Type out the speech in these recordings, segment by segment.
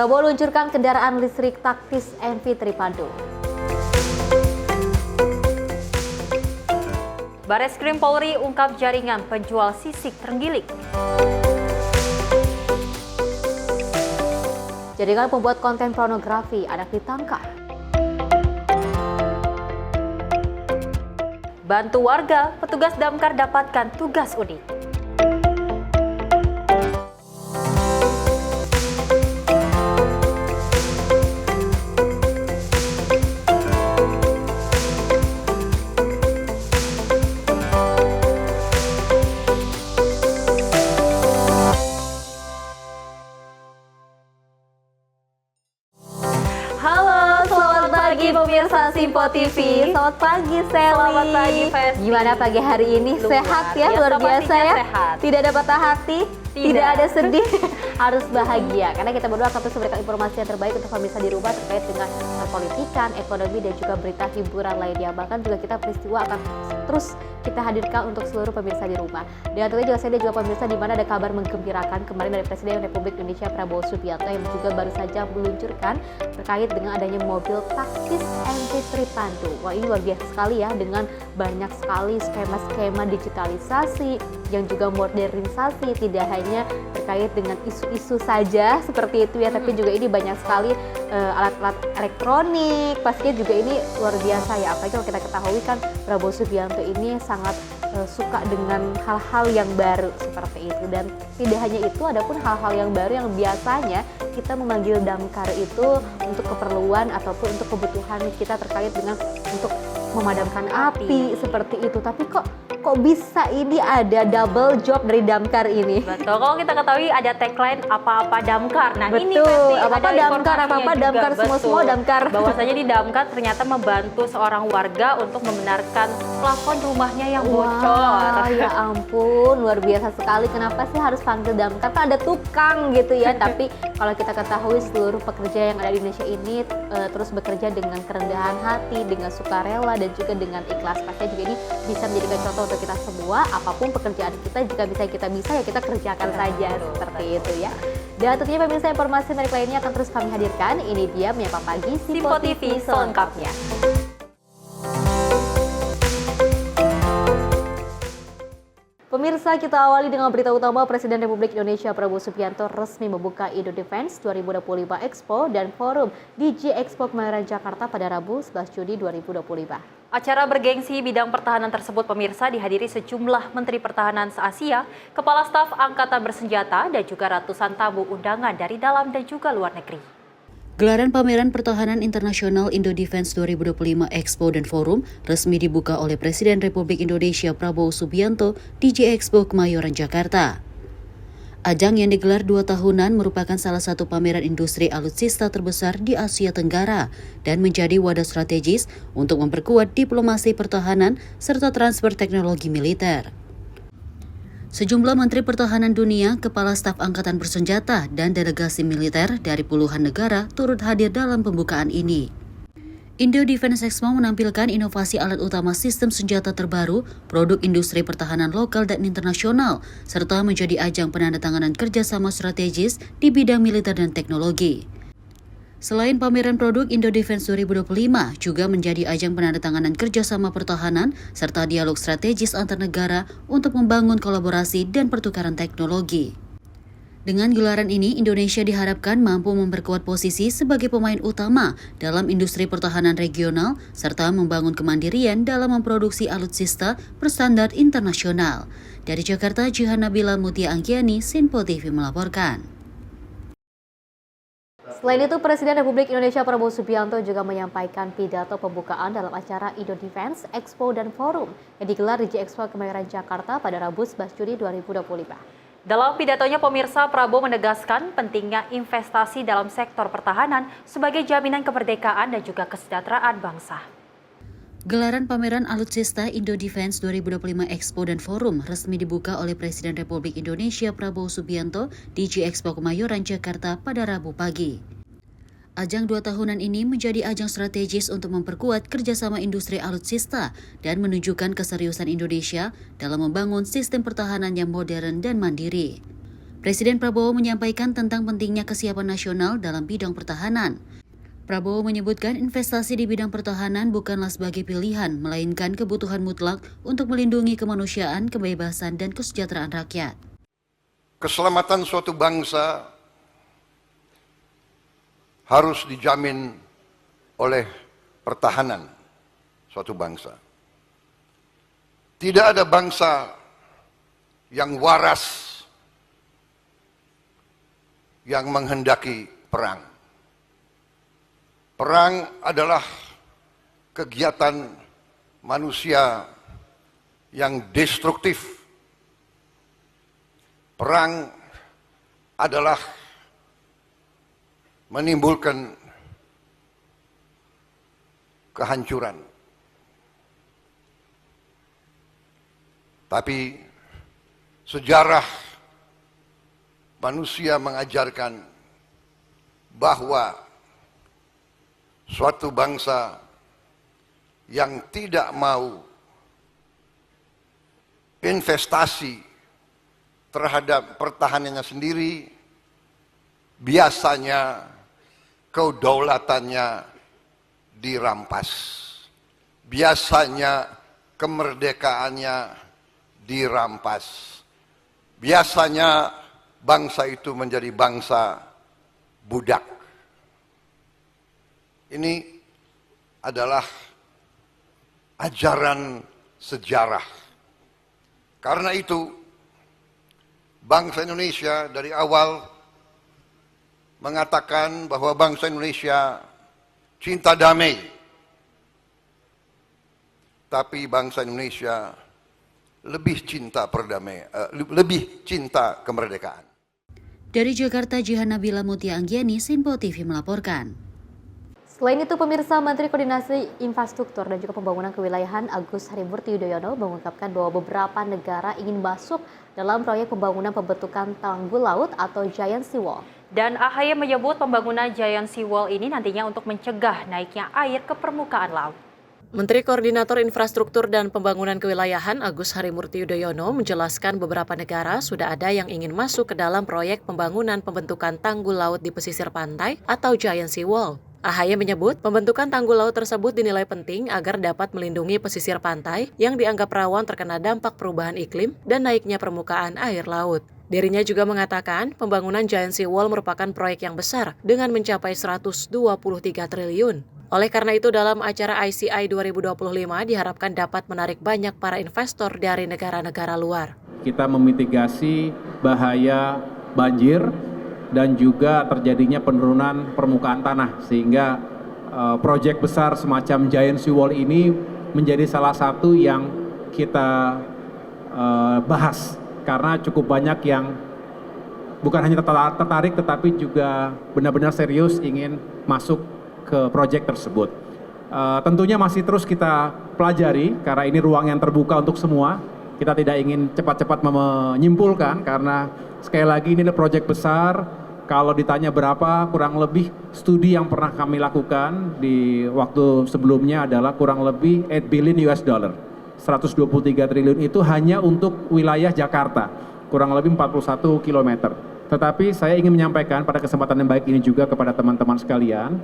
Prabowo luncurkan kendaraan listrik taktis MV Tripandu. Bareskrim Polri ungkap jaringan penjual sisik terenggiling. Jaringan pembuat konten pornografi anak ditangkap. Bantu warga, petugas damkar dapatkan tugas unik. Pemirsa Simpo TV, selamat pagi Sally. Selamat pagi Festi. Gimana pagi hari ini? Sehat ya, luar biasa ya. Sehat. Tidak ada patah hati, tidak ada sedih, harus bahagia. Karena kita berdua akan terus memberikan informasi yang terbaik untuk pemirsa di rumah terkait dengan politikan, ekonomi dan juga berita hiburan lainnya. Bahkan juga kita peristiwa akan terus kita hadirkan untuk seluruh pemirsa di rumah. Dan tentunya juga saya juga pemirsa di mana ada kabar menggembirakan kemarin dari Presiden Republik Indonesia Prabowo Subianto yang juga baru saja meluncurkan terkait dengan adanya mobil taktis MV Tripandu. Wah, ini luar biasa sekali ya, dengan banyak sekali skema-skema digitalisasi yang juga modernisasi, tidak hanya terkait dengan isu-isu saja seperti itu ya, tapi juga ini banyak sekali alat-alat elektronik. Pastinya juga ini luar biasa ya, apalagi kalau kita ketahui kan Prabowo Subianto ini sangat suka dengan hal-hal yang baru seperti itu. Dan tidak hanya itu, ada pun hal-hal yang baru yang biasanya kita memanggil damkar itu untuk keperluan ataupun untuk kebutuhan kita terkait dengan untuk memadamkan api seperti itu. Tapi kok bisa ini ada double job dari damkar ini? Betul, kalau kita ketahui ada tagline apa-apa damkar. Nah, betul, ini pasti apa-apa damkar, apa-apa damkar, semua damkar. Bahwasanya di damkar ternyata membantu seorang warga untuk membenarkan plafon rumahnya yang bocor. Wah, ya ampun, luar biasa sekali. Kenapa sih harus panggil damkar? Kan ada tukang gitu ya. Tapi kalau kita ketahui seluruh pekerja yang ada di Indonesia ini terus bekerja dengan kerendahan hati, dengan sukarela dan juga dengan ikhlas. Pastinya juga ini bisa menjadi contoh untuk kita semua. Apapun pekerjaan kita, jika kita bisa ya kita kerjakan saja seperti itu ya. Dan tentunya pemirsa, informasi menarik lainnya akan terus kami hadirkan. Ini dia Menyapa Pagi Simpo TV selengkapnya. Pemirsa, kita awali dengan berita utama. Presiden Republik Indonesia Prabowo Subianto resmi membuka Indo Defense 2025 Expo dan Forum DJ Expo Kemayoran Jakarta pada Rabu 11 Juni 2025. Acara bergengsi bidang pertahanan tersebut pemirsa dihadiri sejumlah Menteri Pertahanan se-Asia, Kepala Staf Angkatan Bersenjata dan juga ratusan tamu undangan dari dalam dan juga luar negeri. Gelaran Pameran Pertahanan Internasional Indo Defense 2025 Expo dan Forum resmi dibuka oleh Presiden Republik Indonesia Prabowo Subianto di DJ Expo Kemayoran, Jakarta. Ajang yang digelar 2 tahunan merupakan salah satu pameran industri alutsista terbesar di Asia Tenggara dan menjadi wadah strategis untuk memperkuat diplomasi pertahanan serta transfer teknologi militer. Sejumlah Menteri Pertahanan Dunia, Kepala Staf Angkatan Bersenjata, dan delegasi militer dari puluhan negara turut hadir dalam pembukaan ini. Indo Defense Expo menampilkan inovasi alat utama sistem senjata terbaru, produk industri pertahanan lokal dan internasional, serta menjadi ajang penandatanganan kerjasama strategis di bidang militer dan teknologi. Selain pameran produk Indo Defense 2025, juga menjadi ajang penandatanganan kerjasama pertahanan serta dialog strategis antar negara untuk membangun kolaborasi dan pertukaran teknologi. Dengan gelaran ini, Indonesia diharapkan mampu memperkuat posisi sebagai pemain utama dalam industri pertahanan regional serta membangun kemandirian dalam memproduksi alutsista berstandar internasional. Dari Jakarta, Jihan Nabila Mutia Angkiani, Simpo TV melaporkan. Selain itu, Presiden Republik Indonesia Prabowo Subianto juga menyampaikan pidato pembukaan dalam acara Indo Defense Expo dan Forum yang digelar di Expo Kemayoran Jakarta pada Rabu 11 Juni 2025. Dalam pidatonya, pemirsa, Prabowo menegaskan pentingnya investasi dalam sektor pertahanan sebagai jaminan kemerdekaan dan juga kesejahteraan bangsa. Gelaran pameran alutsista Indo Defense 2025 Expo dan Forum resmi dibuka oleh Presiden Republik Indonesia Prabowo Subianto di Expo Kemayoran, Jakarta pada Rabu pagi. Ajang 2 tahunan ini menjadi ajang strategis untuk memperkuat kerjasama industri alutsista dan menunjukkan keseriusan Indonesia dalam membangun sistem pertahanan yang modern dan mandiri. Presiden Prabowo menyampaikan tentang pentingnya kesiapan nasional dalam bidang pertahanan. Prabowo menyebutkan investasi di bidang pertahanan bukanlah sebagai pilihan, melainkan kebutuhan mutlak untuk melindungi kemanusiaan, kebebasan, dan kesejahteraan rakyat. Keselamatan suatu bangsa harus dijamin oleh pertahanan suatu bangsa. Tidak ada bangsa yang waras yang menghendaki perang. Perang adalah kegiatan manusia yang destruktif. Perang adalah menimbulkan kehancuran. Tapi sejarah manusia mengajarkan bahwa suatu bangsa yang tidak mau investasi terhadap pertahanannya sendiri, biasanya kedaulatannya dirampas. Biasanya kemerdekaannya dirampas. Biasanya bangsa itu menjadi bangsa budak. Ini adalah ajaran sejarah. Karena itu, bangsa Indonesia dari awal mengatakan bahwa bangsa Indonesia cinta damai. Tapi bangsa Indonesia lebih cinta lebih cinta kemerdekaan. Dari Jakarta, Jihan Nabila Mutia Anggiani, Sinpo TV melaporkan. Selain itu, pemirsa, Menteri Koordinasi Infrastruktur dan juga Pembangunan Kewilayahan Agus Harimurti Yudhoyono mengungkapkan bahwa beberapa negara ingin masuk dalam proyek pembangunan pembentukan tanggul laut atau Giant Sea Wall. Dan AHY menyebut pembangunan Giant Sea Wall ini nantinya untuk mencegah naiknya air ke permukaan laut. Menteri Koordinator Infrastruktur dan Pembangunan Kewilayahan Agus Harimurti Yudhoyono menjelaskan beberapa negara sudah ada yang ingin masuk ke dalam proyek pembangunan pembentukan tanggul laut di pesisir pantai atau Giant Sea Wall. AHY menyebut pembentukan tanggul laut tersebut dinilai penting agar dapat melindungi pesisir pantai yang dianggap rawan terkena dampak perubahan iklim dan naiknya permukaan air laut. Dirinya juga mengatakan pembangunan Giant Sea Wall merupakan proyek yang besar dengan mencapai 123 triliun. Oleh karena itu, dalam acara ICI 2025 diharapkan dapat menarik banyak para investor dari negara-negara luar. Kita memitigasi bahaya banjir dan juga terjadinya penurunan permukaan tanah, sehingga proyek besar semacam Giant Sea Wall ini menjadi salah satu yang kita bahas, karena cukup banyak yang bukan hanya tertarik tetapi juga benar-benar serius ingin masuk ke proyek tersebut. Tentunya masih terus kita pelajari karena ini ruang yang terbuka untuk semua. Kita tidak ingin cepat-cepat menyimpulkan karena sekali lagi ini adalah proyek besar. Kalau ditanya berapa, kurang lebih studi yang pernah kami lakukan di waktu sebelumnya adalah kurang lebih 8 billion US dollar. 123 triliun itu hanya untuk wilayah Jakarta, kurang lebih 41 km. Tetapi saya ingin menyampaikan pada kesempatan yang baik ini juga kepada teman-teman sekalian,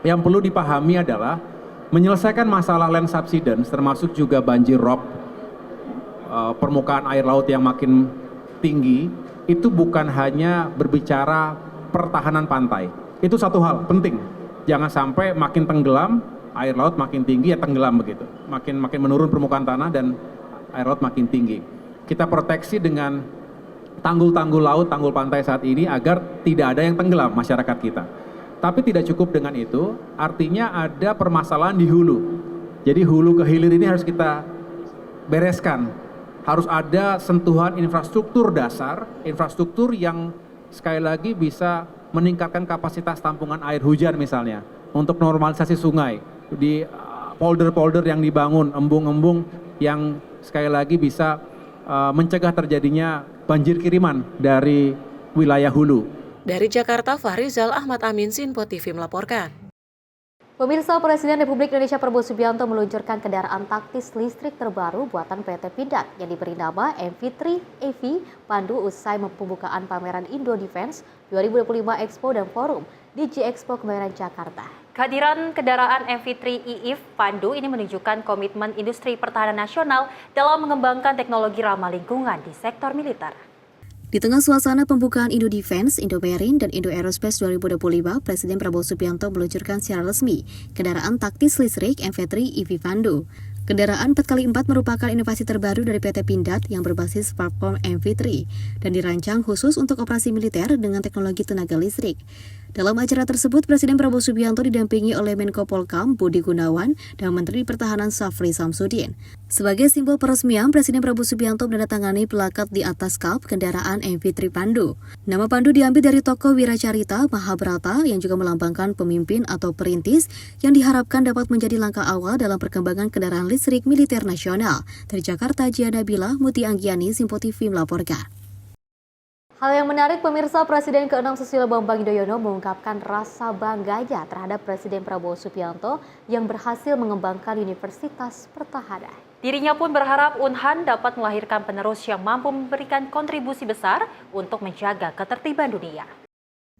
yang perlu dipahami adalah menyelesaikan masalah land subsidence termasuk juga banjir rob, permukaan air laut yang makin tinggi, itu bukan hanya berbicara pertahanan pantai. Itu satu hal penting. Jangan sampai makin tenggelam, air laut makin tinggi ya tenggelam begitu. Makin menurun permukaan tanah dan air laut makin tinggi. Kita proteksi dengan tanggul-tanggul laut, tanggul pantai saat ini agar tidak ada yang tenggelam masyarakat kita. Tapi tidak cukup dengan itu, artinya ada permasalahan di hulu. Jadi hulu ke hilir ini harus kita bereskan. Harus ada sentuhan infrastruktur dasar, infrastruktur yang sekali lagi bisa meningkatkan kapasitas tampungan air hujan misalnya. Untuk normalisasi sungai, di polder-polder yang dibangun, embung-embung yang sekali lagi bisa mencegah terjadinya banjir kiriman dari wilayah hulu. Dari Jakarta, Fahrizal Ahmad Amin, Sinpo TV melaporkan. Pemirsa, Presiden Republik Indonesia Prabowo Subianto meluncurkan kendaraan taktis listrik terbaru buatan PT Pindad yang diberi nama MV3 EV Pandu usai pembukaan pameran Indo Defense 2025 Expo dan Forum di G-Expo Kemayoran, Jakarta. Kehadiran kendaraan MV3 EV Pandu ini menunjukkan komitmen industri pertahanan nasional dalam mengembangkan teknologi ramah lingkungan di sektor militer. Di tengah suasana pembukaan Indo Defense, Indo Marine, dan Indo Aerospace 2025, Presiden Prabowo Subianto meluncurkan secara resmi kendaraan taktis listrik MV3 EV Pandu. Kendaraan 4x4 merupakan inovasi terbaru dari PT Pindad yang berbasis platform MV3 dan dirancang khusus untuk operasi militer dengan teknologi tenaga listrik. Dalam acara tersebut, Presiden Prabowo Subianto didampingi oleh Menko Polkam Budi Gunawan dan Menteri Pertahanan Syafri Samsudin. Sebagai simbol peresmian, Presiden Prabowo Subianto menandatangani plakat di atas kap kendaraan MV3 Pandu. Nama Pandu diambil dari tokoh Wiracarita Mahabharata yang juga melambangkan pemimpin atau perintis yang diharapkan dapat menjadi langkah awal dalam perkembangan kendaraan listrik militer nasional. Dari Jakarta, Gia Nabila, Muti Anggiani, Simpo TV melaporkan. Hal yang menarik, pemirsa, Presiden ke-6 Susilo Bambang Yudhoyono mengungkapkan rasa bangganya terhadap Presiden Prabowo Subianto yang berhasil mengembangkan Universitas Pertahanan. Dirinya pun berharap Unhan dapat melahirkan penerus yang mampu memberikan kontribusi besar untuk menjaga ketertiban dunia.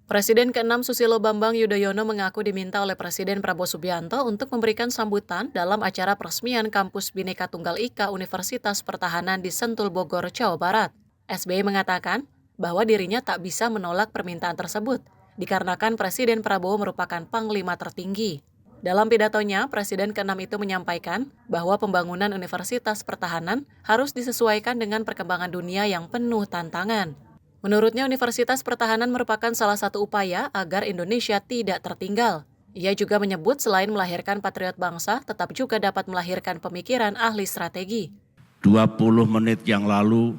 Presiden ke-6 Susilo Bambang Yudhoyono mengaku diminta oleh Presiden Prabowo Subianto untuk memberikan sambutan dalam acara peresmian Kampus Bhinneka Tunggal Ika Universitas Pertahanan di Sentul, Bogor, Jawa Barat. SBY mengatakan bahwa dirinya tak bisa menolak permintaan tersebut, dikarenakan Presiden Prabowo merupakan panglima tertinggi. Dalam pidatonya, Presiden ke-6 itu menyampaikan bahwa pembangunan Universitas Pertahanan harus disesuaikan dengan perkembangan dunia yang penuh tantangan. Menurutnya, Universitas Pertahanan merupakan salah satu upaya agar Indonesia tidak tertinggal. Ia juga menyebut selain melahirkan patriot bangsa, tetap juga dapat melahirkan pemikiran ahli strategi. 20 menit yang lalu,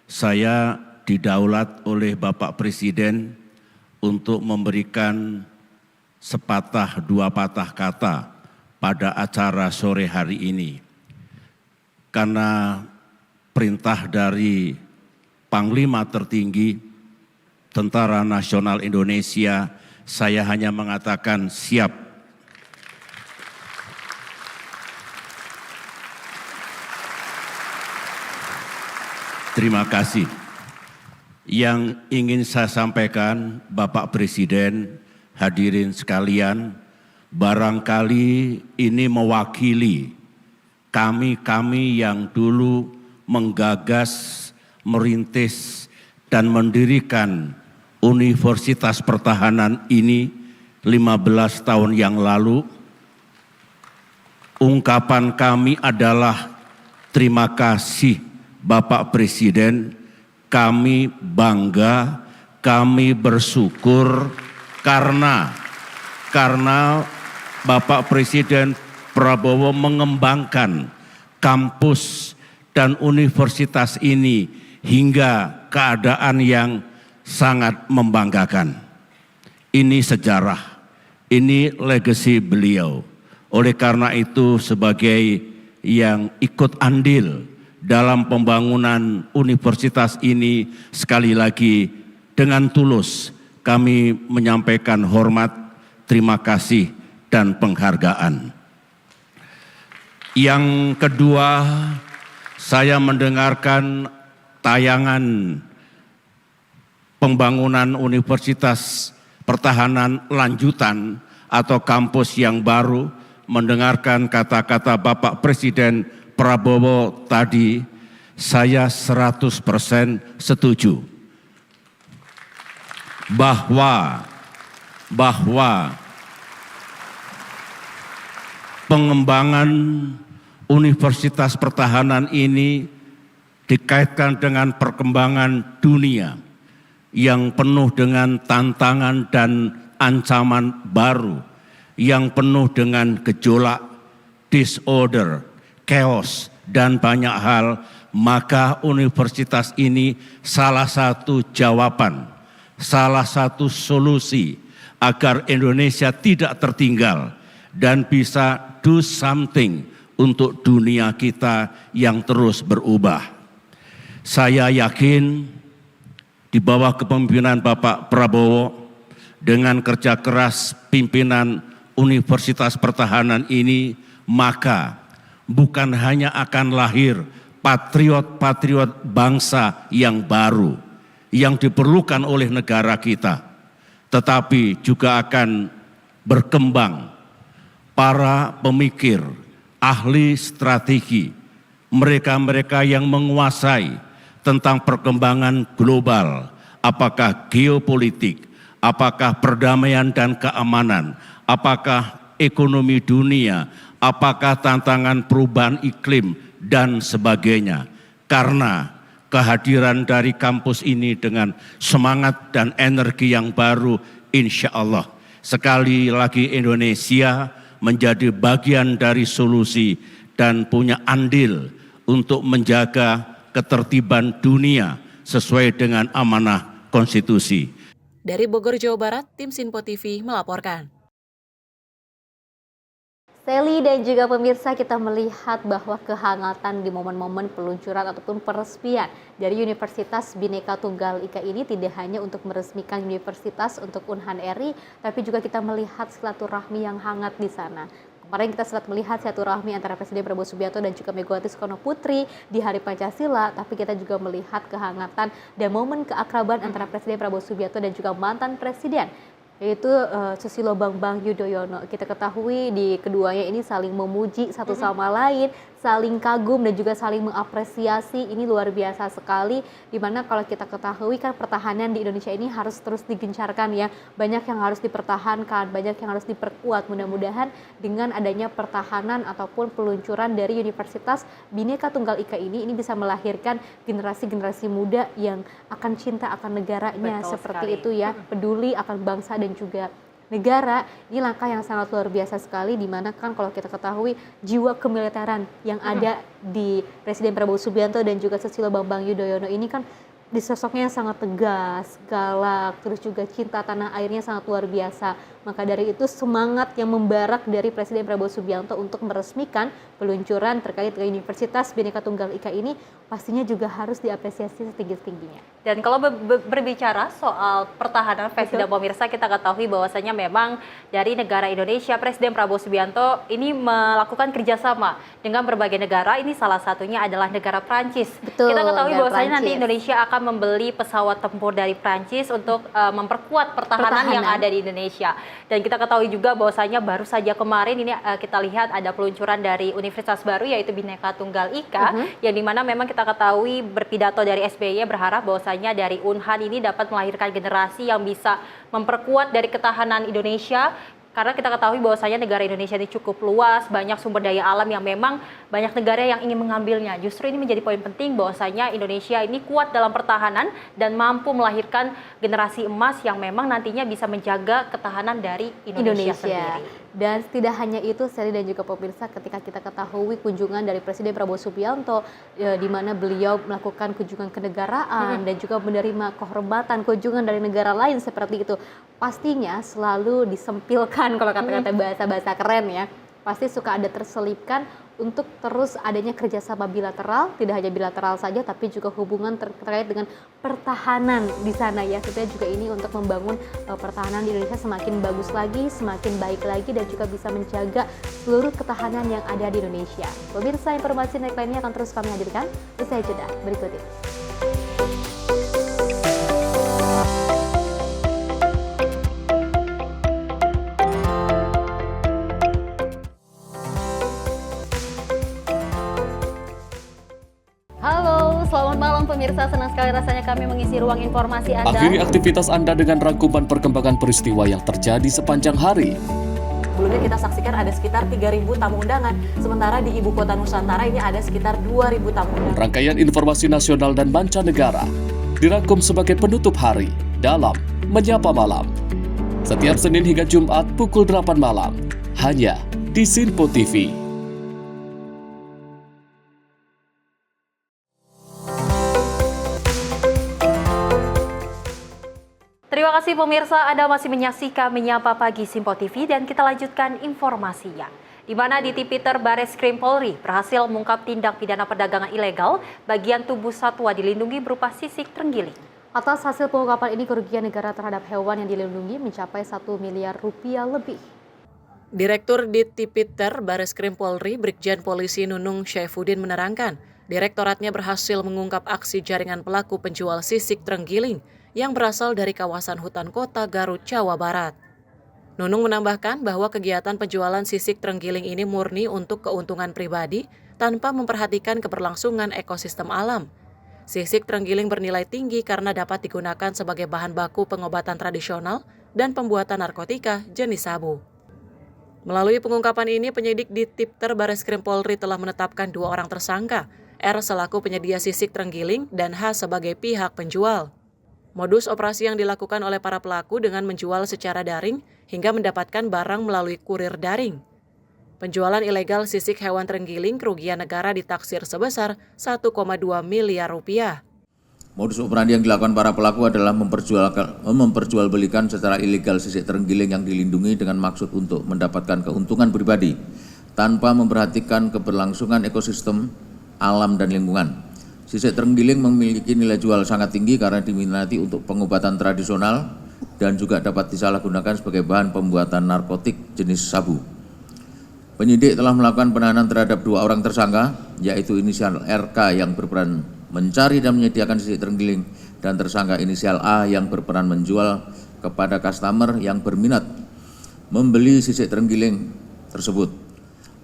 saya didaulat oleh Bapak Presiden untuk memberikan sepatah dua patah kata pada acara sore hari ini. Karena perintah dari Panglima tertinggi Tentara Nasional Indonesia, saya hanya mengatakan siap. Terima kasih. Yang ingin saya sampaikan, Bapak Presiden, hadirin sekalian, barangkali ini mewakili kami yang dulu menggagas, merintis, dan mendirikan Universitas Pertahanan ini 15 tahun yang lalu. Ungkapan kami adalah terima kasih Bapak Presiden. Kami bangga, kami bersyukur karena Bapak Presiden Prabowo mengembangkan kampus dan universitas ini hingga keadaan yang sangat membanggakan. Ini sejarah, ini legasi beliau. Oleh karena itu, sebagai yang ikut andil dalam pembangunan universitas ini, sekali lagi dengan tulus kami menyampaikan hormat, terima kasih, dan penghargaan. Yang kedua, saya mendengarkan tayangan pembangunan Universitas Pertahanan lanjutan atau kampus yang baru, mendengarkan kata-kata Bapak Presiden Prabowo tadi, saya 100% setuju bahwa pengembangan Universitas Pertahanan ini dikaitkan dengan perkembangan dunia yang penuh dengan tantangan dan ancaman baru, yang penuh dengan gejolak, disorder, chaos, dan banyak hal. Maka universitas ini salah satu jawaban, salah satu solusi agar Indonesia tidak tertinggal dan bisa do something untuk dunia kita yang terus berubah. Saya yakin di bawah kepemimpinan Bapak Prabowo dengan kerja keras pimpinan Universitas Pertahanan ini, maka bukan hanya akan lahir patriot-patriot bangsa yang baru yang diperlukan oleh negara kita, tetapi juga akan berkembang para pemikir, ahli strategi, mereka-mereka yang menguasai tentang perkembangan global, apakah geopolitik, apakah perdamaian dan keamanan, apakah ekonomi dunia, apakah tantangan perubahan iklim, dan sebagainya. Karena kehadiran dari kampus ini dengan semangat dan energi yang baru, insya Allah sekali lagi Indonesia menjadi bagian dari solusi dan punya andil untuk menjaga ketertiban dunia sesuai dengan amanah konstitusi. Dari Bogor, Jawa Barat, tim Sinpo TV melaporkan. Sally dan juga pemirsa, kita melihat bahwa kehangatan di momen-momen peluncuran ataupun peresmian dari Universitas Bhinneka Tunggal Ika ini tidak hanya untuk meresmikan universitas untuk Unhan RI, tapi juga kita melihat silaturahmi yang hangat di sana. Kemarin kita sempat melihat silaturahmi antara Presiden Prabowo Subianto dan juga Megawati Soekarno Putri di Hari Pancasila, tapi kita juga melihat kehangatan dan momen keakraban antara Presiden Prabowo Subianto dan juga mantan Presiden, yaitu Susilo Bambang Yudhoyono. Kita ketahui di keduanya ini saling memuji satu sama lain, saling kagum dan juga saling mengapresiasi. Ini luar biasa sekali, dimana kalau kita ketahui kan pertahanan di Indonesia ini harus terus digencarkan ya. Banyak yang harus dipertahankan, banyak yang harus diperkuat. Mudah-mudahan dengan adanya pertahanan ataupun peluncuran dari Universitas Bhinneka Tunggal Ika ini bisa melahirkan generasi-generasi muda yang akan cinta akan negaranya. Betul seperti sekali. itu ya, peduli akan bangsa dan juga negara. Ini langkah yang sangat luar biasa sekali, di mana kan kalau kita ketahui jiwa kemiliteran yang ada di Presiden Prabowo Subianto dan juga Susilo Bambang Yudhoyono ini kan di sosoknya sangat tegas, galak, terus juga cinta tanah airnya sangat luar biasa. Maka dari itu semangat yang membarak dari Presiden Prabowo Subianto untuk meresmikan peluncuran terkait dengan Universitas Bhinneka Tunggal Ika ini pastinya juga harus diapresiasi setinggi-tingginya. Dan kalau berbicara soal pertahanan, Presiden dan pemirsa, kita ketahui bahwasanya memang dari negara Indonesia, Presiden Prabowo Subianto ini melakukan kerjasama dengan berbagai negara. Ini salah satunya adalah negara Prancis. Betul, Kita ketahui negara bahwasanya nanti Prancis. Indonesia akan membeli pesawat tempur dari Prancis untuk memperkuat pertahanan yang ada di Indonesia. Dan kita ketahui juga bahwasanya baru saja kemarin ini kita lihat ada peluncuran dari universitas baru, yaitu Bhinneka Tunggal Ika, yang dimana memang kita ketahui berpidato dari SBY berharap bahwasanya dari Unhan ini dapat melahirkan generasi yang bisa memperkuat dari ketahanan Indonesia. Karena kita ketahui bahwasanya negara Indonesia ini cukup luas, banyak sumber daya alam yang memang banyak negara yang ingin mengambilnya. Justru ini menjadi poin penting bahwasanya Indonesia ini kuat dalam pertahanan dan mampu melahirkan generasi emas yang memang nantinya bisa menjaga ketahanan dari Indonesia sendiri. Dan tidak hanya itu, Sally dan juga pemirsa, ketika kita ketahui kunjungan dari Presiden Prabowo Subianto di mana beliau melakukan kunjungan kenegaraan dan juga menerima kehormatan kunjungan dari negara lain seperti itu, pastinya selalu disempilkan kalau kata-kata bahasa-bahasa keren ya. Pasti suka ada terselipkan untuk terus adanya kerjasama bilateral, tidak hanya bilateral saja tapi juga hubungan terkait dengan pertahanan di sana ya. Tentunya juga ini untuk membangun pertahanan di Indonesia semakin bagus lagi, semakin baik lagi dan juga bisa menjaga seluruh ketahanan yang ada di Indonesia. Pemirsa, informasi naik lainnya akan terus kami hadirkan usai jeda berikut ini. Halo, selamat malam pemirsa. Senang sekali rasanya kami mengisi ruang informasi Anda. Akhiri aktivitas Anda dengan rangkuman perkembangan peristiwa yang terjadi sepanjang hari. Sebelumnya kita saksikan ada sekitar 3.000 tamu undangan, sementara di Ibu Kota Nusantara ini ada sekitar 2.000 tamu undangan. Rangkaian informasi nasional dan mancanegara dirangkum sebagai penutup hari dalam Menyapa Malam. Setiap Senin hingga Jumat pukul 8 malam, hanya di Sinpo TV. Terima kasih pemirsa, Anda masih menyaksikan Menyapa Pagi Sinpo TV dan kita lanjutkan informasinya. Di mana di Tipiter Bareskrim Polri berhasil mengungkap tindak pidana perdagangan ilegal bagian tubuh satwa dilindungi berupa sisik terenggiling. Atas hasil pengungkapan ini, kerugian negara terhadap hewan yang dilindungi mencapai 1 miliar rupiah lebih. Direktur Dittipiter Bareskrim Polri, Brigjen Polisi Nunung Syaifuddin menerangkan, direktoratnya berhasil mengungkap aksi jaringan pelaku penjual sisik terenggiling yang berasal dari kawasan hutan kota Garut, Jawa Barat. Nunung menambahkan bahwa kegiatan penjualan sisik terenggiling ini murni untuk keuntungan pribadi tanpa memperhatikan keberlangsungan ekosistem alam. Sisik terenggiling bernilai tinggi karena dapat digunakan sebagai bahan baku pengobatan tradisional dan pembuatan narkotika jenis sabu. Melalui pengungkapan ini, penyidik Dittipter Bareskrim Polri telah menetapkan 2 orang tersangka, R selaku penyedia sisik terenggiling dan H sebagai pihak penjual. Modus operasi yang dilakukan oleh para pelaku dengan menjual secara daring hingga mendapatkan barang melalui kurir daring. Penjualan ilegal sisik hewan terenggiling kerugian negara ditaksir sebesar 1,2 miliar rupiah. Modus operandi yang dilakukan para pelaku adalah memperjualbelikan secara ilegal sisik terenggiling yang dilindungi dengan maksud untuk mendapatkan keuntungan pribadi tanpa memperhatikan keberlangsungan ekosistem, alam, dan lingkungan. Sisik terenggiling memiliki nilai jual sangat tinggi karena diminati untuk pengobatan tradisional dan juga dapat disalahgunakan sebagai bahan pembuatan narkotik jenis sabu. Penyidik telah melakukan penahanan terhadap 2 orang tersangka, yaitu inisial RK yang berperan mencari dan menyediakan sisik terenggiling dan tersangka inisial A yang berperan menjual kepada customer yang berminat membeli sisik terenggiling tersebut.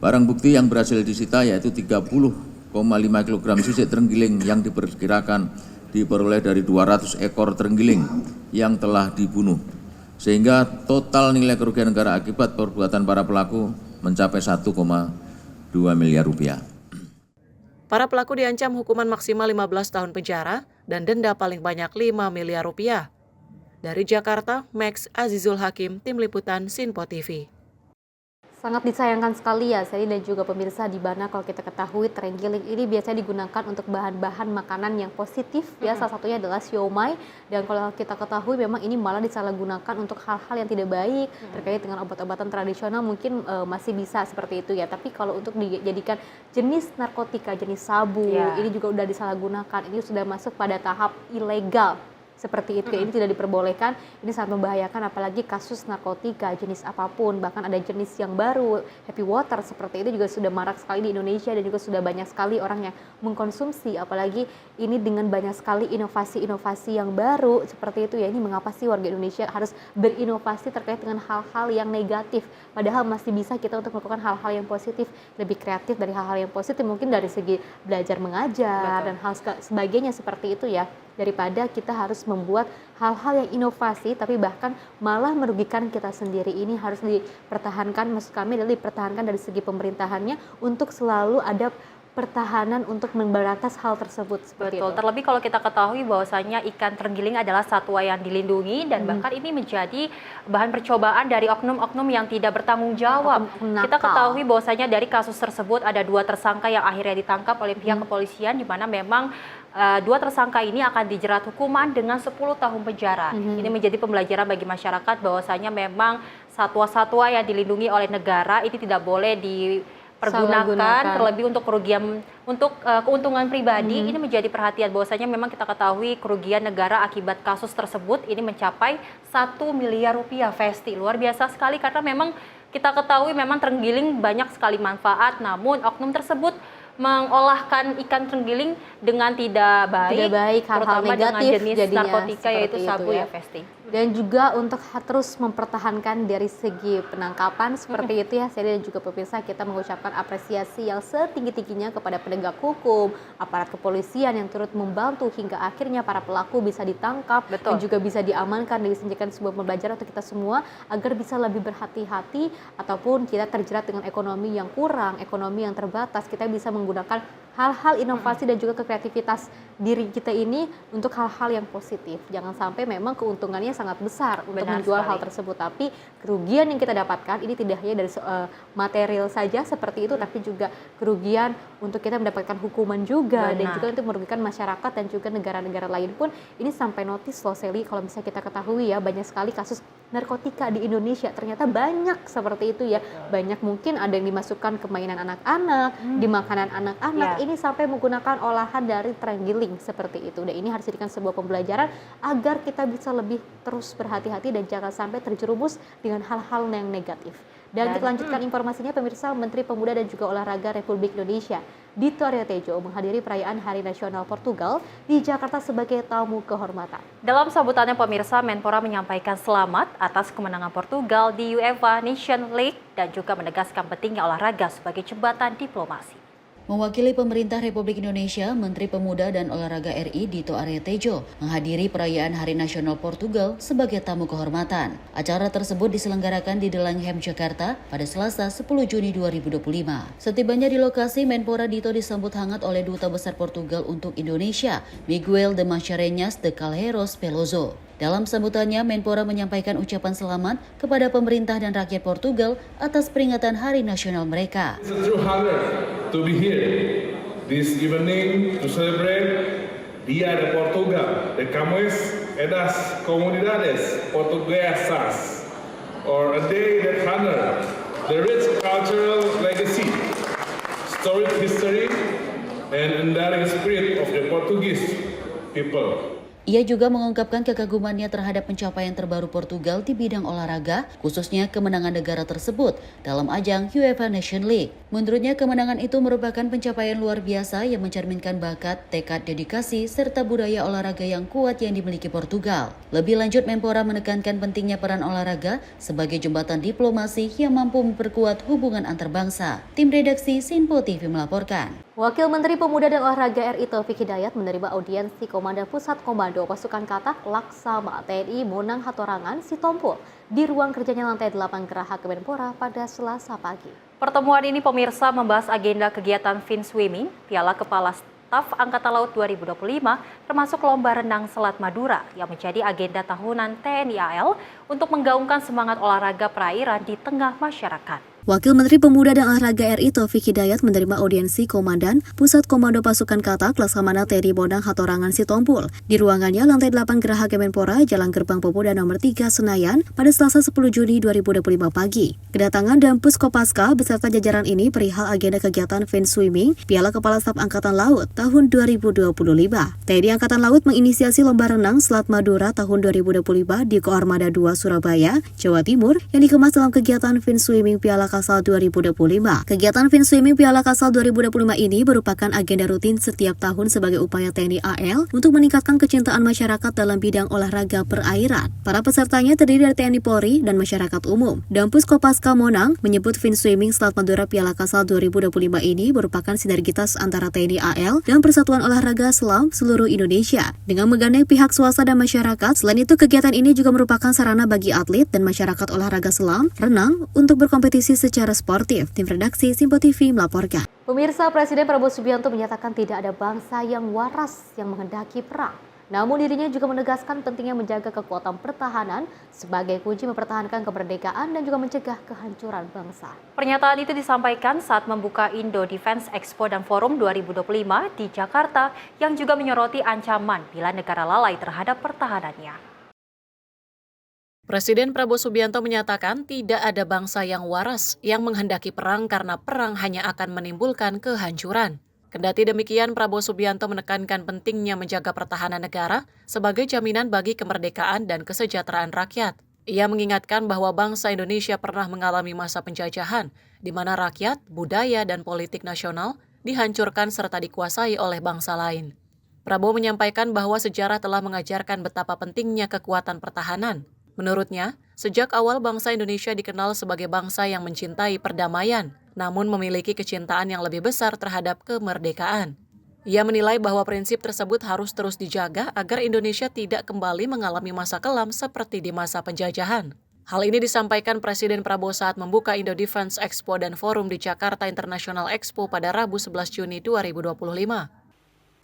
Barang bukti yang berhasil disita yaitu 30,5 kg sisik terenggiling yang diperkirakan diperoleh dari 200 ekor terenggiling yang telah dibunuh. Sehingga total nilai kerugian negara akibat perbuatan para pelaku mencapai 1,2 miliar rupiah. Para pelaku diancam hukuman maksimal 15 tahun penjara dan denda paling banyak 5 miliar rupiah. Dari Jakarta, Max Azizul Hakim, Tim Liputan Sinpo TV. Sangat disayangkan sekali ya Sally dan juga pemirsa, di mana kalau kita ketahui terenggiling ini biasanya digunakan untuk bahan-bahan makanan yang positif ya, salah satunya adalah siomay, dan kalau kita ketahui memang ini malah disalahgunakan untuk hal-hal yang tidak baik terkait dengan obat-obatan tradisional, mungkin masih bisa seperti itu ya, tapi kalau untuk dijadikan jenis narkotika, jenis sabu, ini juga udah disalahgunakan, ini sudah masuk pada tahap ilegal. Seperti itu, ini tidak diperbolehkan, ini sangat membahayakan, apalagi kasus narkotika jenis apapun, bahkan ada jenis yang baru, happy water seperti itu juga sudah marak sekali di Indonesia dan juga sudah banyak sekali orang yang mengkonsumsi, apalagi ini dengan banyak sekali inovasi-inovasi yang baru seperti itu ya. Ini mengapa sih warga Indonesia harus berinovasi terkait dengan hal-hal yang negatif, padahal masih bisa kita untuk melakukan hal-hal yang positif, lebih kreatif dari hal-hal yang positif, mungkin dari segi belajar mengajar dan hal sebagainya seperti itu ya, daripada kita harus membuat hal-hal yang inovasi tapi bahkan malah merugikan kita sendiri. Ini harus dipertahankan, maksud kami adalah dipertahankan dari segi pemerintahannya untuk selalu ada pertahanan untuk memberantas hal tersebut seperti Betul. itu. Terlebih kalau kita ketahui bahwasanya ikan terenggiling adalah satwa yang dilindungi dan bahkan ini menjadi bahan percobaan dari oknum-oknum yang tidak bertanggung jawab. Kita ketahui bahwasanya dari kasus tersebut ada 2 tersangka yang akhirnya ditangkap oleh pihak kepolisian, di mana memang 2 tersangka ini akan dijerat hukuman dengan 10 tahun penjara. Ini menjadi pembelajaran bagi masyarakat bahwasanya memang satwa-satwa yang dilindungi oleh negara ini tidak boleh dipergunakan terlebih untuk kerugian, untuk keuntungan pribadi. Ini menjadi perhatian bahwasanya memang kita ketahui kerugian negara akibat kasus tersebut ini mencapai 1 miliar rupiah. Festi luar biasa sekali karena memang kita ketahui memang terenggiling banyak sekali manfaat, namun oknum tersebut mengolahkan ikan terenggiling dengan tidak baik, hal-hal terutama negatif dengan jenis jadinya narkotika yaitu sabu ya Festi. Dan juga untuk terus mempertahankan dari segi penangkapan seperti itu ya, saya dan juga pemirsa, kita mengucapkan apresiasi yang setinggi-tingginya kepada penegak hukum, aparat kepolisian yang turut membantu hingga akhirnya para pelaku bisa ditangkap dan juga bisa diamankan dan disenjadikan sebuah pembelajaran untuk kita semua agar bisa lebih berhati-hati, ataupun kita terjerat dengan ekonomi yang kurang, ekonomi yang terbatas, kita bisa menggunakan hal-hal inovasi dan juga kreativitas diri kita ini untuk hal-hal yang positif. Jangan sampai memang keuntungannya sangat besar untuk menjual hal tersebut, tapi kerugian yang kita dapatkan ini tidak hanya dari material saja seperti itu, tapi juga kerugian untuk kita mendapatkan hukuman juga, dan juga untuk merugikan masyarakat dan juga negara-negara lain pun. Ini sampai notice loh Sally, kalau misalnya kita ketahui ya, banyak sekali kasus narkotika di Indonesia, ternyata banyak seperti itu ya. Banyak mungkin ada yang dimasukkan ke mainan anak-anak, di makanan anak-anak, ini sampai menggunakan olahan dari terenggiling seperti itu. Dan ini harus dijadikan sebuah pembelajaran agar kita bisa lebih terus berhati-hati dan jangan sampai terjerumus dengan hal-hal yang negatif. Dan untuk lanjutkan informasinya, pemirsa, Menteri Pemuda dan juga Olahraga Republik Indonesia, Dito Aryo Tejo, menghadiri perayaan Hari Nasional Portugal di Jakarta sebagai tamu kehormatan. Dalam sambutannya, pemirsa, Menpora menyampaikan selamat atas kemenangan Portugal di UEFA Nation League dan juga menegaskan pentingnya olahraga sebagai jembatan diplomasi. Mewakili pemerintah Republik Indonesia, Menteri Pemuda dan Olahraga RI Dito Aryo Tejo menghadiri perayaan Hari Nasional Portugal sebagai tamu kehormatan. Acara tersebut diselenggarakan di Delangham, Jakarta pada Selasa 10 Juni 2025. Setibanya di lokasi, Menpora Dito disambut hangat oleh Duta Besar Portugal untuk Indonesia, Miguel de Mascarenhas de Calheiros Veloso. Dalam sambutannya, Menpora menyampaikan ucapan selamat kepada pemerintah dan rakyat Portugal atas peringatan Hari Nasional mereka. It's a true honor to be here this evening to celebrate Dia de Portugal, de Camões e das Comunidades Portuguesas, or a day that honor the rich cultural legacy, storied history, and enduring spirit of the Portuguese people. Ia juga mengungkapkan kekagumannya terhadap pencapaian terbaru Portugal di bidang olahraga, khususnya kemenangan negara tersebut dalam ajang UEFA Nation League. Menurutnya, kemenangan itu merupakan pencapaian luar biasa yang mencerminkan bakat, tekad, dedikasi, serta budaya olahraga yang kuat yang dimiliki Portugal. Lebih lanjut, Menpora menekankan pentingnya peran olahraga sebagai jembatan diplomasi yang mampu memperkuat hubungan antar bangsa. Tim redaksi Sinpo TV melaporkan. Wakil Menteri Pemuda dan Olahraga RI Taufik Hidayat menerima audiensi Komandan Pusat Komando Pasukan Katak Laksama TNI Monang Hatorangan Sitompul di ruang kerjanya lantai 8 Geraha Kemenpora pada Selasa pagi. Pertemuan ini, pemirsa, membahas agenda kegiatan fin swimming, Piala Kepala Staf Angkatan Laut 2025, termasuk lomba renang Selat Madura yang menjadi agenda tahunan TNI AL untuk menggaungkan semangat olahraga perairan di tengah masyarakat. Wakil Menteri Pemuda dan Olahraga RI Taufik Hidayat menerima audiensi Komandan Pusat Komando Pasukan Katak Laksamana TNI Monang Hatorangan Sitompul di ruangannya lantai 8 Geraha Kemenpora, Jalan Gerbang Pemuda nomor 3 Senayan pada Selasa 10 Juni 2025 pagi. Kedatangan dan Puskopaska beserta jajaran ini perihal agenda kegiatan fin swimming Piala Kepala Staf Angkatan Laut tahun 2025. TNI Angkatan Laut menginisiasi lomba renang Selat Madura tahun 2025 di Koarmada 2 Surabaya, Jawa Timur yang dikemas dalam kegiatan fin swimming Piala Kasal 2025. Kegiatan fin swimming Piala Kasal 2025 ini merupakan agenda rutin setiap tahun sebagai upaya TNI AL untuk meningkatkan kecintaan masyarakat dalam bidang olahraga perairan. Para pesertanya terdiri dari TNI Polri dan masyarakat umum. Dampus Kopaska Monang menyebut fin swimming Selat Madura Piala Kasal 2025 ini merupakan sinergitas antara TNI AL dan Persatuan Olahraga Selam seluruh Indonesia dengan menggandeng pihak swasta dan masyarakat. Selain itu, kegiatan ini juga merupakan sarana bagi atlet dan masyarakat olahraga selam renang untuk berkompetisi secara sportif. Tim redaksi Simpo TV melaporkan. Pemirsa, Presiden Prabowo Subianto menyatakan tidak ada bangsa yang waras yang menghendaki perang. Namun dirinya juga menegaskan pentingnya menjaga kekuatan pertahanan sebagai kunci mempertahankan kemerdekaan dan juga mencegah kehancuran bangsa. Pernyataan itu disampaikan saat membuka Indo Defense Expo dan Forum 2025 di Jakarta yang juga menyoroti ancaman bila negara lalai terhadap pertahanannya. Presiden Prabowo Subianto menyatakan tidak ada bangsa yang waras yang menghendaki perang karena perang hanya akan menimbulkan kehancuran. Kendati demikian, Prabowo Subianto menekankan pentingnya menjaga pertahanan negara sebagai jaminan bagi kemerdekaan dan kesejahteraan rakyat. Ia mengingatkan bahwa bangsa Indonesia pernah mengalami masa penjajahan, di mana rakyat, budaya, dan politik nasional dihancurkan serta dikuasai oleh bangsa lain. Prabowo menyampaikan bahwa sejarah telah mengajarkan betapa pentingnya kekuatan pertahanan. Menurutnya, sejak awal bangsa Indonesia dikenal sebagai bangsa yang mencintai perdamaian, namun memiliki kecintaan yang lebih besar terhadap kemerdekaan. Ia menilai bahwa prinsip tersebut harus terus dijaga agar Indonesia tidak kembali mengalami masa kelam seperti di masa penjajahan. Hal ini disampaikan Presiden Prabowo saat membuka Indo Defense Expo dan Forum di Jakarta International Expo pada Rabu 11 Juni 2025.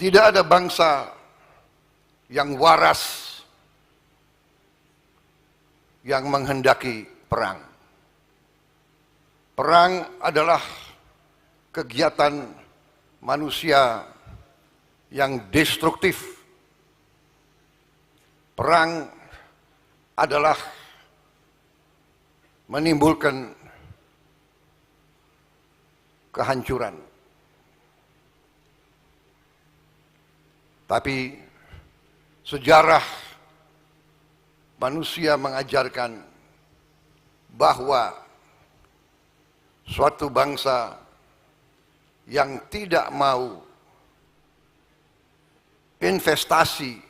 Tidak ada bangsa yang waras yang menghendaki perang. Perang adalah kegiatan manusia yang destruktif. Perang adalah menimbulkan kehancuran. Tapi sejarah manusia mengajarkan bahwa suatu bangsa yang tidak mau investasi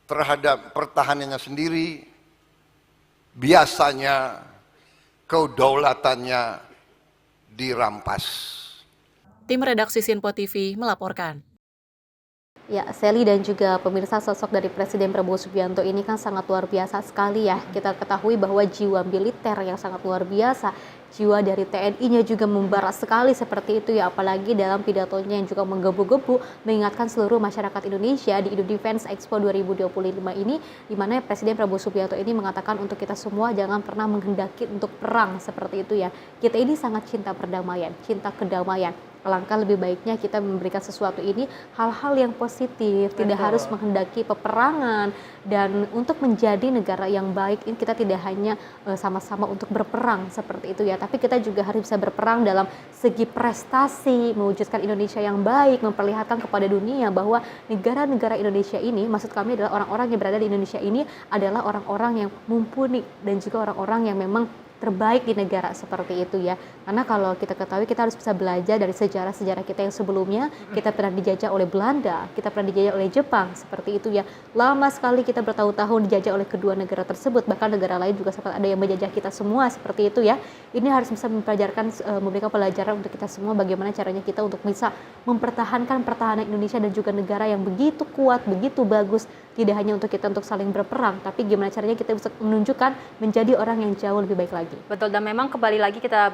terhadap pertahanannya sendiri, biasanya kedaulatannya dirampas. Tim redaksi Sinpo TV melaporkan. Ya, Sally dan juga pemirsa, sosok dari Presiden Prabowo Subianto ini kan sangat luar biasa sekali ya. Kita ketahui bahwa jiwa militer yang sangat luar biasa, jiwa dari TNI-nya juga membara sekali seperti itu ya. Apalagi dalam pidatonya yang juga menggebu-gebu mengingatkan seluruh masyarakat Indonesia di Indo Defense Expo 2025 ini, di mana Presiden Prabowo Subianto ini mengatakan untuk kita semua jangan pernah menghendaki untuk perang seperti itu ya. Kita ini sangat cinta perdamaian, cinta kedamaian. Alangkah lebih baiknya kita memberikan sesuatu ini hal-hal yang positif, tidak harus menghendaki peperangan, dan untuk menjadi negara yang baik ini kita tidak hanya sama-sama untuk berperang seperti itu ya, tapi kita juga harus bisa berperang dalam segi prestasi, mewujudkan Indonesia yang baik, memperlihatkan kepada dunia bahwa negara-negara Indonesia ini, maksud kami adalah orang-orang yang berada di Indonesia ini adalah orang-orang yang mumpuni dan juga orang-orang yang memang terbaik di negara seperti itu ya. Karena kalau kita ketahui, kita harus bisa belajar dari sejarah-sejarah kita yang sebelumnya. Kita pernah dijajah oleh Belanda, kita pernah dijajah oleh Jepang seperti itu ya. Lama sekali kita bertahun-tahun dijajah oleh kedua negara tersebut, bahkan negara lain juga sempat ada yang menjajah kita semua seperti itu ya. Ini harus bisa memberikan pelajaran untuk kita semua bagaimana caranya kita untuk bisa mempertahankan pertahanan Indonesia dan juga negara yang begitu kuat, begitu bagus. Tidak hanya untuk kita untuk saling berperang, tapi gimana caranya kita bisa menunjukkan menjadi orang yang jauh lebih baik lagi. Betul, dan memang kembali lagi kita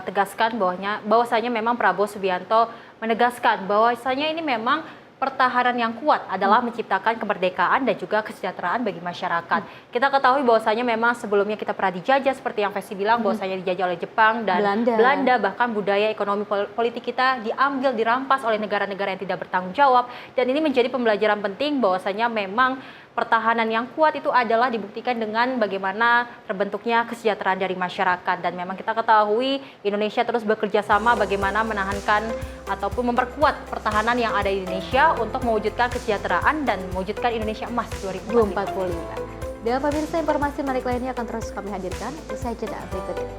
tegaskan bahwasanya memang Prabowo Subianto menegaskan bahwasanya ini memang pertahanan yang kuat adalah menciptakan kemerdekaan dan juga kesejahteraan bagi masyarakat. Kita ketahui bahwasanya memang sebelumnya kita pernah dijajah seperti yang Vesi bilang, bahwasanya dijajah oleh Jepang dan Belanda, bahkan budaya ekonomi politik kita diambil, dirampas oleh negara-negara yang tidak bertanggung jawab, dan ini menjadi pembelajaran penting bahwasanya memang pertahanan yang kuat itu adalah dibuktikan dengan bagaimana terbentuknya kesejahteraan dari masyarakat. Dan memang kita ketahui Indonesia terus bekerja sama bagaimana menahankan ataupun memperkuat pertahanan yang ada di Indonesia untuk mewujudkan kesejahteraan dan mewujudkan Indonesia emas 2045. Dan pemirsa, informasi menarik lainnya akan terus kami hadirkan usai jeda berikut ini.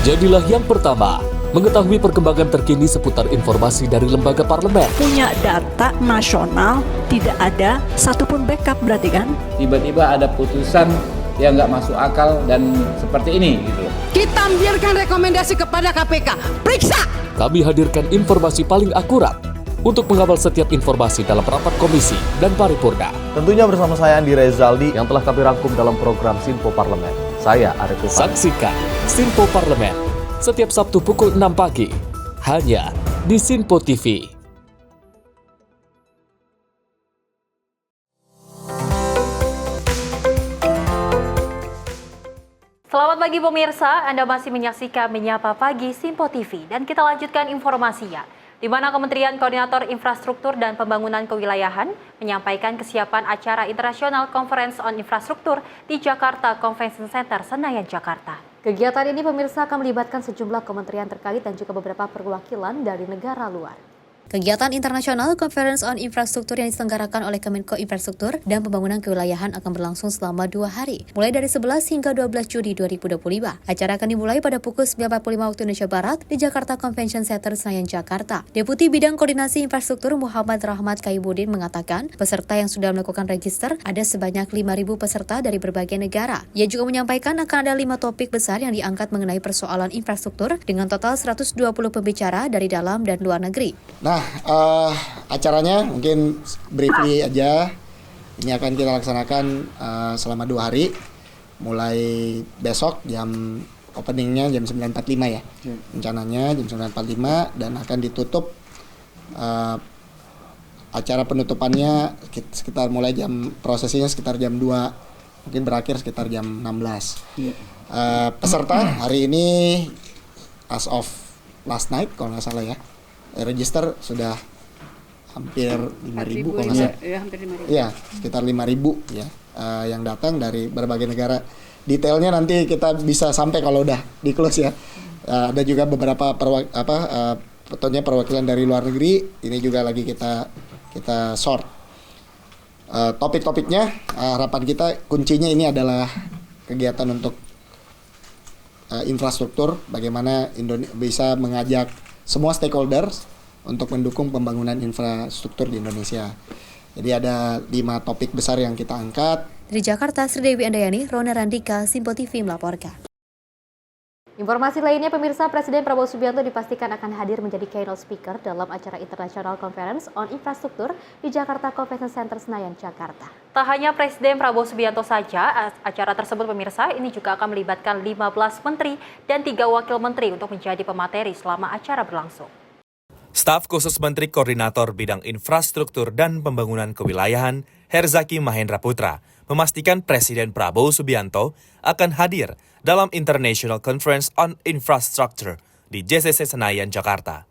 Jadilah yang pertama mengetahui perkembangan terkini seputar informasi dari lembaga parlemen. Punya data nasional, tidak ada satupun backup berarti kan? Tiba-tiba ada putusan yang nggak masuk akal dan seperti ini gitu. Kita biarkan rekomendasi kepada KPK, periksa! Kami hadirkan informasi paling akurat untuk mengawal setiap informasi dalam rapat komisi dan paripurna. Tentunya bersama saya Andi Rezaldi yang telah kami rangkum dalam program Sinpo Parlemen. Saya Arif Rufani. Saksikan Sinpo Parlemen setiap Sabtu pukul 6 pagi hanya di Sinpo TV. Selamat pagi pemirsa, Anda masih menyaksikan Menyapa Pagi Sinpo TV, dan kita lanjutkan informasinya, di mana Kementerian Koordinator Infrastruktur dan Pembangunan Kewilayahan menyampaikan kesiapan acara International Conference on Infrastructure di Jakarta Convention Center, Senayan, Jakarta. Kegiatan ini pemirsa akan melibatkan sejumlah kementerian terkait dan juga beberapa perwakilan dari negara luar. Kegiatan International Conference on Infrastructure yang diselenggarakan oleh Kemenko Infrastruktur dan Pembangunan Kewilayahan akan berlangsung selama 2 hari, mulai dari 11 hingga 12 Juni 2025. Acara akan dimulai pada pukul 9.45 waktu Indonesia Barat di Jakarta Convention Center, Senayan, Jakarta. Deputi Bidang Koordinasi Infrastruktur Muhammad Rahmat Kaibudin mengatakan, peserta yang sudah melakukan register ada sebanyak 5.000 peserta dari berbagai negara. Ia juga menyampaikan akan ada 5 topik besar yang diangkat mengenai persoalan infrastruktur dengan total 120 pembicara dari dalam dan luar negeri. Acaranya mungkin briefly aja. Ini akan kita laksanakan selama 2 hari. Mulai besok openingnya jam 9.45 ya. Rencananya jam 9.45 dan akan ditutup acara penutupannya sekitar prosesinya sekitar jam 2. Mungkin berakhir sekitar jam 16. Peserta hari ini as of last night kalau nggak salah ya. Register sudah hampir 5.000 kalau nggak salah. Ya, hampir 5.000. Iya, sekitar 5.000 ya yang datang dari berbagai negara. detailnya nanti kita bisa sampai kalau udah di close ya. Ada juga beberapa perwakilan dari luar negeri, ini juga lagi kita sort. Topik-topiknya, harapan kita kuncinya ini adalah kegiatan untuk infrastruktur, bagaimana Indonesia bisa mengajak semua stakeholders untuk mendukung pembangunan infrastruktur di Indonesia. Jadi ada 5 topik besar yang kita angkat. Dari Jakarta, Sri Dewi Andayani, Rona Randika, Simpo TV melaporkan. Informasi lainnya, pemirsa, Presiden Prabowo Subianto dipastikan akan hadir menjadi keynote speaker dalam acara International Conference on Infrastructure di Jakarta Convention Center Senayan, Jakarta. Tak hanya Presiden Prabowo Subianto saja, acara tersebut pemirsa ini juga akan melibatkan 15 menteri dan 3 wakil menteri untuk menjadi pemateri selama acara berlangsung. Staf khusus Menteri Koordinator Bidang Infrastruktur dan Pembangunan Kewilayahan, Herzaki Mahendra Putra, memastikan Presiden Prabowo Subianto akan hadir dalam International Conference on Infrastructure di JCC Senayan, Jakarta.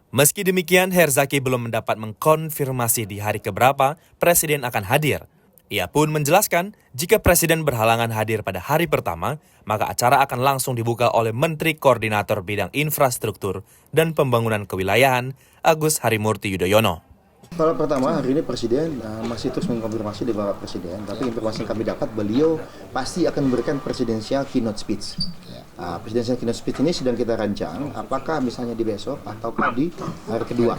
Meski demikian, Herzaki belum mendapat mengkonfirmasi di hari keberapa Presiden akan hadir. Ia pun menjelaskan jika Presiden berhalangan hadir pada hari pertama, maka acara akan langsung dibuka oleh Menteri Koordinator Bidang Infrastruktur dan Pembangunan Kewilayahan, Agus Harimurti Yudhoyono. Kalau pertama, hari ini Presiden masih terus mengkonfirmasi di Bapak Presiden, tapi informasi yang kami dapat beliau pasti akan memberikan presidential keynote speech. Presidential keynote speech ini sedang kita rancang, apakah misalnya di besok ataukah di hari kedua.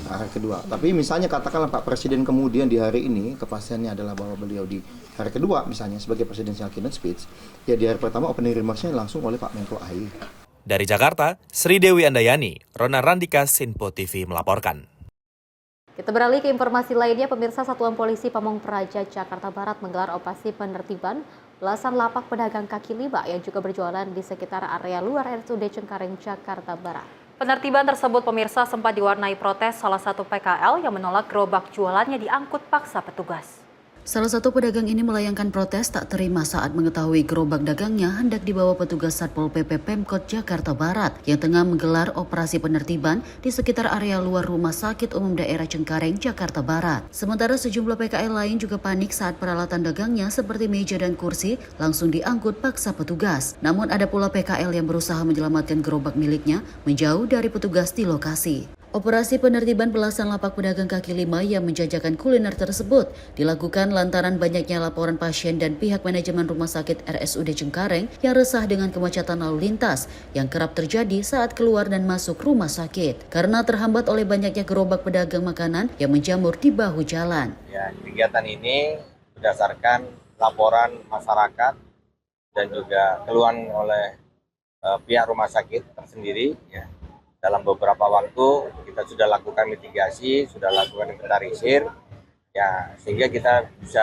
Hari kedua. Tapi misalnya katakanlah Pak Presiden kemudian di hari ini, kepastiannya adalah bahwa beliau di hari kedua misalnya sebagai presidential keynote speech, ya di hari pertama opening remarks-nya langsung oleh Pak Menko AHY. Dari Jakarta, Sri Dewi Andayani, Rona Randika, Sinpo TV melaporkan. Kita beralih ke informasi lainnya, pemirsa, Satuan Polisi Pamong Praja Jakarta Barat menggelar operasi penertiban belasan lapak pedagang kaki lima yang juga berjualan di sekitar area luar RSUD Cengkareng, Jakarta Barat. Penertiban tersebut pemirsa sempat diwarnai protes salah satu PKL yang menolak gerobak jualannya diangkut paksa petugas. Salah satu pedagang ini melayangkan protes tak terima saat mengetahui gerobak dagangnya hendak dibawa petugas Satpol PP Pemkot Jakarta Barat yang tengah menggelar operasi penertiban di sekitar area luar Rumah Sakit Umum Daerah Cengkareng, Jakarta Barat. Sementara sejumlah PKL lain juga panik saat peralatan dagangnya seperti meja dan kursi langsung diangkut paksa petugas. Namun ada pula PKL yang berusaha menyelamatkan gerobak miliknya menjauh dari petugas di lokasi. Operasi penertiban belasan lapak pedagang kaki lima yang menjajakan kuliner tersebut dilakukan lantaran banyaknya laporan pasien dan pihak manajemen Rumah Sakit RSUD Cengkareng yang resah dengan kemacetan lalu lintas yang kerap terjadi saat keluar dan masuk rumah sakit karena terhambat oleh banyaknya gerobak pedagang makanan yang menjamur di bahu jalan. Ya, kegiatan ini berdasarkan laporan masyarakat dan juga keluhan oleh pihak rumah sakit tersendiri. Ya. Dalam beberapa waktu kita sudah lakukan mitigasi, sudah lakukan inventarisir, ya sehingga kita bisa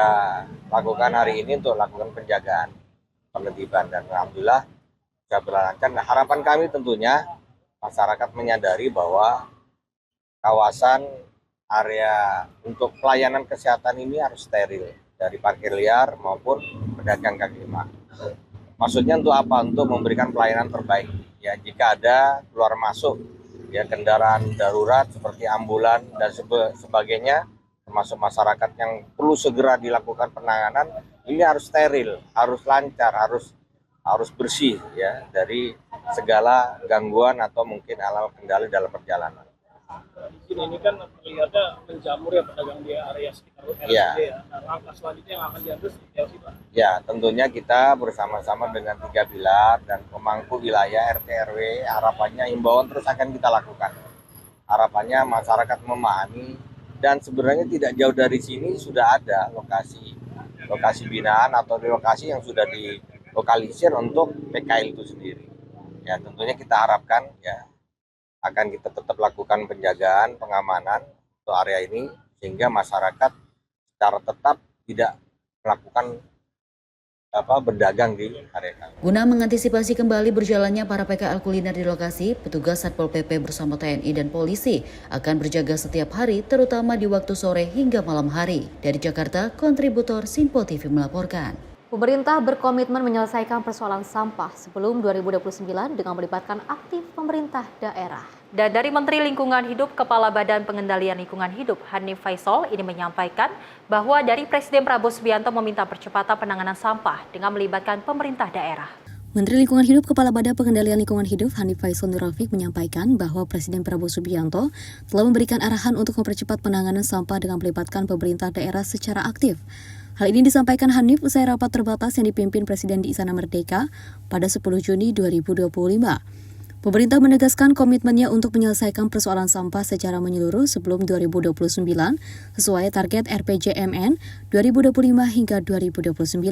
lakukan hari ini untuk lakukan penjagaan penertiban dan alhamdulillah bisa berlancar. Nah, harapan kami tentunya masyarakat menyadari bahwa kawasan area untuk pelayanan kesehatan ini harus steril dari parkir liar maupun pedagang kaki lima. Maksudnya untuk apa? Untuk memberikan pelayanan terbaik. Ya, jika ada keluar masuk ya kendaraan darurat seperti ambulan dan sebagainya, termasuk masyarakat yang perlu segera dilakukan penanganan, ini harus steril, harus lancar, harus bersih ya dari segala gangguan atau mungkin hal-hal kendala dalam perjalanan. Di sini ini kan terlihatnya menjamur ya pedagang di area sekitar RSUD ya. Nah, langkah selanjutnya yang akan diambil seperti apa sih, Pak? Ya, tentunya kita bersama-sama dengan 3 pilar dan pemangku wilayah RT RW, harapannya imbauan terus akan kita lakukan. Harapannya masyarakat memahami dan sebenarnya tidak jauh dari sini sudah ada lokasi binaan atau lokasi yang sudah dilokalisir untuk PKL itu sendiri. Ya, tentunya kita harapkan ya akan kita tetap lakukan penjagaan, pengamanan untuk area ini sehingga masyarakat secara tetap tidak melakukan berdagang di area kami. Guna mengantisipasi kembali berjalannya para PKL kuliner di lokasi, petugas Satpol PP bersama TNI dan polisi akan berjaga setiap hari, terutama di waktu sore hingga malam hari. Dari Jakarta, kontributor Sinpo TV melaporkan. Pemerintah berkomitmen menyelesaikan persoalan sampah sebelum 2029 dengan melibatkan aktif pemerintah daerah. Dan dari Menteri Lingkungan Hidup, Kepala Badan Pengendalian Lingkungan Hidup, Hanif Faisal, ini menyampaikan bahwa dari Presiden Prabowo Subianto meminta percepatan penanganan sampah dengan melibatkan pemerintah daerah. Menteri Lingkungan Hidup Kepala Badan Pengendalian Lingkungan Hidup Hanif Faisal Nurrafiq menyampaikan bahwa Presiden Prabowo Subianto telah memberikan arahan untuk mempercepat penanganan sampah dengan melibatkan pemerintah daerah secara aktif. Hal ini disampaikan Hanif usai rapat terbatas yang dipimpin Presiden di Istana Merdeka pada 10 Juni 2025. Pemerintah menegaskan komitmennya untuk menyelesaikan persoalan sampah secara menyeluruh sebelum 2029 sesuai target RPJMN 2025 hingga 2029.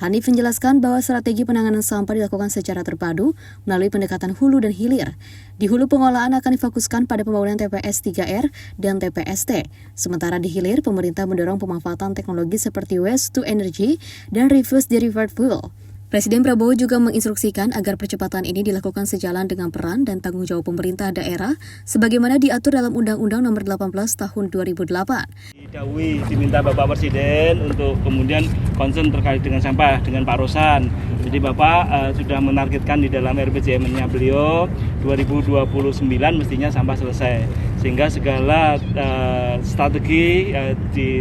Hanif menjelaskan bahwa strategi penanganan sampah dilakukan secara terpadu melalui pendekatan hulu dan hilir. Di hulu pengolahan akan difokuskan pada pembangunan TPS 3R dan TPST. Sementara di hilir, pemerintah mendorong pemanfaatan teknologi seperti waste to energy dan reverse derived fuel. Presiden Prabowo juga menginstruksikan agar percepatan ini dilakukan sejalan dengan peran dan tanggung jawab pemerintah daerah sebagaimana diatur dalam Undang-Undang Nomor 18 Tahun 2008. Diminta Bapak Presiden untuk kemudian concern terkait dengan sampah dengan Pak Rosan. Jadi Bapak sudah menargetkan di dalam RPJMN-nya beliau 2029 mestinya sampah selesai. Sehingga segala strategi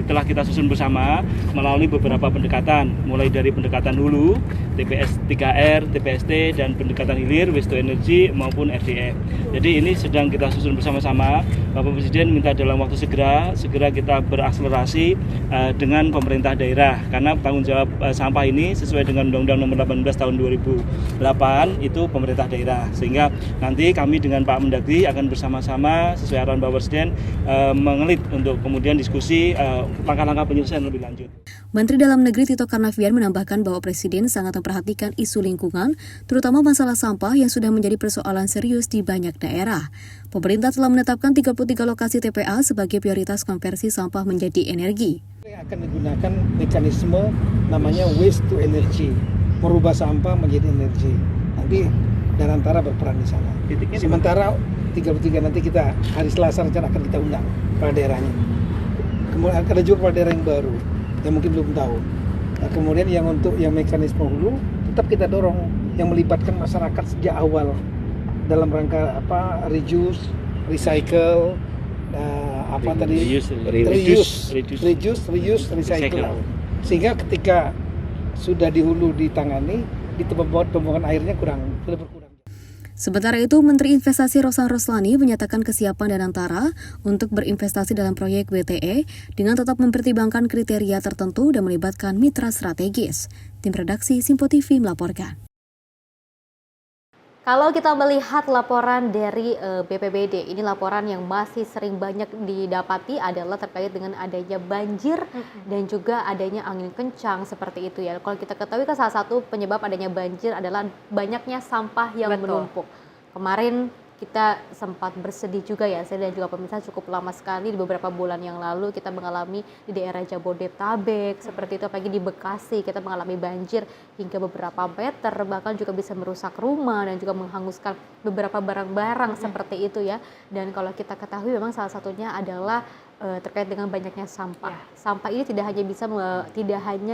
telah kita susun bersama melalui beberapa pendekatan, mulai dari pendekatan hulu, TPS 3R, TPST, dan pendekatan hilir, waste to energy maupun RDF. Jadi ini sedang kita susun bersama-sama. Bapak Presiden minta dalam waktu segera kita berakselerasi dengan pemerintah daerah. Karena tanggung jawab sampah ini sesuai dengan Undang-Undang Nomor 18 Tahun 2008 itu pemerintah daerah. Sehingga nanti kami dengan Pak Mendagri akan bersama-sama sesuai arahan Bapak Presiden mengelit untuk kemudian diskusi langkah-langkah penyelesaian lebih lanjut. Menteri Dalam Negeri Tito Karnavian menambahkan bahwa Presiden sangat memperhatikan isu lingkungan, terutama masalah sampah yang sudah menjadi persoalan serius di banyak daerah. Pemerintah telah menetapkan 33 lokasi TPA sebagai prioritas konversi sampah menjadi energi. Akan digunakan mekanisme namanya waste to energy, merubah sampah menjadi energi. Nanti Danantara berperan di sana. Sementara 33 nanti kita hari Selasa rencana akan kita undang kepala daerahnya. Kemudian ada juga kepala daerah yang baru yang mungkin belum tahu. Nah, kemudian yang untuk yang mekanisme hulu tetap kita dorong yang melibatkan masyarakat sejak awal dalam rangka reduce, recycle, reuse, recycle. Sehingga ketika sudah di hulu ditangani, di tempat pembuangan airnya berkurang. Sementara itu, Menteri Investasi Rosan Roslani menyatakan kesiapan Danantara untuk berinvestasi dalam proyek WTE dengan tetap mempertimbangkan kriteria tertentu dan melibatkan mitra strategis. Tim redaksi Simpo TV melaporkan. Kalau kita melihat laporan dari BPBD, ini laporan yang masih sering banyak didapati adalah terkait dengan adanya banjir dan juga adanya angin kencang seperti itu ya. Kalau kita ketahui kan salah satu penyebab adanya banjir adalah banyaknya sampah yang menumpuk. Kemarin kita sempat bersedih juga ya, saya dan juga pemirsa cukup lama sekali di beberapa bulan yang lalu kita mengalami di daerah Jabodetabek seperti itu, apalagi di Bekasi kita mengalami banjir hingga beberapa meter, bahkan juga bisa merusak rumah dan juga menghanguskan beberapa barang-barang seperti itu ya. Dan kalau kita ketahui memang salah satunya adalah terkait dengan banyaknya sampah. Sampah ini tidak hanya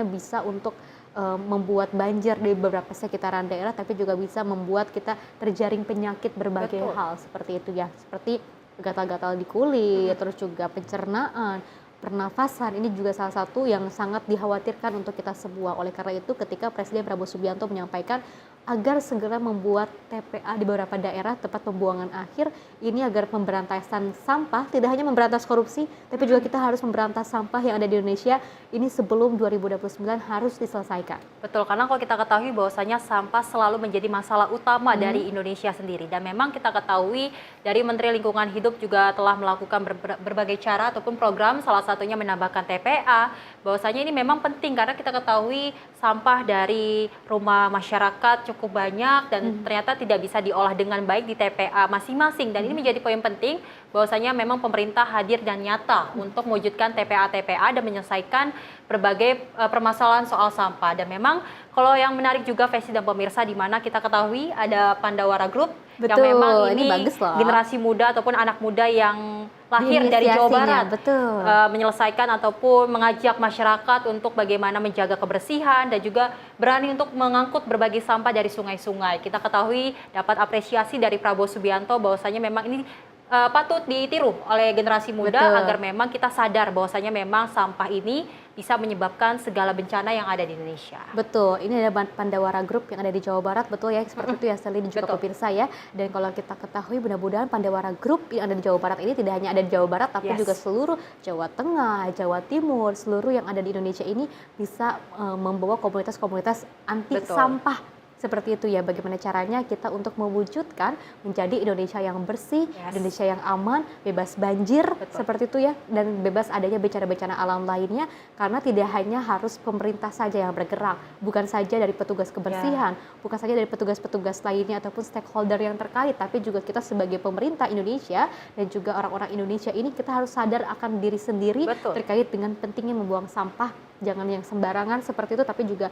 bisa untuk membuat banjir di beberapa sekitaran daerah, tapi juga bisa membuat kita terjaring penyakit berbagai hal seperti itu ya, seperti gatal-gatal di kulit, terus juga pencernaan, pernafasan. Ini juga salah satu yang sangat dikhawatirkan untuk kita semua. Oleh karena itu ketika Presiden Prabowo Subianto menyampaikan agar segera membuat TPA di beberapa daerah tempat pembuangan akhir ini agar pemberantasan sampah tidak hanya memberantas korupsi, tapi juga kita harus memberantas sampah yang ada di Indonesia ini sebelum 2029 harus diselesaikan. Betul, karena kalau kita ketahui bahwasanya sampah selalu menjadi masalah utama dari Indonesia sendiri. Dan memang kita ketahui dari Menteri Lingkungan Hidup juga telah melakukan berbagai cara ataupun program, salah satunya menambahkan TPA. Bahwasanya ini memang penting karena kita ketahui sampah dari rumah masyarakat cukup banyak dan ternyata tidak bisa diolah dengan baik di TPA masing-masing. Dan ini menjadi poin penting bahwasanya memang pemerintah hadir dan nyata untuk mewujudkan TPA dan menyelesaikan berbagai permasalahan soal sampah. Dan memang Kalau yang menarik juga Festi dan pemirsa, di mana kita ketahui ada Pandawara Group yang Betul, memang ini ini bagus loh. generasi muda ataupun anak muda yang lahir dari Jawa Diinisiasinya, Barat, betul. menyelesaikan ataupun mengajak masyarakat untuk bagaimana menjaga kebersihan dan juga berani untuk mengangkut berbagai sampah dari sungai-sungai. Kita ketahui dapat apresiasi dari Prabowo Subianto bahwasanya memang ini patut ditiru oleh generasi muda. Betul. Agar memang kita sadar bahwasanya memang sampah ini bisa menyebabkan segala bencana yang ada di Indonesia. Betul, ini ada Pandawara Group yang ada di Jawa Barat, betul ya, seperti itu ya Selin dan juga pemirsa ya. Dan kalau kita ketahui mudah-mudahan Pandawara Group yang ada di Jawa Barat ini tidak hanya ada di Jawa Barat, tapi juga seluruh Jawa Tengah, Jawa Timur, seluruh yang ada di Indonesia ini bisa membawa komunitas-komunitas anti sampah. Seperti itu ya, bagaimana caranya kita untuk mewujudkan menjadi Indonesia yang bersih, Indonesia yang aman, bebas banjir, seperti itu ya, dan bebas adanya bencana-bencana alam lainnya, karena tidak hanya harus pemerintah saja yang bergerak, bukan saja dari petugas kebersihan, bukan saja dari petugas-petugas lainnya ataupun stakeholder yang terkait, tapi juga kita sebagai pemerintah Indonesia dan juga orang-orang Indonesia ini kita harus sadar akan diri sendiri terkait dengan pentingnya membuang sampah, jangan yang sembarangan seperti itu, tapi juga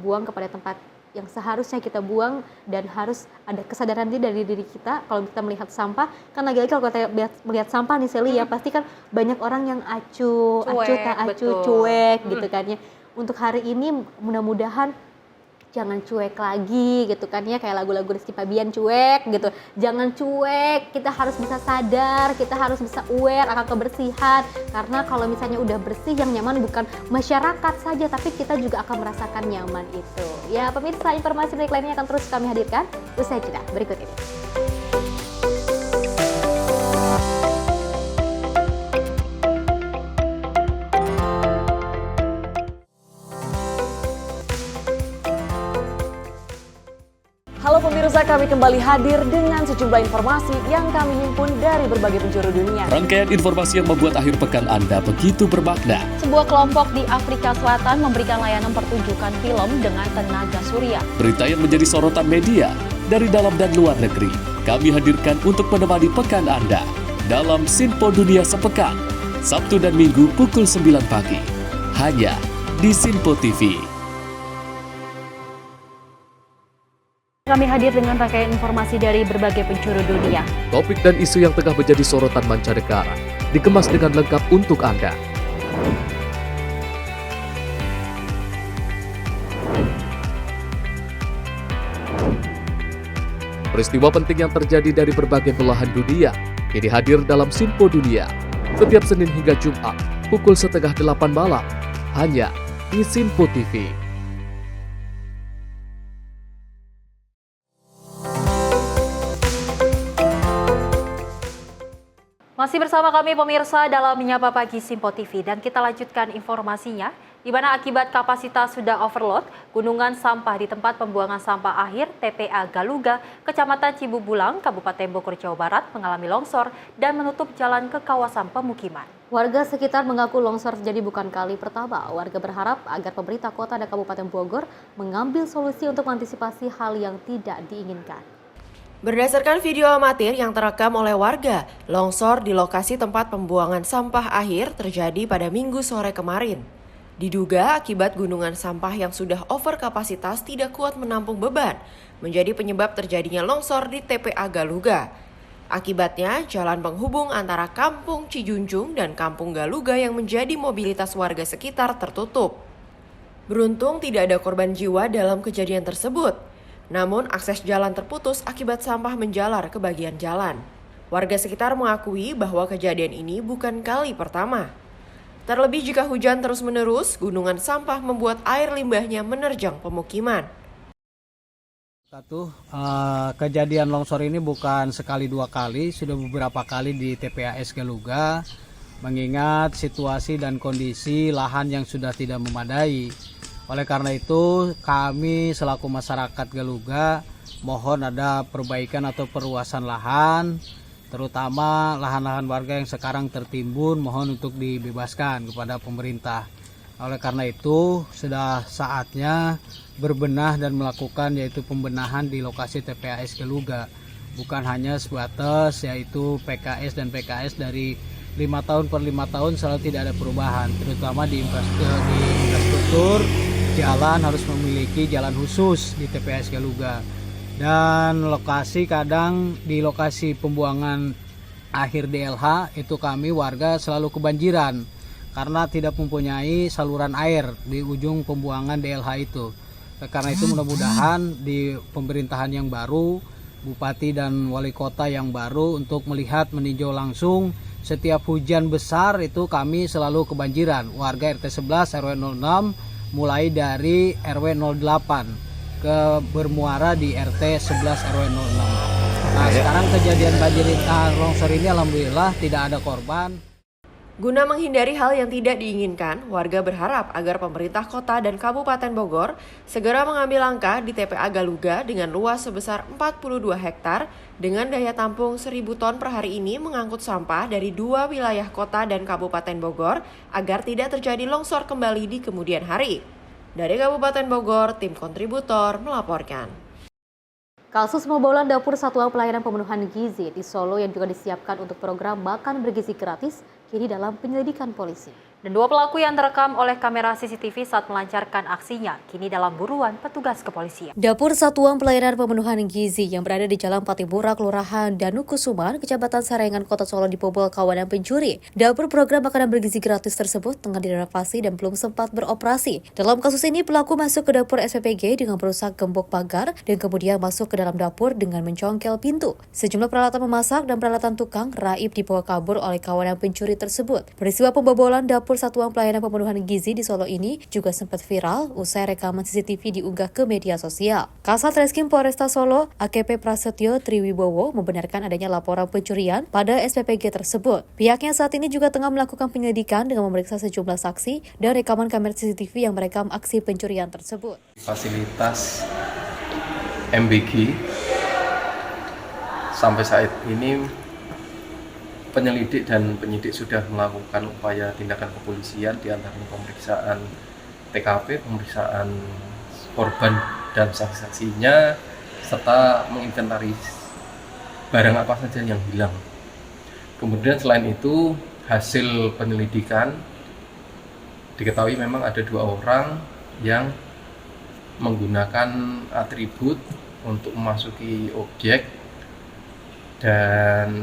buang kepada tempat yang seharusnya kita buang, dan harus ada kesadaran dari diri kita kalau kita melihat sampah. Kan lagi-lagi kalau kita melihat sampah nih Seli ya, pasti kan banyak orang yang cuek gitu kan ya. Untuk hari ini mudah-mudahan jangan cuek lagi gitu kan ya, kayak lagu-lagu Rizky Fabian cuek gitu. Jangan cuek, kita harus bisa sadar, kita harus bisa aware akan kebersihan. Karena kalau misalnya udah bersih, yang nyaman bukan masyarakat saja, tapi kita juga akan merasakan nyaman itu. Ya pemirsa, informasi menarik lainnya akan terus kami hadirkan usai jeda berikut ini. Halo pemirsa, kami kembali hadir dengan sejumlah informasi yang kami himpun dari berbagai penjuru dunia. Rangkaian informasi yang membuat akhir pekan Anda begitu bermakna. Sebuah kelompok di Afrika Selatan memberikan layanan pertunjukan film dengan tenaga surya. Berita yang menjadi sorotan media dari dalam dan luar negeri, kami hadirkan untuk menemani pekan Anda dalam Sinpo Dunia Sepekan, Sabtu dan Minggu pukul 9 pagi, hanya di Sinpo TV. Kami hadir dengan rangkaian informasi dari berbagai penjuru dunia. Topik dan isu yang tengah menjadi sorotan mancanegara dikemas dengan lengkap untuk Anda. Peristiwa penting yang terjadi dari berbagai belahan dunia kini hadir dalam Sinpo Dunia setiap Senin hingga Jumat pukul 7:30 malam hanya di Sinpo TV. Masih bersama kami pemirsa dalam Menyapa Pagi Sinpo TV, dan kita lanjutkan informasinya, di mana akibat kapasitas sudah overload, gunungan sampah di tempat pembuangan sampah akhir TPA Galuga, Kecamatan Cibubulang, Kabupaten Bogor, Jawa Barat mengalami longsor dan menutup jalan ke kawasan pemukiman. Warga sekitar mengaku longsor terjadi bukan kali pertama. Warga berharap agar pemerintah kota dan Kabupaten Bogor mengambil solusi untuk mengantisipasi hal yang tidak diinginkan. Berdasarkan video amatir yang terekam oleh warga, longsor di lokasi tempat pembuangan sampah akhir terjadi pada Minggu sore kemarin. Diduga akibat gunungan sampah yang sudah over kapasitas tidak kuat menampung beban, menjadi penyebab terjadinya longsor di TPA Galuga. Akibatnya, jalan penghubung antara Kampung Cijunjung dan Kampung Galuga yang menjadi mobilitas warga sekitar tertutup. Beruntung tidak ada korban jiwa dalam kejadian tersebut. Namun akses jalan terputus akibat sampah menjalar ke bagian jalan. Warga sekitar mengakui bahwa kejadian ini bukan kali pertama. Terlebih jika hujan terus-menerus, gunungan sampah membuat air limbahnya menerjang pemukiman. Kejadian longsor ini bukan sekali dua kali, sudah beberapa kali di TPAS Galuga, mengingat situasi dan kondisi lahan yang sudah tidak memadai. Oleh karena itu, kami selaku masyarakat Galuga mohon ada perbaikan atau perluasan lahan, terutama lahan-lahan warga yang sekarang tertimbun, mohon untuk dibebaskan kepada pemerintah. Oleh karena itu, sudah saatnya berbenah dan melakukan yaitu pembenahan di lokasi TPAS Galuga. Bukan hanya sebatas yaitu PKS dan PKS dari 5 tahun per 5 tahun selalu tidak ada perubahan, terutama di infrastruktur jalan harus memiliki jalan khusus di TPS Galuga. Dan lokasi kadang di lokasi pembuangan akhir DLH itu kami warga selalu kebanjiran karena tidak mempunyai saluran air di ujung pembuangan DLH itu. Karena itu mudah-mudahan di pemerintahan yang baru, Bupati dan Wali Kota yang baru untuk melihat meninjau langsung setiap hujan besar itu kami selalu kebanjiran. Warga RT 11 RW 06 mulai dari RW 08 ke bermuara di RT 11 RW 06. Nah, sekarang kejadian banjir longsor ini alhamdulillah tidak ada korban. Guna menghindari hal yang tidak diinginkan, warga berharap agar pemerintah kota dan Kabupaten Bogor segera mengambil langkah di TPA Galuga dengan luas sebesar 42 hektar dengan daya tampung 1.000 ton per hari ini mengangkut sampah dari 2 wilayah kota dan Kabupaten Bogor agar tidak terjadi longsor kembali di kemudian hari. Dari Kabupaten Bogor, tim kontributor melaporkan. Kasus pembobolan dapur Satuan Pelayanan Pemenuhan Gizi di Solo yang juga disiapkan untuk program makan bergizi gratis kini dalam penyelidikan polisi. Dan 2 pelaku yang terekam oleh kamera CCTV saat melancarkan aksinya kini dalam buruan petugas kepolisian. Dapur Satuan Pelayanan Pemenuhan Gizi yang berada di Jalan Patibura, Kelurahan Danukusuman, Kecamatan Sarengan, Kota Solo dibobol kawanan pencuri. Dapur program makanan bergizi gratis tersebut tengah direnovasi dan belum sempat beroperasi. Dalam kasus ini, pelaku masuk ke dapur SPPG dengan berusaha gembok pagar dan kemudian masuk ke dalam dapur dengan mencongkel pintu. Sejumlah peralatan memasak dan peralatan tukang raib dibawa kabur oleh kawanan pencuri tersebut. Peristiwa pembobolan dapur Satuan Pelayanan Pemenuhan Gizi di Solo ini juga sempat viral usai rekaman CCTV diunggah ke media sosial. Kasat Reskrim Polresta Solo, AKP Prasetyo Triwibowo, membenarkan adanya laporan pencurian pada SPPG tersebut. Pihaknya saat ini juga tengah melakukan penyelidikan dengan memeriksa sejumlah saksi dan rekaman kamera CCTV yang merekam aksi pencurian tersebut. Fasilitas MBG sampai saat ini penyelidik dan penyidik sudah melakukan upaya tindakan kepolisian di antaranya pemeriksaan TKP, pemeriksaan korban dan saksi-saksinya, serta menginventaris barang apa saja yang hilang. Kemudian selain itu, hasil penyelidikan diketahui memang ada 2 orang yang menggunakan atribut untuk memasuki objek, dan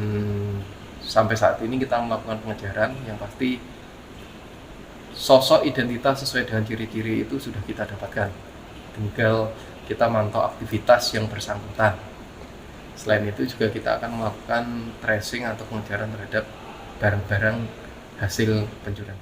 sampai saat ini kita melakukan pengejaran. Yang pasti sosok identitas sesuai dengan ciri-ciri itu sudah kita dapatkan. Tinggal kita mantau aktivitas yang bersangkutan. Selain itu juga kita akan melakukan tracing atau pengejaran terhadap barang-barang hasil pencurian.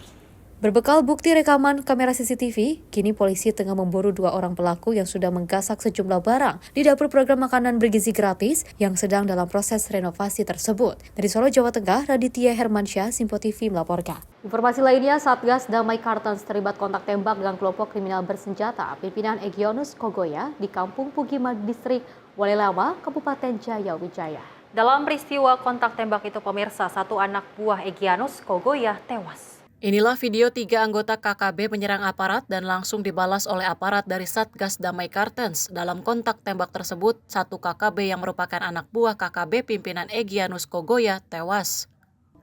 Berbekal bukti rekaman kamera CCTV, kini polisi tengah memburu 2 orang pelaku yang sudah menggasak sejumlah barang di dapur program makanan bergizi gratis yang sedang dalam proses renovasi tersebut. Dari Solo, Jawa Tengah, Raditya Hermansyah, Simpo TV melaporkan. Informasi lainnya, Satgas Damai Kartens terlibat kontak tembak dengan kelompok kriminal bersenjata pimpinan Egyanus Kogoya di Kampung Pugima, Distrik Walelama, Kabupaten Jaya Wijaya. Dalam peristiwa kontak tembak itu, pemirsa, 1 anak buah Egyanus Kogoya tewas. Inilah video 3 anggota KKB menyerang aparat dan langsung dibalas oleh aparat dari Satgas Damai Kartens. Dalam kontak tembak tersebut, 1 KKB yang merupakan anak buah KKB pimpinan Egyanus Kogoya tewas.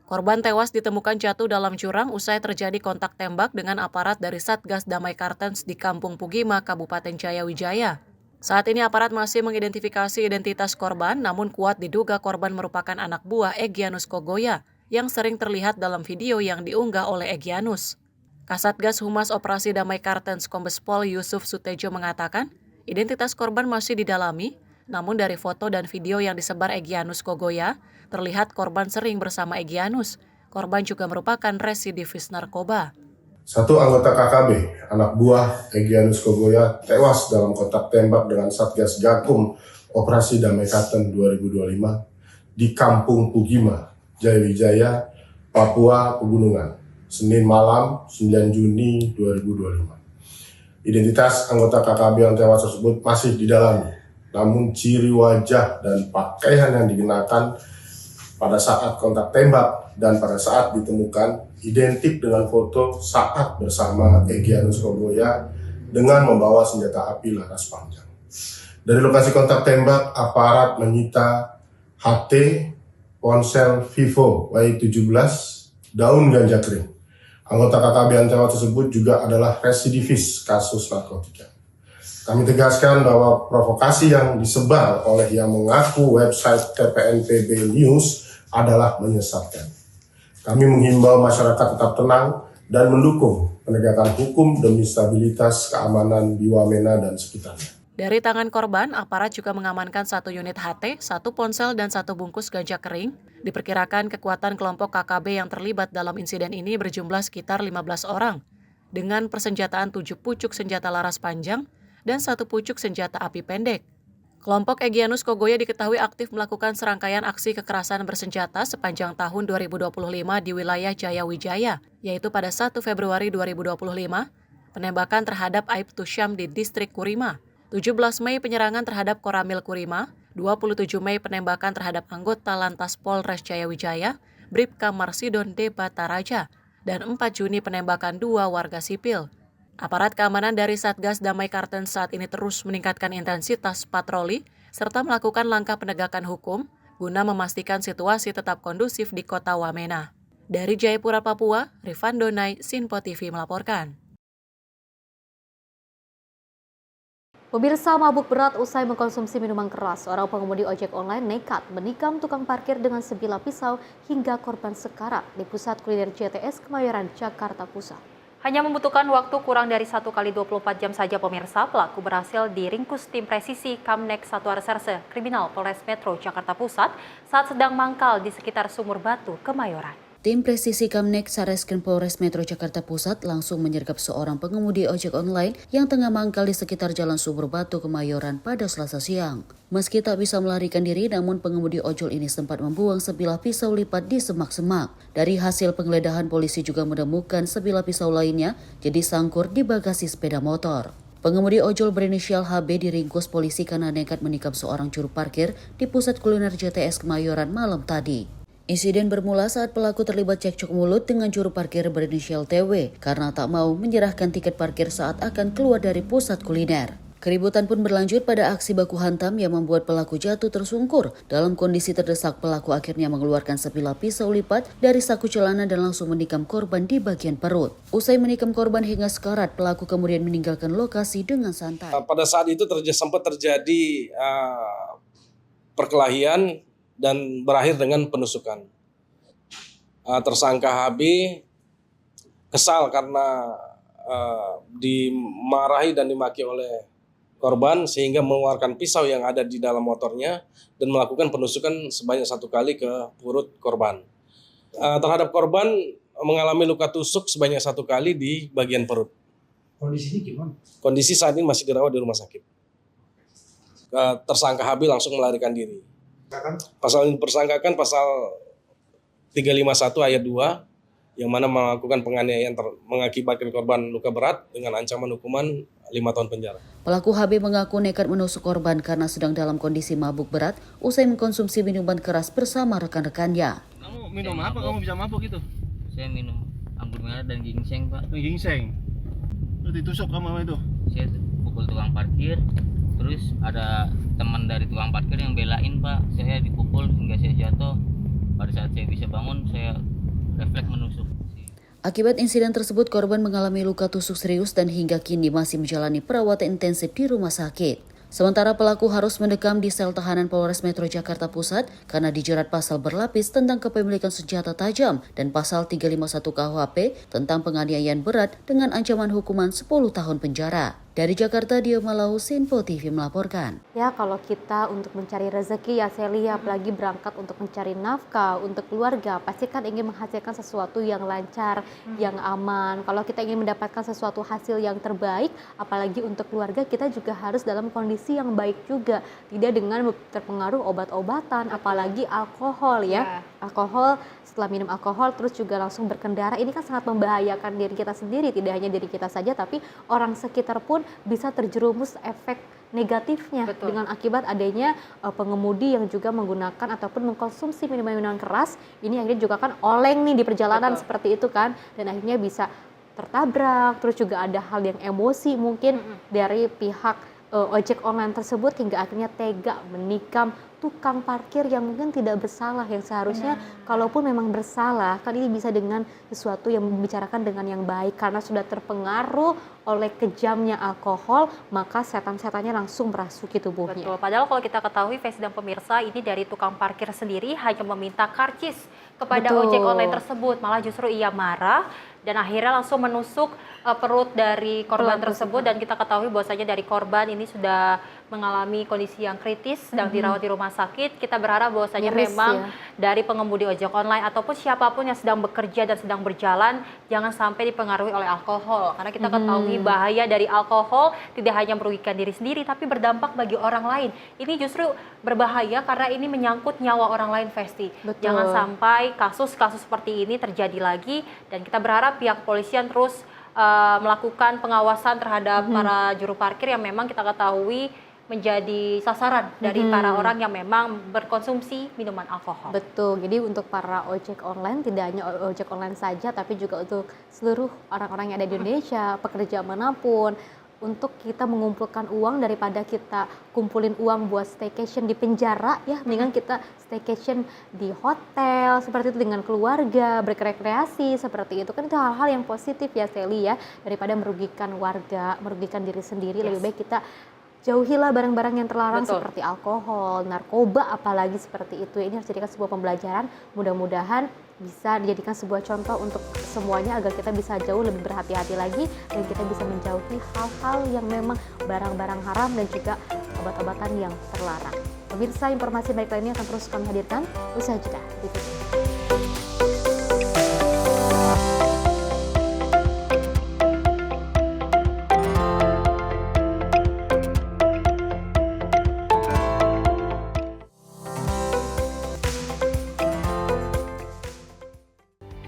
Korban tewas ditemukan jatuh dalam jurang usai terjadi kontak tembak dengan aparat dari Satgas Damai Kartens di Kampung Pugima, Kabupaten Jaya Wijaya. Saat ini aparat masih mengidentifikasi identitas korban, namun kuat diduga korban merupakan anak buah Egyanus Kogoya yang sering terlihat dalam video yang diunggah oleh Egyanus. Kasatgas Humas Operasi Damai Kartens Kombes Pol Yusuf Sutejo mengatakan, identitas korban masih didalami, namun dari foto dan video yang disebar Egyanus Kogoya, terlihat korban sering bersama Egyanus. Korban juga merupakan residivis narkoba. 1 anggota KKB, anak buah Egyanus Kogoya, tewas dalam kontak tembak dengan Satgas Gakum Operasi Damai Kartens 2025 di Kampung Pugima, Jaya Wijaya, Papua Pegunungan, Senin malam 9 Juni 2025. Identitas anggota KKB yang tewas tersebut masih didalami, namun ciri wajah dan pakaian yang digunakan pada saat kontak tembak dan pada saat ditemukan identik dengan foto saat bersama Egyanus Kogoya dengan membawa senjata api laras panjang. Dari lokasi kontak tembak, aparat menyita HT, ponsel Vivo Y17, daun ganja kering, Anggota KKB yang tewas tersebut juga adalah residivis kasus narkotika. Kami tegaskan bahwa provokasi yang disebar oleh yang mengaku website TPNPB News adalah menyesatkan. Kami menghimbau masyarakat tetap tenang dan mendukung penegakan hukum demi stabilitas keamanan di Wamena dan sekitarnya. Dari tangan korban, aparat juga mengamankan 1 unit HT, 1 ponsel, dan 1 bungkus ganja kering. Diperkirakan kekuatan kelompok KKB yang terlibat dalam insiden ini berjumlah sekitar 15 orang, dengan persenjataan 7 pucuk senjata laras panjang dan 1 pucuk senjata api pendek. Kelompok Egyanus Kogoya diketahui aktif melakukan serangkaian aksi kekerasan bersenjata sepanjang tahun 2025 di wilayah Jayawijaya, yaitu pada 1 Februari 2025, penembakan terhadap Aibtu Syam di distrik Kurima, 17 Mei penyerangan terhadap Koramil Kurima, 27 Mei penembakan terhadap anggota Lantas Polres Jayawijaya, Bribka Marsidon D. Bataraja, dan 4 Juni penembakan 2 warga sipil. Aparat keamanan dari Satgas Damai Kartens saat ini terus meningkatkan intensitas patroli serta melakukan langkah penegakan hukum guna memastikan situasi tetap kondusif di kota Wamena. Dari Jayapura, Papua, Rifan Donai, Sinpo TV melaporkan. Pemirsa, mabuk berat usai mengkonsumsi minuman keras, seorang pengemudi ojek online nekat menikam tukang parkir dengan sebilah pisau hingga korban sekarat di pusat kuliner JTS Kemayoran, Jakarta Pusat. Hanya membutuhkan waktu kurang dari 1 kali 24 jam saja pemirsa, pelaku berhasil diringkus tim presisi Kamnek Satuan Reserse Kriminal Polres Metro Jakarta Pusat saat sedang mangkal di sekitar Sumur Batu, Kemayoran. Tim presisi Kamnek Satreskrim Polres Metro Jakarta Pusat langsung menyergap seorang pengemudi ojek online yang tengah mangkal di sekitar Jalan Sumur Batu, Kemayoran pada Selasa siang. Meski tak bisa melarikan diri, namun pengemudi ojol ini sempat membuang sebilah pisau lipat di semak-semak. Dari hasil penggeledahan, polisi juga menemukan sebilah pisau lainnya jadi sangkur di bagasi sepeda motor. Pengemudi ojol berinisial HB diringkus polisi karena nekat menikam seorang juru parkir di pusat kuliner JTS Kemayoran malam tadi. Insiden bermula saat pelaku terlibat cekcok mulut dengan juru parkir berinisial TW karena tak mau menyerahkan tiket parkir saat akan keluar dari pusat kuliner. Keributan pun berlanjut pada aksi baku hantam yang membuat pelaku jatuh tersungkur. Dalam kondisi terdesak, pelaku akhirnya mengeluarkan sebilah pisau lipat dari saku celana dan langsung menikam korban di bagian perut. Usai menikam korban hingga sekarat, pelaku kemudian meninggalkan lokasi dengan santai. Pada saat itu sempat terjadi perkelahian dan berakhir dengan penusukan. Tersangka HB kesal karena dimarahi dan dimaki oleh korban sehingga mengeluarkan pisau yang ada di dalam motornya dan melakukan penusukan sebanyak 1 kali ke perut korban. Terhadap korban mengalami luka tusuk sebanyak 1 kali di bagian perut. Kondisinya gimana? Kondisi saat ini masih dirawat di rumah sakit. Tersangka HB langsung melarikan diri. Pasal yang dipersangkakan pasal 351 ayat 2 yang mana melakukan penganiayaan mengakibatkan korban luka berat dengan ancaman hukuman 5 tahun penjara. Pelaku HB mengaku nekat menusuk korban karena sedang dalam kondisi mabuk berat usai mengkonsumsi minuman keras bersama rekan-rekannya. Kamu minum apa? Kamu bisa mabuk gitu? Saya minum anggur merah dan ginseng, Pak. Ginseng? Lu ditusuk sama itu? Saya pukul tukang parkir, terus ada teman dari tukang parkir yang belain, Pak. Saya dipukul hingga saya jatuh. Pada saat saya bisa bangun, saya refleks menusuk. Akibat insiden tersebut, korban mengalami luka tusuk serius dan hingga kini masih menjalani perawatan intensif di rumah sakit. Sementara pelaku harus mendekam di sel tahanan Polres Metro Jakarta Pusat karena dijerat pasal berlapis tentang kepemilikan senjata tajam dan pasal 351 KUHP tentang penganiayaan berat dengan ancaman hukuman 10 tahun penjara. Dari Jakarta, Dio Malau, Sinpo TV melaporkan. Ya, kalau kita untuk mencari rezeki ya Sally, apalagi berangkat untuk mencari nafkah untuk keluarga, pasti kan ingin menghasilkan sesuatu yang lancar, yang aman. Kalau kita ingin mendapatkan sesuatu hasil yang terbaik, apalagi untuk keluarga, kita juga harus dalam kondisi yang baik juga. Tidak dengan terpengaruh obat-obatan, apalagi alkohol ya. Alkohol, setelah minum alkohol terus juga langsung berkendara, ini kan sangat membahayakan diri kita sendiri. Tidak hanya diri kita saja, tapi orang sekitar pun bisa terjerumus efek negatifnya. Betul. Dengan akibat adanya pengemudi yang juga menggunakan ataupun mengkonsumsi minuman-minuman keras. Ini akhirnya juga kan oleng nih di perjalanan. Betul. Seperti itu kan, dan akhirnya bisa tertabrak. Terus juga ada hal yang emosi mungkin dari pihak ojek online tersebut hingga akhirnya tega menikam tukang parkir yang mungkin tidak bersalah, yang seharusnya kalaupun memang bersalah kan ini bisa dengan sesuatu yang membicarakan dengan yang baik, karena sudah terpengaruh oleh kejamnya alkohol maka setan-setannya langsung merasuki tubuhnya. Betul, padahal kalau kita ketahui Fes dan pemirsa, ini dari tukang parkir sendiri hanya meminta karcis kepada ojek online tersebut, malah justru ia marah dan akhirnya langsung menusuk perut dari korban tersebut. Dan kita ketahui bahwasanya dari korban ini sudah mengalami kondisi yang kritis, sedang dirawat di rumah sakit. Kita berharap bahwasanya memang dari pengemudi ojek online ataupun siapapun yang sedang bekerja dan sedang berjalan jangan sampai dipengaruhi oleh alkohol, karena kita ketahui bahaya dari alkohol tidak hanya merugikan diri sendiri tapi berdampak bagi orang lain. Ini justru berbahaya karena ini menyangkut nyawa orang lain, Festi. Jangan sampai kasus-kasus seperti ini terjadi lagi, dan kita berharap pihak kepolisian terus melakukan pengawasan terhadap para juru parkir yang memang kita ketahui menjadi sasaran dari para orang yang memang berkonsumsi minuman alkohol. Betul, jadi untuk para ojek online, tidak hanya ojek online saja tapi juga untuk seluruh orang-orang yang ada di Indonesia, pekerja manapun, untuk kita mengumpulkan uang daripada kita kumpulin uang buat staycation di penjara ya, mendingan kita staycation di hotel seperti itu dengan keluarga, berrekreasi seperti itu. Kan itu hal-hal yang positif ya Sally ya, daripada merugikan warga, merugikan diri sendiri. Lebih baik kita jauhilah barang-barang yang terlarang seperti alkohol, narkoba apalagi seperti itu. Ini harus dijadikan sebuah pembelajaran, mudah-mudahan bisa dijadikan sebuah contoh untuk semuanya agar kita bisa jauh lebih berhati-hati lagi dan kita bisa menjauhi hal-hal yang memang barang-barang haram dan juga obat-obatan yang terlarang. Pemirsa, informasi baik lainnya akan terus kami hadirkan usai jeda berikut ini.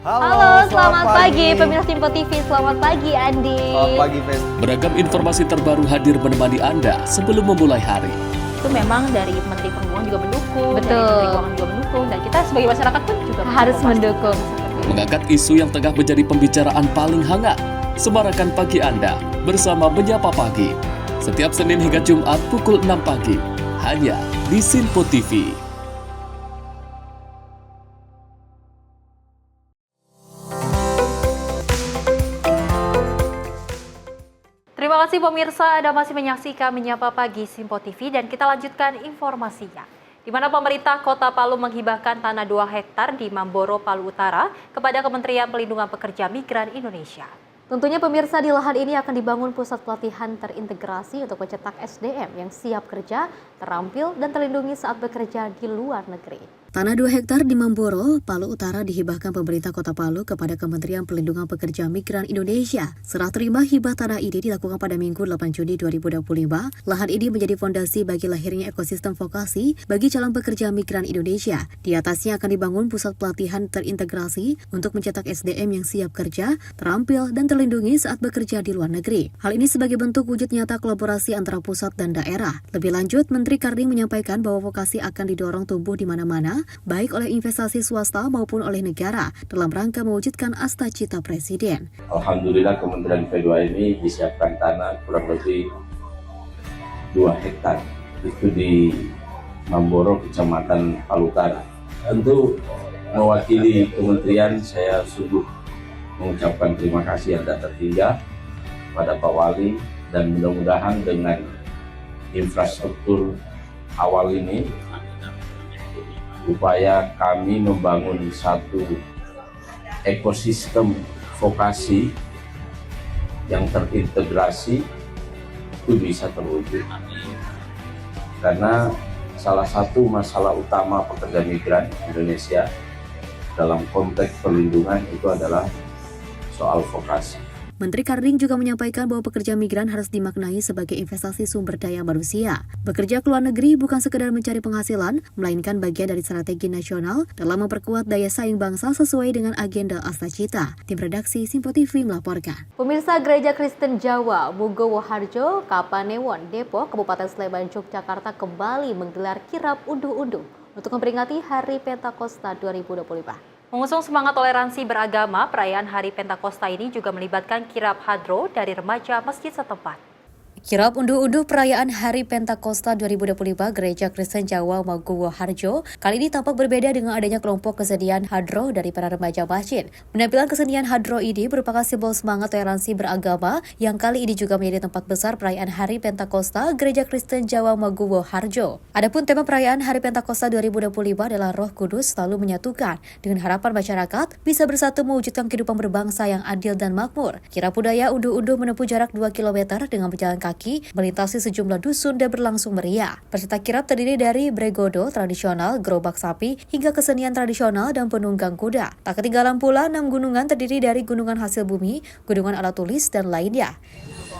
Halo, selamat pagi pemirsa Simpo TV. Selamat pagi Andi. Selamat pagi Fes. Beragam informasi terbaru hadir menemani Anda sebelum memulai hari. Itu memang dari Menteri Perhubungan juga mendukung, dari Menteri Keuangan juga mendukung, dan kita sebagai masyarakat pun juga harus mendukung. Mengangkat isu yang tengah menjadi pembicaraan paling hangat, semarakan pagi Anda bersama Menyapa Pagi. Setiap Senin hingga Jumat pukul 6 pagi, hanya di Simpo TV. Terima kasih pemirsa, Anda masih menyaksikan Menyapa Pagi Simpo TV, dan kita lanjutkan informasinya. Di mana pemerintah Kota Palu menghibahkan tanah 2 hektar di Mamboro, Palu Utara kepada Kementerian Pelindungan Pekerja Migran Indonesia. Tentunya pemirsa, di lahan ini akan dibangun pusat pelatihan terintegrasi untuk mencetak SDM yang siap kerja, terampil, dan terlindungi saat bekerja di luar negeri. Tanah 2 hektar di Mamboro, Palu Utara dihibahkan pemerintah Kota Palu kepada Kementerian Pelindungan Pekerja Migran Indonesia. Serah terima hibah tanah ini dilakukan pada Minggu 8 Juni 2025. Lahan ini menjadi fondasi bagi lahirnya ekosistem vokasi bagi calon pekerja migran Indonesia. Di atasnya akan dibangun pusat pelatihan terintegrasi untuk mencetak SDM yang siap kerja, terampil, dan terlindungi saat bekerja di luar negeri. Hal ini sebagai bentuk wujud nyata kolaborasi antara pusat dan daerah. Lebih lanjut, Menteri Karding menyampaikan bahwa vokasi akan didorong tumbuh di mana-mana, baik oleh investasi swasta maupun oleh negara dalam rangka mewujudkan asta-cita Presiden. Alhamdulillah Kementerian P2 ini disiapkan tanah kurang lebih 2 hektar itu di Mamboro, Kecamatan Palu Utara. Tentu mewakili kementerian, saya sungguh mengucapkan terima kasih yang tak terhingga pada Pak Wali, dan mudah-mudahan dengan infrastruktur awal ini upaya kami membangun satu ekosistem vokasi yang terintegrasi itu bisa terwujud. Karena salah satu masalah utama pekerja migran Indonesia dalam konteks perlindungan itu adalah soal vokasi. Menteri Karding juga menyampaikan bahwa pekerja migran harus dimaknai sebagai investasi sumber daya manusia. Bekerja ke luar negeri bukan sekedar mencari penghasilan, melainkan bagian dari strategi nasional dalam memperkuat daya saing bangsa sesuai dengan agenda Asta-Cita. Tim redaksi Simpo TV melaporkan. Pemirsa, Gereja Kristen Jawa, Mugo Woharjo, Kapanewon, Depok, Kabupaten Sleman, Yogyakarta kembali menggelar kirab unduh-unduh untuk memperingati Hari Pentakosta 2025. Mengusung semangat toleransi beragama, perayaan Hari Pentakosta ini juga melibatkan kirab hadro dari remaja masjid setempat. Kirap unduh-unduh perayaan Hari Pentakosta 2025 Gereja Kristen Jawa Maguwo Harjo kali ini tampak berbeda dengan adanya kelompok kesenian hadro dari para remaja masjid. Penampilan kesenian hadro ini merupakan simbol semangat toleransi beragama yang kali ini juga menjadi tempat besar perayaan Hari Pentakosta Gereja Kristen Jawa Maguwo Harjo. Adapun tema perayaan Hari Pentakosta 2025 adalah Roh Kudus selalu menyatukan dengan harapan masyarakat bisa bersatu mewujudkan kehidupan berbangsa yang adil dan makmur. Kirap budaya unduh-unduh menempuh jarak 2 km dengan berjalan kaki melintasi sejumlah dusun dan berlangsung meriah. Peserta kirap terdiri dari bregodo tradisional, gerobak sapi, hingga kesenian tradisional dan penunggang kuda. Tak ketinggalan pula 6 gunungan terdiri dari gunungan hasil bumi, gunungan alat tulis, dan lainnya.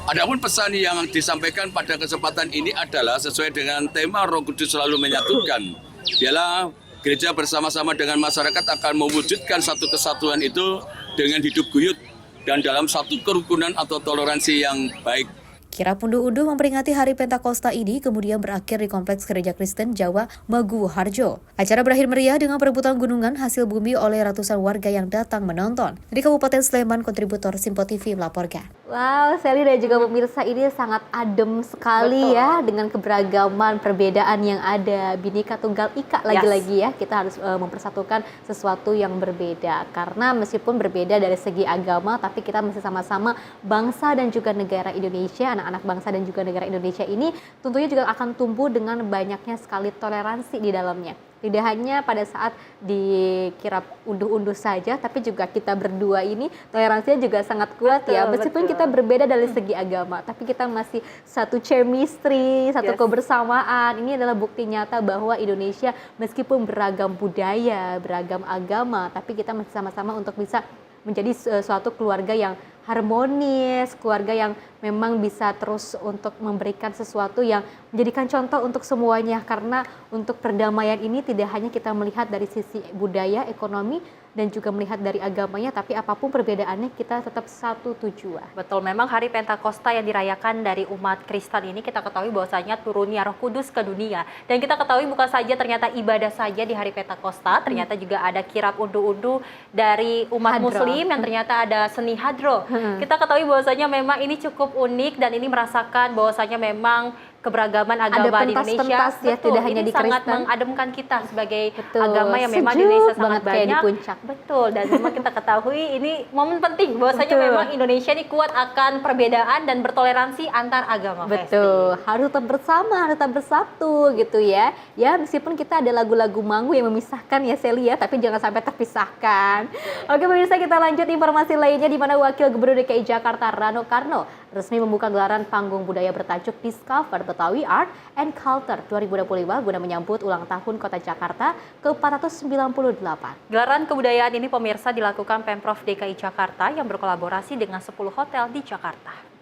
Adapun pesan yang disampaikan pada kesempatan ini adalah sesuai dengan tema Roh Kudus selalu menyatukan. Ialah gereja bersama-sama dengan masyarakat akan mewujudkan satu kesatuan itu dengan hidup guyup dan dalam satu kerukunan atau toleransi yang baik. Kirap unduh-unduh memperingati Hari Pentakosta ini kemudian berakhir di Kompleks Gereja Kristen Jawa Maguwo Harjo. Acara berakhir meriah dengan perebutan gunungan hasil bumi oleh ratusan warga yang datang menonton. Dari Kabupaten Sleman, kontributor Simpo TV melaporkan. Wow, Sally dan juga pemirsa, ini sangat adem sekali. Betul. Ya, dengan keberagaman perbedaan yang ada. Bhinneka Tunggal Ika lagi-lagi ya, kita harus mempersatukan sesuatu yang berbeda. Karena meskipun berbeda dari segi agama, tapi kita masih sama-sama bangsa dan juga negara Indonesia. Anak bangsa dan juga negara Indonesia ini tentunya juga akan tumbuh dengan banyaknya sekali toleransi di dalamnya. Tidak hanya pada saat di kirap unduh-unduh saja, tapi juga kita berdua ini toleransinya juga sangat kuat. Betul, ya. Meskipun kita berbeda dari segi agama, tapi kita masih satu chemistry, satu kebersamaan. Ini adalah bukti nyata bahwa Indonesia meskipun beragam budaya, beragam agama, tapi kita masih sama-sama untuk bisa menjadi suatu keluarga yang harmonis, keluarga yang memang bisa terus untuk memberikan sesuatu yang menjadikan contoh untuk semuanya. Karena untuk perdamaian ini tidak hanya kita melihat dari sisi budaya, ekonomi, dan juga melihat dari agamanya, tapi apapun perbedaannya kita tetap satu tujuan. Betul, memang Hari Pentakosta yang dirayakan dari umat Kristen ini kita ketahui bahwasanya turunnya Roh Kudus ke dunia. Dan kita ketahui bukan saja ternyata ibadah saja di Hari Pentakosta, ternyata juga ada kirap unduh-unduh dari umat Muslim yang ternyata ada seni hadro. Kita ketahui bahwasanya memang ini cukup unik dan ini merasakan bahwasanya memang keberagaman agama di Indonesia ya, tidak hanya di sangat mengademkan kita sebagai agama yang memang di Indonesia sangat banyak. Di puncak. Betul, dan memang kita ketahui ini momen penting bahwasanya memang Indonesia ini kuat akan perbedaan dan bertoleransi antar agama. Betul, harus tetap bersama, harus tetap bersatu gitu ya. Ya, meskipun kita ada lagu-lagu Mangu yang memisahkan ya Sally ya, tapi jangan sampai terpisahkan. Oke pemirsa, kita lanjut informasi lainnya di mana Wakil Gubernur DKI Jakarta Rano Karno resmi membuka gelaran panggung budaya bertajuk Discover Betawi Art and Culture 2025 guna menyambut ulang tahun Kota Jakarta ke-498. Gelaran kebudayaan ini pemirsa dilakukan Pemprov DKI Jakarta yang berkolaborasi dengan 10 hotel di Jakarta.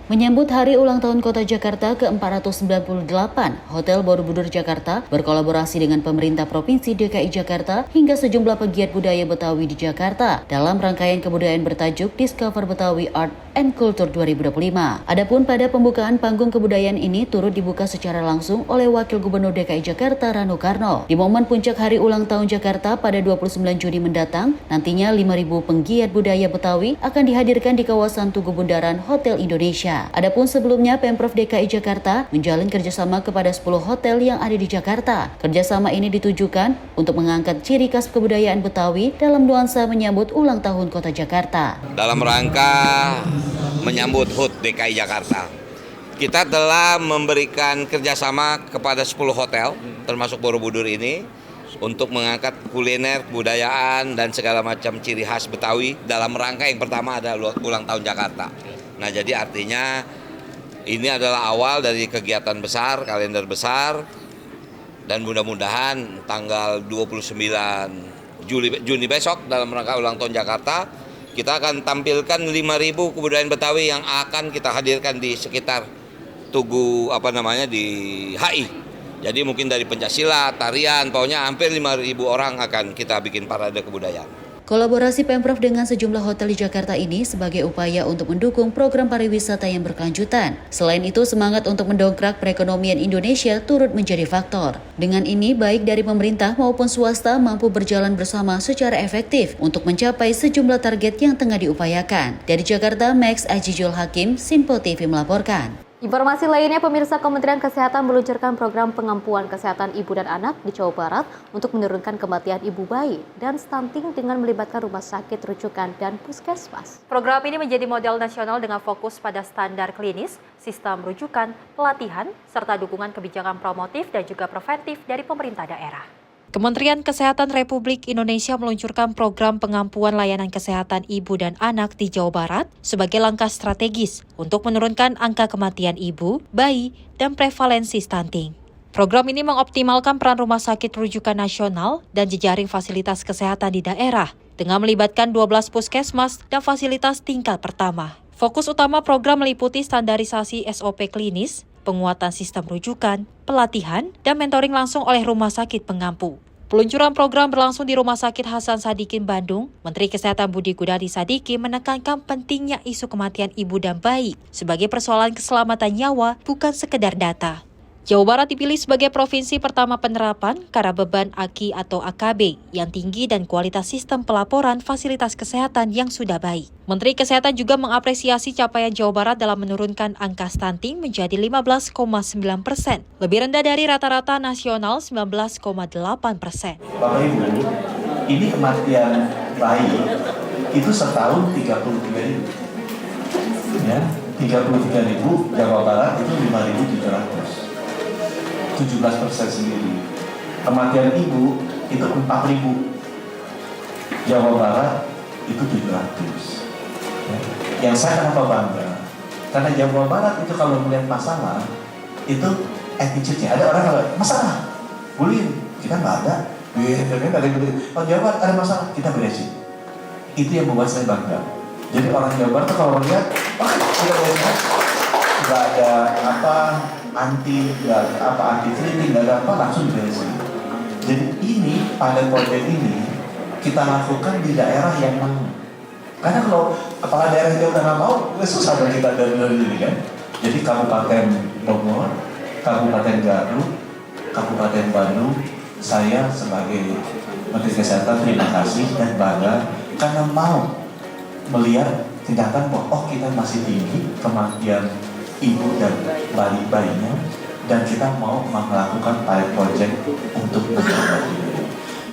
Menyambut hari ulang tahun Kota Jakarta ke-498, Hotel Borobudur Jakarta berkolaborasi dengan pemerintah Provinsi DKI Jakarta hingga sejumlah pegiat budaya Betawi di Jakarta dalam rangkaian kebudayaan bertajuk Discover Betawi Art and Culture 2025. Adapun pada pembukaan panggung kebudayaan ini turut dibuka secara langsung oleh Wakil Gubernur DKI Jakarta Rano Karno. Di momen puncak hari ulang tahun Jakarta pada 29 Juni mendatang, nantinya 5.000 penggiat budaya Betawi akan dihadirkan di kawasan Tugu Bundaran Hotel Indonesia. Adapun sebelumnya Pemprov DKI Jakarta menjalin kerjasama kepada 10 hotel yang ada di Jakarta. Kerjasama ini ditujukan untuk mengangkat ciri khas kebudayaan Betawi dalam nuansa menyambut ulang tahun Kota Jakarta. Dalam rangka menyambut HUT DKI Jakarta, kita telah memberikan kerjasama kepada 10 hotel, termasuk Borobudur ini, untuk mengangkat kuliner, kebudayaan, dan segala macam ciri khas Betawi dalam rangka yang pertama adalah ulang tahun Jakarta. Nah, jadi artinya ini adalah awal dari kegiatan besar, kalender besar, dan mudah-mudahan tanggal 29 Juni besok dalam rangka ulang tahun Jakarta, kita akan tampilkan 5.000 kebudayaan Betawi yang akan kita hadirkan di sekitar Tugu di HI. Jadi mungkin dari pencaksilat, tarian, pokoknya hampir 5.000 orang akan kita bikin parade kebudayaan. Kolaborasi Pemprov dengan sejumlah hotel di Jakarta ini sebagai upaya untuk mendukung program pariwisata yang berkelanjutan. Selain itu, semangat untuk mendongkrak perekonomian Indonesia turut menjadi faktor. Dengan ini, baik dari pemerintah maupun swasta mampu berjalan bersama secara efektif untuk mencapai sejumlah target yang tengah diupayakan. Dari Jakarta, Max Ajijul Hakim, Simpo TV melaporkan. Informasi lainnya, pemirsa, Kementerian Kesehatan meluncurkan program pengampuan kesehatan ibu dan anak di Jawa Barat untuk menurunkan kematian ibu bayi dan stunting dengan melibatkan rumah sakit rujukan dan puskesmas. Program ini menjadi model nasional dengan fokus pada standar klinis, sistem rujukan, pelatihan, serta dukungan kebijakan promotif dan juga preventif dari pemerintah daerah. Kementerian Kesehatan Republik Indonesia meluncurkan program pengampuan layanan kesehatan ibu dan anak di Jawa Barat sebagai langkah strategis untuk menurunkan angka kematian ibu, bayi, dan prevalensi stunting. Program ini mengoptimalkan peran rumah sakit rujukan nasional dan jejaring fasilitas kesehatan di daerah dengan melibatkan 12 puskesmas dan fasilitas tingkat pertama. Fokus utama program meliputi standarisasi SOP klinis, penguatan sistem rujukan, pelatihan, dan mentoring langsung oleh rumah sakit pengampu. Peluncuran program berlangsung di Rumah Sakit Hasan Sadikin, Bandung. Menteri Kesehatan Budi Gunadi Sadikin menekankan pentingnya isu kematian ibu dan bayi sebagai persoalan keselamatan nyawa, bukan sekedar data. Jawa Barat dipilih sebagai provinsi pertama penerapan karena beban AKI atau AKB yang tinggi dan kualitas sistem pelaporan fasilitas kesehatan yang sudah baik. Menteri Kesehatan juga mengapresiasi capaian Jawa Barat dalam menurunkan angka stunting menjadi 15,9%, lebih rendah dari rata-rata nasional 19,8%. Bapak Ibu, ini kematian bayi itu setahun 33.000. Ya, 33.000, Jawa Barat itu 5.700. 17% sendiri. Kematian ibu itu 4.000. Jawa Barat itu 700. Ya. Yang saya kenapa bangga? Karena Jawa Barat itu kalau melihat masalah itu attitude-nya. Ada orang kalau masalah, bullying, kita nggak ada. Oh Jawa Barat ada masalah, kita beresin. Itu yang membuat saya bangga. Jadi orang Jawa Barat kalau melihat, nggak ada apa anti treating, nggak ada apa, langsung diberesin. Jadi ini pada proyek ini kita lakukan di daerah yang mau. Karena kalau kepala daerah dia udah nggak mau, susah dong kita dari ini kan. Jadi Kabupaten Bogor, Kabupaten Garut, Kabupaten Bandung, saya sebagai Menteri Kesehatan terima kasih dan bangga karena mau melihat kenyataan bahwa oh kita masih tinggi kematian ibu dan bayi-bayinya, dan kita mau melakukan pilot project untuk mencoba.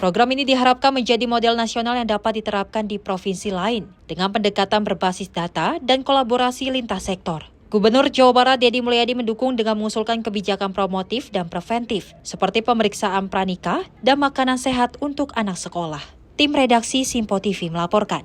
Program ini diharapkan menjadi model nasional yang dapat diterapkan di provinsi lain dengan pendekatan berbasis data dan kolaborasi lintas sektor. Gubernur Jawa Barat Deddy Mulyadi mendukung dengan mengusulkan kebijakan promotif dan preventif seperti pemeriksaan pranikah dan makanan sehat untuk anak sekolah. Tim redaksi Simpo TV melaporkan.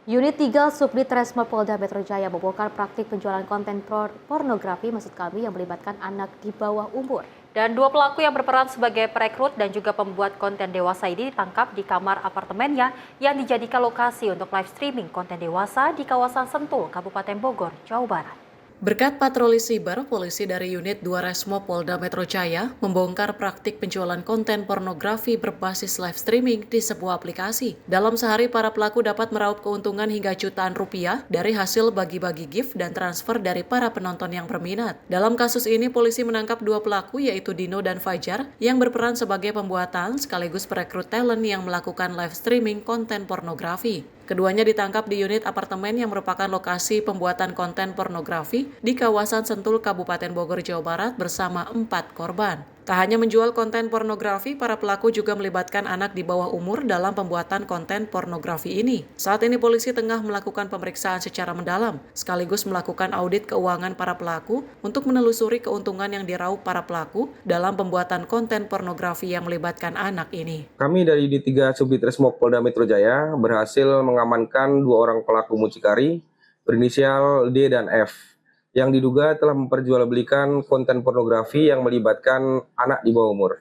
Unit 3 Subdit Resmo Polda Metro Jaya membongkar praktik penjualan konten pornografi yang melibatkan anak di bawah umur. Dan 2 pelaku yang berperan sebagai perekrut dan juga pembuat konten dewasa ini ditangkap di kamar apartemennya yang dijadikan lokasi untuk live streaming konten dewasa di kawasan Sentul, Kabupaten Bogor, Jawa Barat. Berkat patroli siber, polisi dari Unit 2 Resmo Polda Metro Jaya membongkar praktik penjualan konten pornografi berbasis live streaming di sebuah aplikasi. Dalam sehari, para pelaku dapat meraup keuntungan hingga jutaan rupiah dari hasil bagi-bagi gift dan transfer dari para penonton yang berminat. Dalam kasus ini, polisi menangkap 2 pelaku yaitu Dino dan Fajar yang berperan sebagai pembuatan sekaligus perekrut talent yang melakukan live streaming konten pornografi. Keduanya ditangkap di unit apartemen yang merupakan lokasi pembuatan konten pornografi di kawasan Sentul, Kabupaten Bogor, Jawa Barat bersama 4 korban. Tak hanya menjual konten pornografi, para pelaku juga melibatkan anak di bawah umur dalam pembuatan konten pornografi ini. Saat ini polisi tengah melakukan pemeriksaan secara mendalam, sekaligus melakukan audit keuangan para pelaku untuk menelusuri keuntungan yang diraup para pelaku dalam pembuatan konten pornografi yang melibatkan anak ini. Kami dari D3 Subdit Resmo Polda Metro Jaya berhasil mengamankan 2 orang pelaku mucikari berinisial D dan F yang diduga telah memperjualbelikan konten pornografi yang melibatkan anak di bawah umur.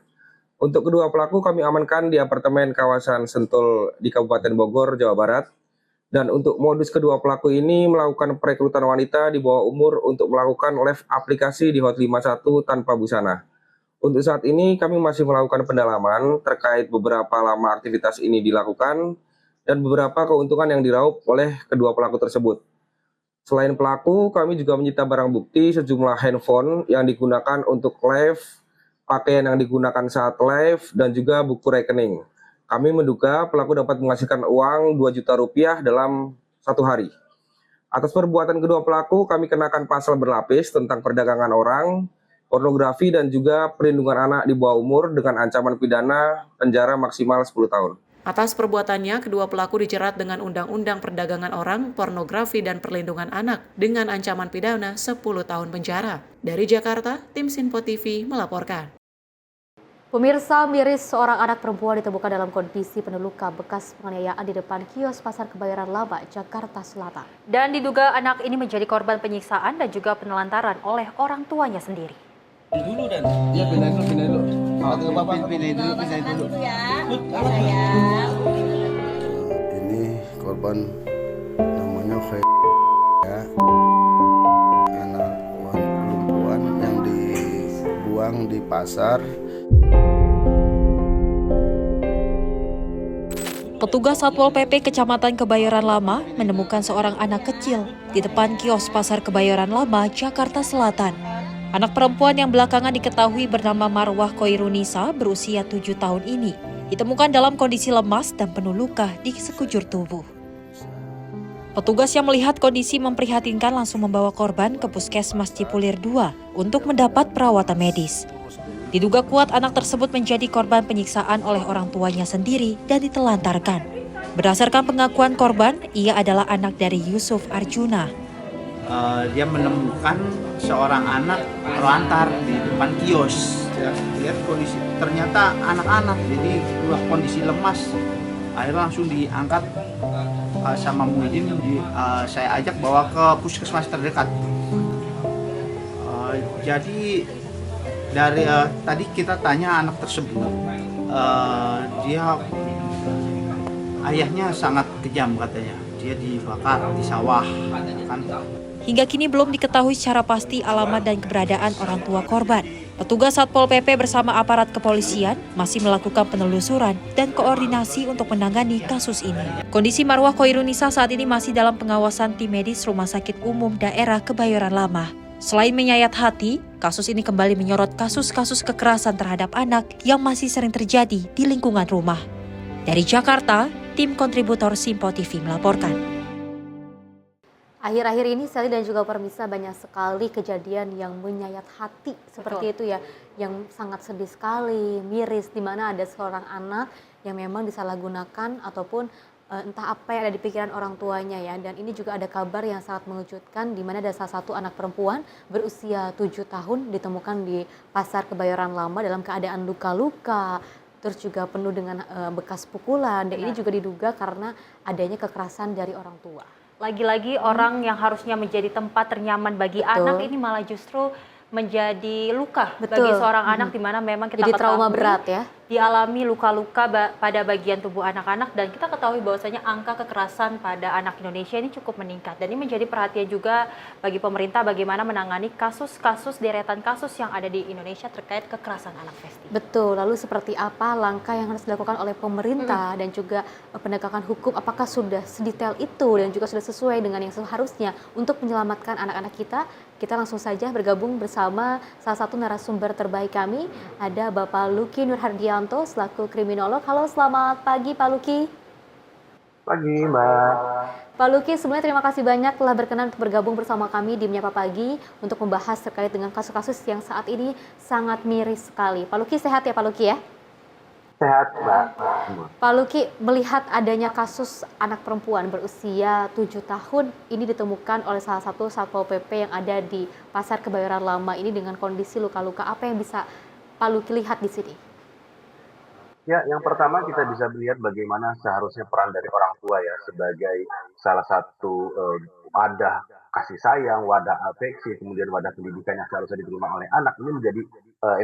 Untuk kedua pelaku kami amankan di apartemen kawasan Sentul di Kabupaten Bogor, Jawa Barat. Dan untuk modus kedua pelaku ini melakukan perekrutan wanita di bawah umur untuk melakukan live aplikasi di Hot 51 tanpa busana. Untuk saat ini kami masih melakukan pendalaman terkait beberapa lama aktivitas ini dilakukan dan beberapa keuntungan yang diraup oleh kedua pelaku tersebut. Selain pelaku, kami juga menyita barang bukti sejumlah handphone yang digunakan untuk live, pakaian yang digunakan saat live, dan juga buku rekening. Kami menduga pelaku dapat menghasilkan uang 2 juta rupiah dalam 1 hari. Atas perbuatan kedua pelaku, kami kenakan pasal berlapis tentang perdagangan orang, pornografi, dan juga perlindungan anak di bawah umur dengan ancaman pidana penjara maksimal 10 tahun. Atas perbuatannya, kedua pelaku dijerat dengan Undang-Undang Perdagangan Orang, Pornografi, dan Perlindungan Anak dengan ancaman pidana 10 tahun penjara. Dari Jakarta, tim Sinpo TV melaporkan. Pemirsa, miris seorang anak perempuan ditemukan dalam kondisi penuh luka bekas penganiayaan di depan kios Pasar Kebayoran Lama, Jakarta Selatan. Dan diduga anak ini menjadi korban penyiksaan dan juga penelantaran oleh orang tuanya sendiri. Dulu dan ya pindahin dulu. Kalau bapak pindahin dulu ya. Ini korban namanya ya, anak perempuan yang dibuang di pasar. Petugas Satpol PP Kecamatan Kebayoran Lama menemukan seorang anak kecil di depan kios Pasar Kebayoran Lama, Jakarta Selatan. Anak perempuan yang belakangan diketahui bernama Marwah Koirunisa berusia 7 tahun ini ditemukan dalam kondisi lemas dan penuh luka di sekujur tubuh. Petugas yang melihat kondisi memprihatinkan langsung membawa korban ke Puskesmas Cipulir 2 untuk mendapat perawatan medis. Diduga kuat anak tersebut menjadi korban penyiksaan oleh orang tuanya sendiri dan ditelantarkan. Berdasarkan pengakuan korban, ia adalah anak dari Yusuf Arjuna. Dia menemukan seorang anak terlantar di depan kios. Lihat kondisi, ternyata anak-anak, jadi kondisi lemas. Akhirnya langsung diangkat sama Muhyiddin, saya ajak bawa ke puskesmas terdekat. Jadi dari tadi kita tanya anak tersebut, dia ayahnya sangat kejam katanya. Dia dibakar di sawah, kan. Hingga kini belum diketahui secara pasti alamat dan keberadaan orang tua korban. Petugas Satpol PP bersama aparat kepolisian masih melakukan penelusuran dan koordinasi untuk menangani kasus ini. Kondisi Marwah Koirunisa saat ini masih dalam pengawasan tim medis Rumah Sakit Umum Daerah Kebayoran Lama. Selain menyayat hati, kasus ini kembali menyorot kasus-kasus kekerasan terhadap anak yang masih sering terjadi di lingkungan rumah. Dari Jakarta, tim kontributor Sinpo TV melaporkan. Akhir-akhir ini Sally dan juga pemirsa banyak sekali kejadian yang menyayat hati seperti itu ya, yang sangat sedih sekali, miris, di mana ada seorang anak yang memang disalahgunakan ataupun entah apa yang ada di pikiran orang tuanya ya. Dan ini juga ada kabar yang sangat mengejutkan di mana ada salah satu anak perempuan berusia 7 tahun ditemukan di Pasar Kebayoran Lama dalam keadaan luka-luka, terus juga penuh dengan bekas pukulan, dan ini juga diduga karena adanya kekerasan dari orang tua. Lagi-lagi orang yang harusnya menjadi tempat ternyaman bagi anak ini malah justru menjadi luka bagi seorang anak, di mana memang kita jadi ketahui trauma berat ya, dialami luka-luka pada bagian tubuh anak-anak, dan kita ketahui bahwasanya angka kekerasan pada anak Indonesia ini cukup meningkat, dan ini menjadi perhatian juga bagi pemerintah bagaimana menangani kasus-kasus deretan kasus yang ada di Indonesia terkait kekerasan anak, Festi. Betul, lalu seperti apa langkah yang harus dilakukan oleh pemerintah dan juga penegakan hukum, apakah sudah sedetail itu dan juga sudah sesuai dengan yang seharusnya untuk menyelamatkan anak-anak kita? Kita langsung saja bergabung bersama salah satu narasumber terbaik kami, ada Bapak Luki Nurhardianto selaku kriminolog. Halo, selamat pagi Pak Luki. Pagi Mbak. Pak Luki, sebenarnya terima kasih banyak telah berkenan untuk bergabung bersama kami di Menyapa Pagi untuk membahas terkait dengan kasus-kasus yang saat ini sangat miris sekali. Pak Luki, sehat ya Pak Luki ya? Sehat Mbak. Pak Luki, melihat adanya kasus anak perempuan berusia 7 tahun ini ditemukan oleh salah satu Satpol PP yang ada di Pasar Kebayoran Lama ini dengan kondisi luka-luka, apa yang bisa Pak Luki lihat di sini? Ya, yang pertama kita bisa melihat bagaimana seharusnya peran dari orang tua ya sebagai salah satu wadah kasih sayang, wadah afeksi, kemudian wadah pendidikan yang seharusnya diterima oleh anak, ini menjadi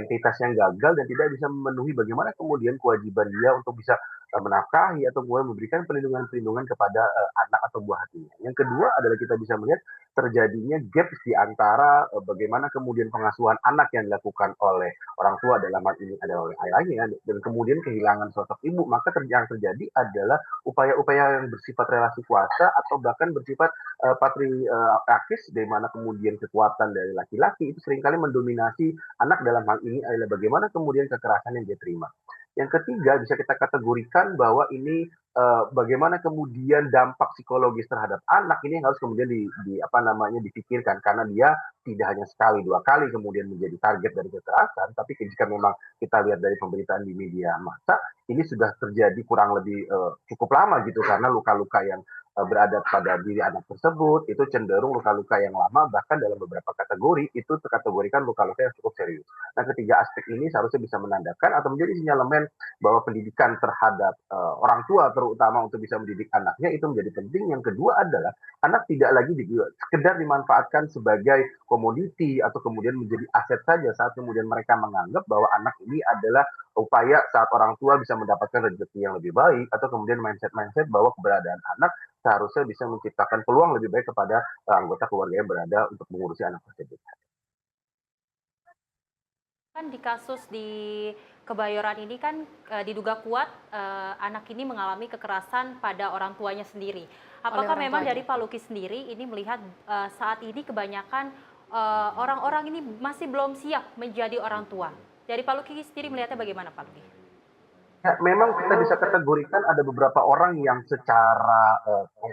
entitas yang gagal dan tidak bisa memenuhi bagaimana kemudian kewajiban dia untuk bisa menafkahi atau kemudian memberikan perlindungan-perlindungan kepada anak atau buah hatinya. Yang kedua adalah kita bisa melihat terjadinya gap di antara bagaimana kemudian pengasuhan anak yang dilakukan oleh orang tua, dalam hal ini adalah oleh ayahnya, dan kemudian kehilangan sosok ibu. Maka yang terjadi adalah upaya-upaya yang bersifat relasi kuasa atau bahkan bersifat patriarkis, di mana kemudian kekuatan dari laki-laki itu seringkali mendominasi anak. Dalam hal ini adalah bagaimana kemudian kekerasan yang dia terima. Yang ketiga bisa kita kategorikan bahwa ini bagaimana kemudian dampak psikologis terhadap anak ini yang harus kemudian dipikirkan karena dia tidak hanya sekali dua kali kemudian menjadi target dari kekerasan, tapi jika memang kita lihat dari pemberitaan di media massa ini sudah terjadi kurang lebih cukup lama gitu karena luka-luka yang berada pada diri anak tersebut itu cenderung luka-luka yang lama, bahkan dalam beberapa kategori itu terkategorikan luka-luka yang cukup serius. Nah, ketiga aspek ini seharusnya bisa menandakan atau menjadi sinyalemen bahwa pendidikan terhadap orang tua terutama untuk bisa mendidik anaknya itu menjadi penting. Yang kedua adalah anak tidak lagi sekedar dimanfaatkan sebagai komoditi atau kemudian menjadi aset saja saat kemudian mereka menganggap bahwa anak ini adalah upaya saat orang tua bisa mendapatkan rezeki yang lebih baik atau kemudian mindset-mindset bahwa keberadaan anak seharusnya bisa menciptakan peluang lebih baik kepada anggota keluarga yang berada untuk mengurusi anak tersebut. Kan di kasus di Kebayoran ini kan diduga kuat anak ini mengalami kekerasan pada orang tuanya sendiri. Apakah memang dari Pak Luki sendiri ini melihat saat ini kebanyakan orang-orang ini masih belum siap menjadi orang tua? Dari Pak Luki sendiri melihatnya bagaimana, Pak Luki? Ya, memang kita bisa kategorikan ada beberapa orang yang secara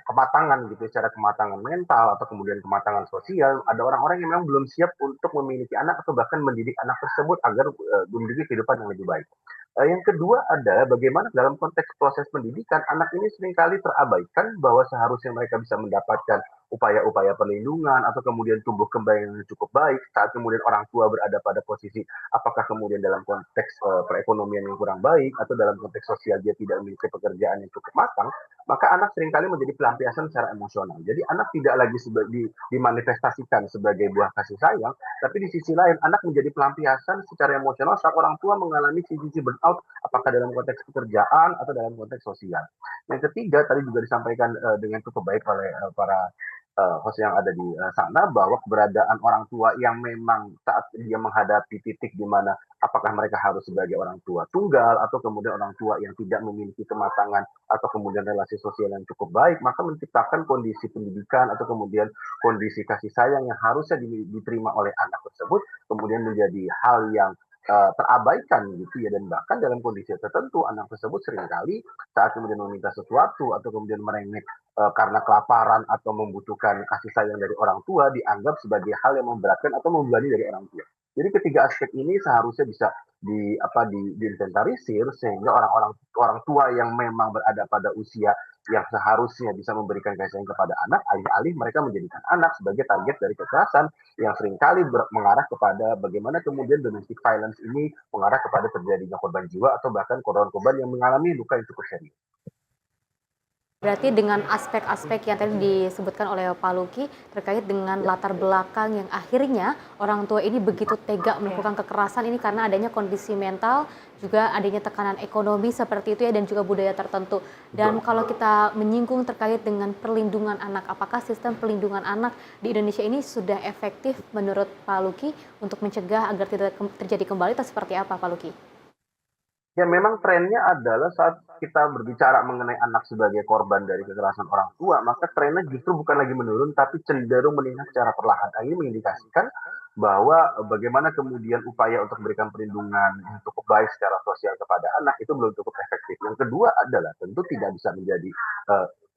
kematangan gitu, secara kematangan mental atau kemudian kematangan sosial, ada orang-orang yang memang belum siap untuk memiliki anak atau bahkan mendidik anak tersebut agar memiliki kehidupan yang lebih baik. Yang kedua adalah bagaimana dalam konteks proses pendidikan anak ini seringkali terabaikan bahwa seharusnya mereka bisa mendapatkan upaya-upaya perlindungan atau kemudian tumbuh kembang yang cukup baik saat kemudian orang tua berada pada posisi apakah kemudian dalam konteks perekonomian yang kurang baik atau dalam konteks sosial dia tidak memiliki pekerjaan yang cukup matang, maka anak seringkali menjadi pelampiasan secara emosional. Jadi anak tidak lagi dimanifestasikan sebagai buah kasih sayang, tapi di sisi lain anak menjadi pelampiasan secara emosional saat orang tua mengalami sisi burnout apakah dalam konteks pekerjaan atau dalam konteks sosial. Yang ketiga tadi juga disampaikan dengan cukup baik oleh para host yang ada di sana bahwa keberadaan orang tua yang memang saat dia menghadapi titik di mana apakah mereka harus sebagai orang tua tunggal atau kemudian orang tua yang tidak memiliki kematangan atau kemudian relasi sosial yang cukup baik, maka menciptakan kondisi pendidikan atau kemudian kondisi kasih sayang yang harusnya diterima oleh anak tersebut kemudian menjadi hal yang terabaikan gitu ya, dan bahkan dalam kondisi tertentu anak tersebut seringkali saat kemudian meminta sesuatu atau kemudian merengek karena kelaparan atau membutuhkan kasih sayang dari orang tua dianggap sebagai hal yang memberatkan atau membebani dari orang tua. Jadi ketiga aspek ini seharusnya bisa diinventarisir sehingga orang tua yang memang berada pada usia yang seharusnya bisa memberikan kasih sayang kepada anak, alih-alih mereka menjadikan anak sebagai target dari kekerasan yang seringkali mengarah kepada bagaimana kemudian domestic violence ini mengarah kepada terjadinya korban jiwa atau bahkan korban-korban yang mengalami luka yang cukup serius. Berarti dengan aspek-aspek yang tadi disebutkan oleh Pak Luki terkait dengan latar belakang yang akhirnya orang tua ini begitu tega melakukan kekerasan ini karena adanya kondisi mental, juga adanya tekanan ekonomi seperti itu ya, dan juga budaya tertentu. Dan kalau kita menyinggung terkait dengan perlindungan anak, apakah sistem perlindungan anak di Indonesia ini sudah efektif menurut Pak Luki untuk mencegah agar tidak terjadi kembali atau seperti apa Pak Luki? Ya memang trennya adalah saat kita berbicara mengenai anak sebagai korban dari kekerasan orang tua, maka trennya justru bukan lagi menurun, tapi cenderung meningkat secara perlahan. Ini mengindikasikan bahwa bagaimana kemudian upaya untuk memberikan perlindungan yang cukup baik secara sosial kepada anak itu belum cukup efektif. Yang kedua adalah tentu tidak bisa menjadi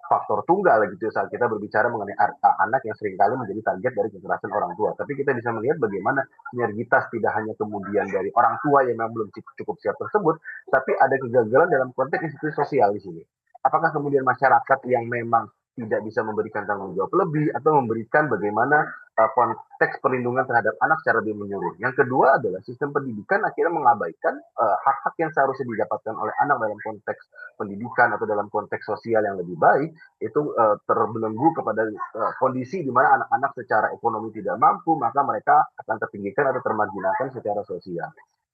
faktor tunggal gitu saat kita berbicara mengenai anak yang seringkali menjadi target dari kekerasan orang tua. Tapi kita bisa melihat bagaimana sinergitas tidak hanya kemudian dari orang tua yang memang belum cukup siap tersebut, tapi ada kegagalan dalam konteks institusi sosial di sini. Apakah kemudian masyarakat yang memang tidak bisa memberikan tanggung jawab lebih atau memberikan bagaimana konteks perlindungan terhadap anak secara lebih menyeluruh. Yang kedua adalah sistem pendidikan akhirnya mengabaikan hak-hak yang seharusnya didapatkan oleh anak dalam konteks pendidikan atau dalam konteks sosial yang lebih baik, itu terbelenggu kepada kondisi di mana anak-anak secara ekonomi tidak mampu, maka mereka akan terpinggirkan atau termarginalkan secara sosial.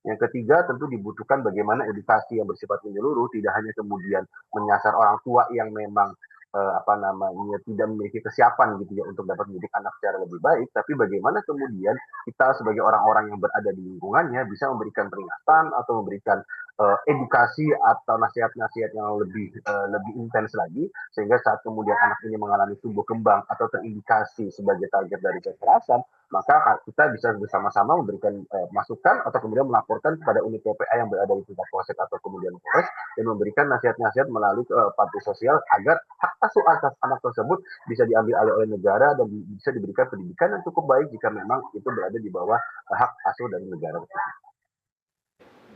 Yang ketiga tentu dibutuhkan bagaimana edukasi yang bersifat menyeluruh, tidak hanya kemudian menyasar orang tua yang memang tidak memiliki kesiapan gitu ya untuk dapat mendidik anak secara lebih baik, tapi bagaimana kemudian kita sebagai orang-orang yang berada di lingkungannya bisa memberikan peringatan atau memberikan edukasi atau nasihat-nasihat yang lebih intens lagi, sehingga saat kemudian anak ini mengalami tumbuh kembang atau terindikasi sebagai target dari kekerasan, maka kita bisa bersama-sama memberikan masukan atau kemudian melaporkan kepada unit PPA yang berada di tingkat polsek atau kemudian polres, dan memberikan nasihat-nasihat melalui panti sosial agar hak asuh atas anak tersebut bisa diambil alih oleh negara dan bisa diberikan pendidikan yang cukup baik jika memang itu berada di bawah hak asuh dari negara tersebut.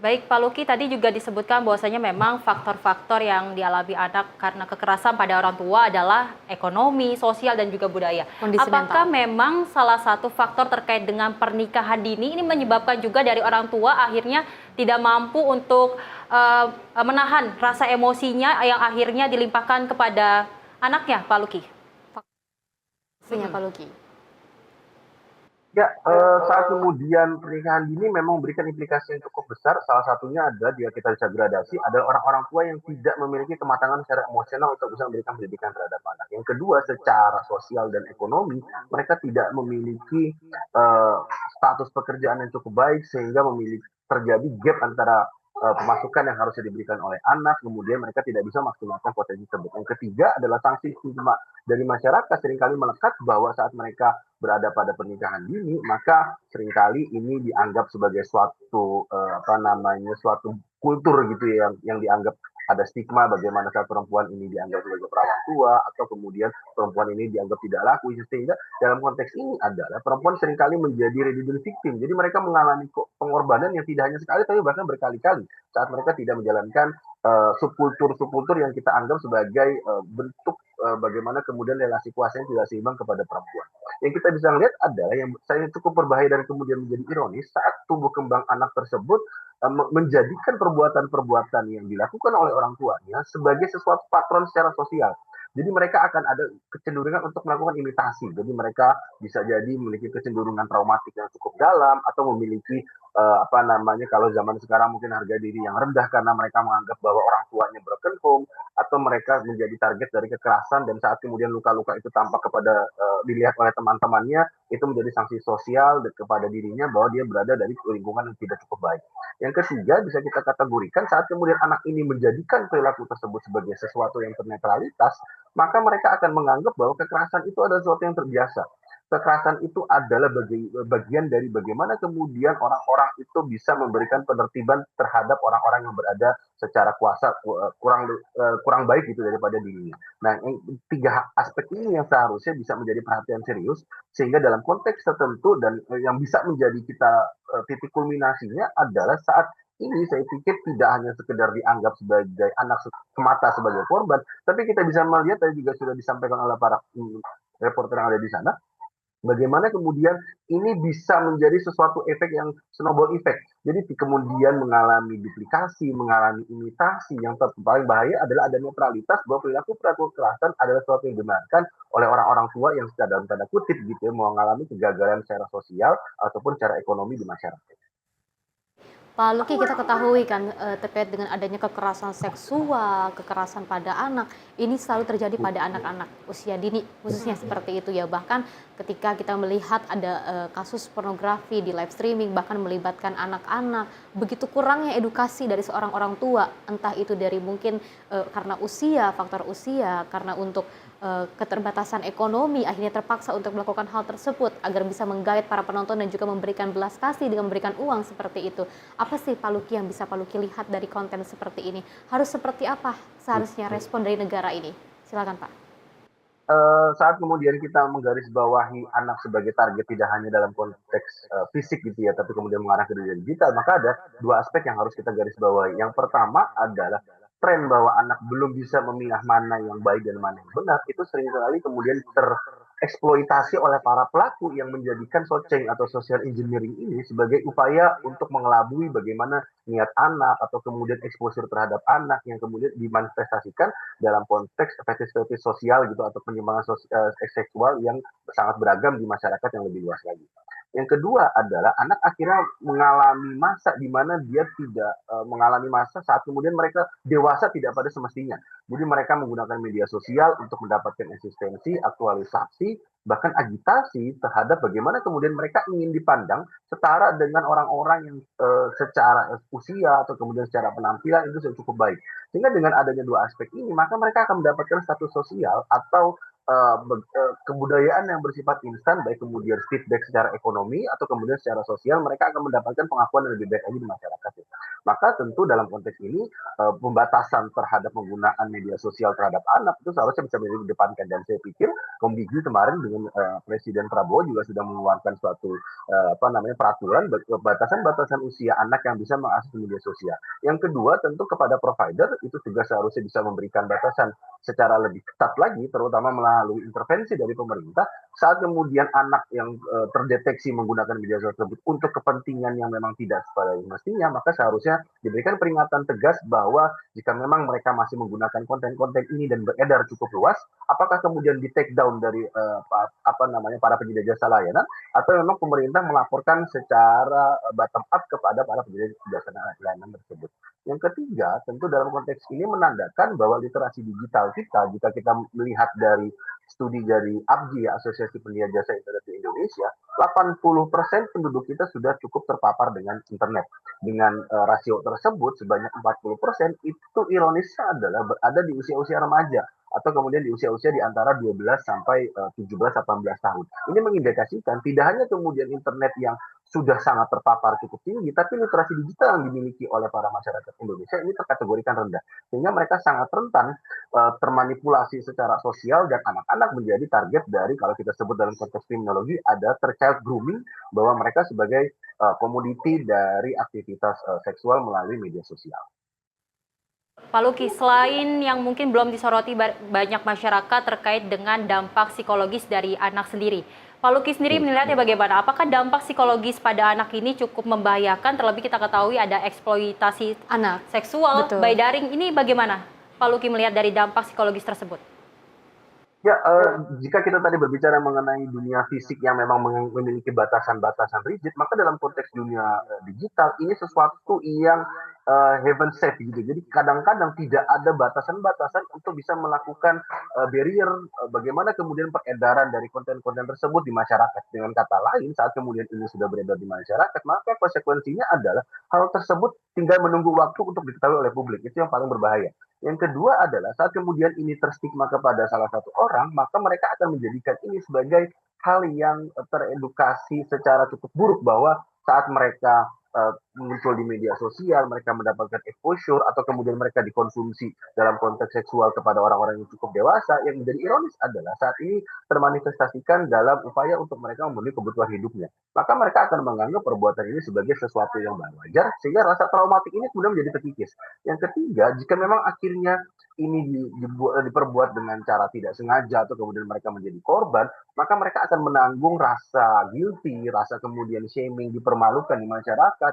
Baik, Pak Luki, tadi juga disebutkan bahwasanya memang faktor-faktor yang dialami anak karena kekerasan pada orang tua adalah ekonomi, sosial, dan juga budaya. Kondisi Apakah mental. memang salah satu faktor terkait dengan pernikahan dini ini menyebabkan juga dari orang tua akhirnya tidak mampu untuk menahan rasa emosinya yang akhirnya dilimpahkan kepada anaknya, Pak Luki? Pak Luki. Ya, saat kemudian pernikahan dini memang memberikan implikasi yang cukup besar. Salah satunya adalah jika kita bisa gradasi adalah orang-orang tua yang tidak memiliki kematangan secara emosional untuk bisa memberikan pendidikan terhadap anak. Yang kedua, secara sosial dan ekonomi, mereka tidak memiliki status pekerjaan yang cukup baik sehingga terjadi gap antara pemasukan yang harusnya diberikan oleh anak, kemudian mereka tidak bisa maksimalkan potensi tersebut. Yang ketiga adalah sanksi stigma dari masyarakat seringkali melekat bahwa saat mereka berada pada pernikahan dini, maka seringkali ini dianggap sebagai suatu suatu kultur gitu ya, yang dianggap ada stigma bagaimana saat perempuan ini dianggap sebagai perawan tua atau kemudian perempuan ini dianggap tidak laku, sehingga dalam konteks ini adalah perempuan seringkali menjadi resident victim. Jadi mereka mengalami pengorbanan yang tidak hanya sekali tapi bahkan berkali-kali saat mereka tidak menjalankan subkultur yang kita anggap sebagai bentuk bagaimana kemudian relasi kuasa yang tidak seimbang kepada perempuan. Yang kita bisa lihat adalah yang saya cukup berbahaya dan kemudian menjadi ironis saat tumbuh kembang anak tersebut menjadikan perbuatan-perbuatan yang dilakukan oleh orang tuanya sebagai sesuatu patron secara sosial. Jadi mereka akan ada kecenderungan untuk melakukan imitasi. Jadi mereka bisa jadi memiliki kecenderungan traumatik yang cukup dalam atau memiliki kalau zaman sekarang mungkin harga diri yang rendah karena mereka menganggap bahwa orang tuanya broken home atau mereka menjadi target dari kekerasan dan saat kemudian luka-luka itu tampak kepada dilihat oleh teman-temannya, itu menjadi sanksi sosial kepada dirinya bahwa dia berada dari lingkungan yang tidak cukup baik. Yang ketiga bisa kita kategorikan saat kemudian anak ini menjadikan perilaku tersebut sebagai sesuatu yang bernetralitas, maka mereka akan menganggap bahwa kekerasan itu adalah sesuatu yang terbiasa. Kekerasan itu adalah bagian dari bagaimana kemudian orang-orang itu bisa memberikan penertiban terhadap orang-orang yang berada secara kuasa kurang baik gitu daripada dirinya. Nah, tiga aspek ini yang seharusnya bisa menjadi perhatian serius sehingga dalam konteks tertentu dan yang bisa menjadi kita titik kulminasinya adalah saat ini saya pikir tidak hanya sekedar dianggap sebagai anak semata sebagai korban, tapi kita bisa melihat tadi juga sudah disampaikan oleh para reporter yang ada di sana, bagaimana kemudian ini bisa menjadi sesuatu efek yang snowball effect. Jadi kemudian mengalami duplikasi, mengalami imitasi. Yang paling bahaya adalah ada netralitas bahwa perilaku kekerasan adalah sesuatu yang dibenarkan oleh orang-orang tua yang secara dalam tanda kutip gitu ya, mengalami kegagalan secara sosial ataupun secara ekonomi di masyarakat. Pak Luki, kita ketahui kan terkait dengan adanya kekerasan seksual, kekerasan pada anak, ini selalu terjadi pada anak-anak usia dini, khususnya seperti itu ya. Bahkan ketika kita melihat ada kasus pornografi di live streaming, bahkan melibatkan anak-anak, begitu kurangnya edukasi dari seorang orang tua, entah itu dari mungkin karena usia, faktor usia, karena untuk keterbatasan ekonomi, akhirnya terpaksa untuk melakukan hal tersebut agar bisa menggait para penonton dan juga memberikan belas kasih dengan memberikan uang seperti itu. Apa sih Pak Luki yang bisa Pak Luki lihat dari konten seperti ini? Harus seperti apa seharusnya respon dari negara ini? Silakan Pak. Saat kemudian kita menggarisbawahi anak sebagai target tidak hanya dalam konteks fisik gitu ya, tapi kemudian mengarah ke dunia digital, maka ada dua aspek yang harus kita garisbawahi. Yang pertama adalah tren bahwa anak belum bisa memilah mana yang baik dan mana yang benar, itu seringkali kemudian tereksploitasi oleh para pelaku yang menjadikan soceng atau social engineering ini sebagai upaya untuk mengelabui bagaimana niat anak atau kemudian exposure terhadap anak yang kemudian dimanifestasikan dalam konteks fetish sosial gitu atau penyimpangan seksual yang sangat beragam di masyarakat yang lebih luas lagi. Yang kedua adalah anak akhirnya mengalami masa di mana dia tidak mengalami masa saat kemudian mereka dewasa tidak pada semestinya. Jadi mereka menggunakan media sosial untuk mendapatkan eksistensi, aktualisasi, bahkan agitasi terhadap bagaimana kemudian mereka ingin dipandang setara dengan orang-orang yang secara usia atau kemudian secara penampilan itu sudah cukup baik. Sehingga dengan adanya dua aspek ini, maka mereka akan mendapatkan status sosial atau kebudayaan yang bersifat instan, baik kemudian feedback secara ekonomi atau kemudian secara sosial, mereka akan mendapatkan pengakuan yang lebih baik lagi di masyarakat. Maka tentu dalam konteks ini pembatasan terhadap penggunaan media sosial terhadap anak itu seharusnya bisa dikedepankan, dan saya pikir Komdigi kemarin dengan Presiden Prabowo juga sudah mengeluarkan suatu peraturan batasan-batasan usia anak yang bisa mengakses media sosial. Yang kedua tentu kepada provider itu juga seharusnya bisa memberikan batasan secara lebih ketat lagi, terutama melalui intervensi dari pemerintah saat kemudian anak yang terdeteksi menggunakan media sosial tersebut untuk kepentingan yang memang tidak sesuai mestinya, maka seharusnya diberikan peringatan tegas bahwa jika memang mereka masih menggunakan konten-konten ini dan beredar cukup luas, apakah kemudian di take down dari para penyedia jasa layanan, atau memang pemerintah melaporkan secara bottom up kepada para penyedia jasa layanan tersebut. Yang ketiga, tentu dalam konteks ini menandakan bahwa literasi digital kita, jika kita melihat dari studi dari APJI, Asosiasi Penyedia Jasa Internet di Indonesia, 80% penduduk kita sudah cukup terpapar dengan internet. Dengan rasio tersebut sebanyak 40% itu ironisnya adalah berada di usia-usia remaja atau kemudian di usia-usia di antara 12 sampai 17-18 tahun. Ini mengindikasikan tidak hanya kemudian internet yang sudah sangat terpapar cukup tinggi, tapi literasi digital yang dimiliki oleh para masyarakat Indonesia ini terkategorikan rendah. Sehingga mereka sangat rentan termanipulasi secara sosial, dan anak-anak menjadi target dari, kalau kita sebut dalam konteks kriminologi, ada child grooming, bahwa mereka sebagai komoditi dari aktivitas seksual melalui media sosial. Pak Luki, selain yang mungkin belum disoroti banyak masyarakat terkait dengan dampak psikologis dari anak sendiri, Pak Luki sendiri melihatnya bagaimana? Apakah dampak psikologis pada anak ini cukup membahayakan? Terlebih kita ketahui ada eksploitasi anak seksual by daring. Ini bagaimana Pak Luki melihat dari dampak psikologis tersebut? Ya, jika kita tadi berbicara mengenai dunia fisik yang memang memiliki batasan-batasan rigid, maka dalam konteks dunia digital ini sesuatu yang heaven safe gitu. Jadi kadang-kadang tidak ada batasan-batasan untuk bisa melakukan barrier bagaimana kemudian peredaran dari konten-konten tersebut di masyarakat. Dengan kata lain, saat kemudian ini sudah beredar di masyarakat, maka konsekuensinya adalah hal tersebut tinggal menunggu waktu untuk diketahui oleh publik. Itu yang paling berbahaya. Yang kedua adalah saat kemudian ini terstigma kepada salah satu orang, maka mereka akan menjadikan ini sebagai hal yang teredukasi secara cukup buruk, bahwa saat mereka muncul di media sosial, mereka mendapatkan exposure atau kemudian mereka dikonsumsi dalam konteks seksual kepada orang-orang yang cukup dewasa. Yang menjadi ironis adalah saat ini termanifestasikan dalam upaya untuk mereka memenuhi kebutuhan hidupnya. Maka mereka akan menganggap perbuatan ini sebagai sesuatu yang wajar, sehingga rasa traumatik ini kemudian menjadi terkikis. Yang ketiga, jika memang akhirnya ini diperbuat dengan cara tidak sengaja atau kemudian mereka menjadi korban, maka mereka akan menanggung rasa guilty, rasa kemudian shaming, dipermalukan di masyarakat.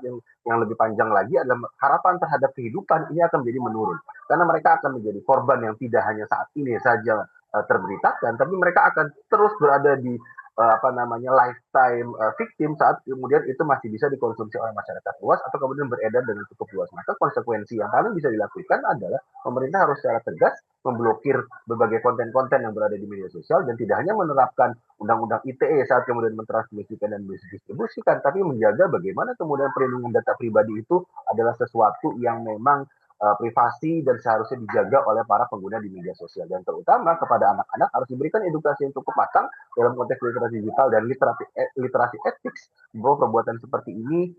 Yang lebih panjang lagi adalah harapan terhadap kehidupan ini akan menjadi menurun, karena mereka akan menjadi korban yang tidak hanya saat ini saja terberitakan, tapi mereka akan terus berada di lifetime victim saat kemudian itu masih bisa dikonsumsi oleh masyarakat luas atau kemudian beredar dengan cukup luas. Maka konsekuensi yang paling bisa dilakukan adalah pemerintah harus secara tegas memblokir berbagai konten-konten yang berada di media sosial, dan tidak hanya menerapkan undang-undang ITE saat kemudian mentransmisikan dan mendistribusikan, tapi menjaga bagaimana kemudian perlindungan data pribadi itu adalah sesuatu yang memang privasi dan seharusnya dijaga oleh para pengguna di media sosial, dan terutama kepada anak-anak harus diberikan edukasi yang cukup matang dalam konteks literasi digital dan literasi etik, bahwa perbuatan seperti ini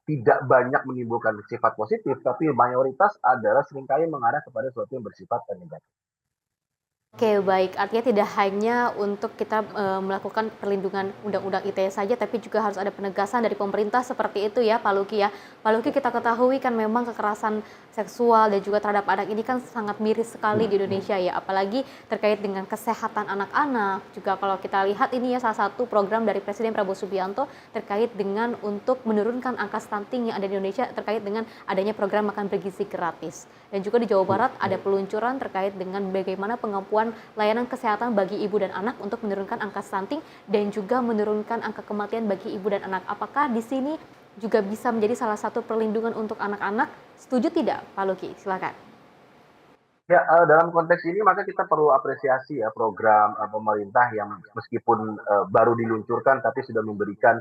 tidak banyak menimbulkan sifat positif, tapi mayoritas adalah seringkali mengarah kepada sesuatu yang bersifat negatif. Oke, baik. Artinya tidak hanya untuk kita melakukan perlindungan undang-undang ITE saja, tapi juga harus ada penegasan dari pemerintah seperti itu ya, Pak Luki ya. Pak Luki, kita ketahui kan memang kekerasan seksual dan juga terhadap anak ini kan sangat miris sekali di Indonesia ya, apalagi terkait dengan kesehatan anak-anak. Juga kalau kita lihat ini ya salah satu program dari Presiden Prabowo Subianto terkait dengan untuk menurunkan angka stunting yang ada di Indonesia terkait dengan adanya program makan bergizi gratis. Dan juga di Jawa Barat ada peluncuran terkait dengan bagaimana pengampuan bantuan layanan kesehatan bagi ibu dan anak untuk menurunkan angka stunting dan juga menurunkan angka kematian bagi ibu dan anak. Apakah di sini juga bisa menjadi salah satu perlindungan untuk anak-anak? Setuju tidak, Pak Luki? Silakan. Ya, dalam konteks ini maka kita perlu apresiasi ya program pemerintah yang meskipun baru diluncurkan tapi sudah memberikan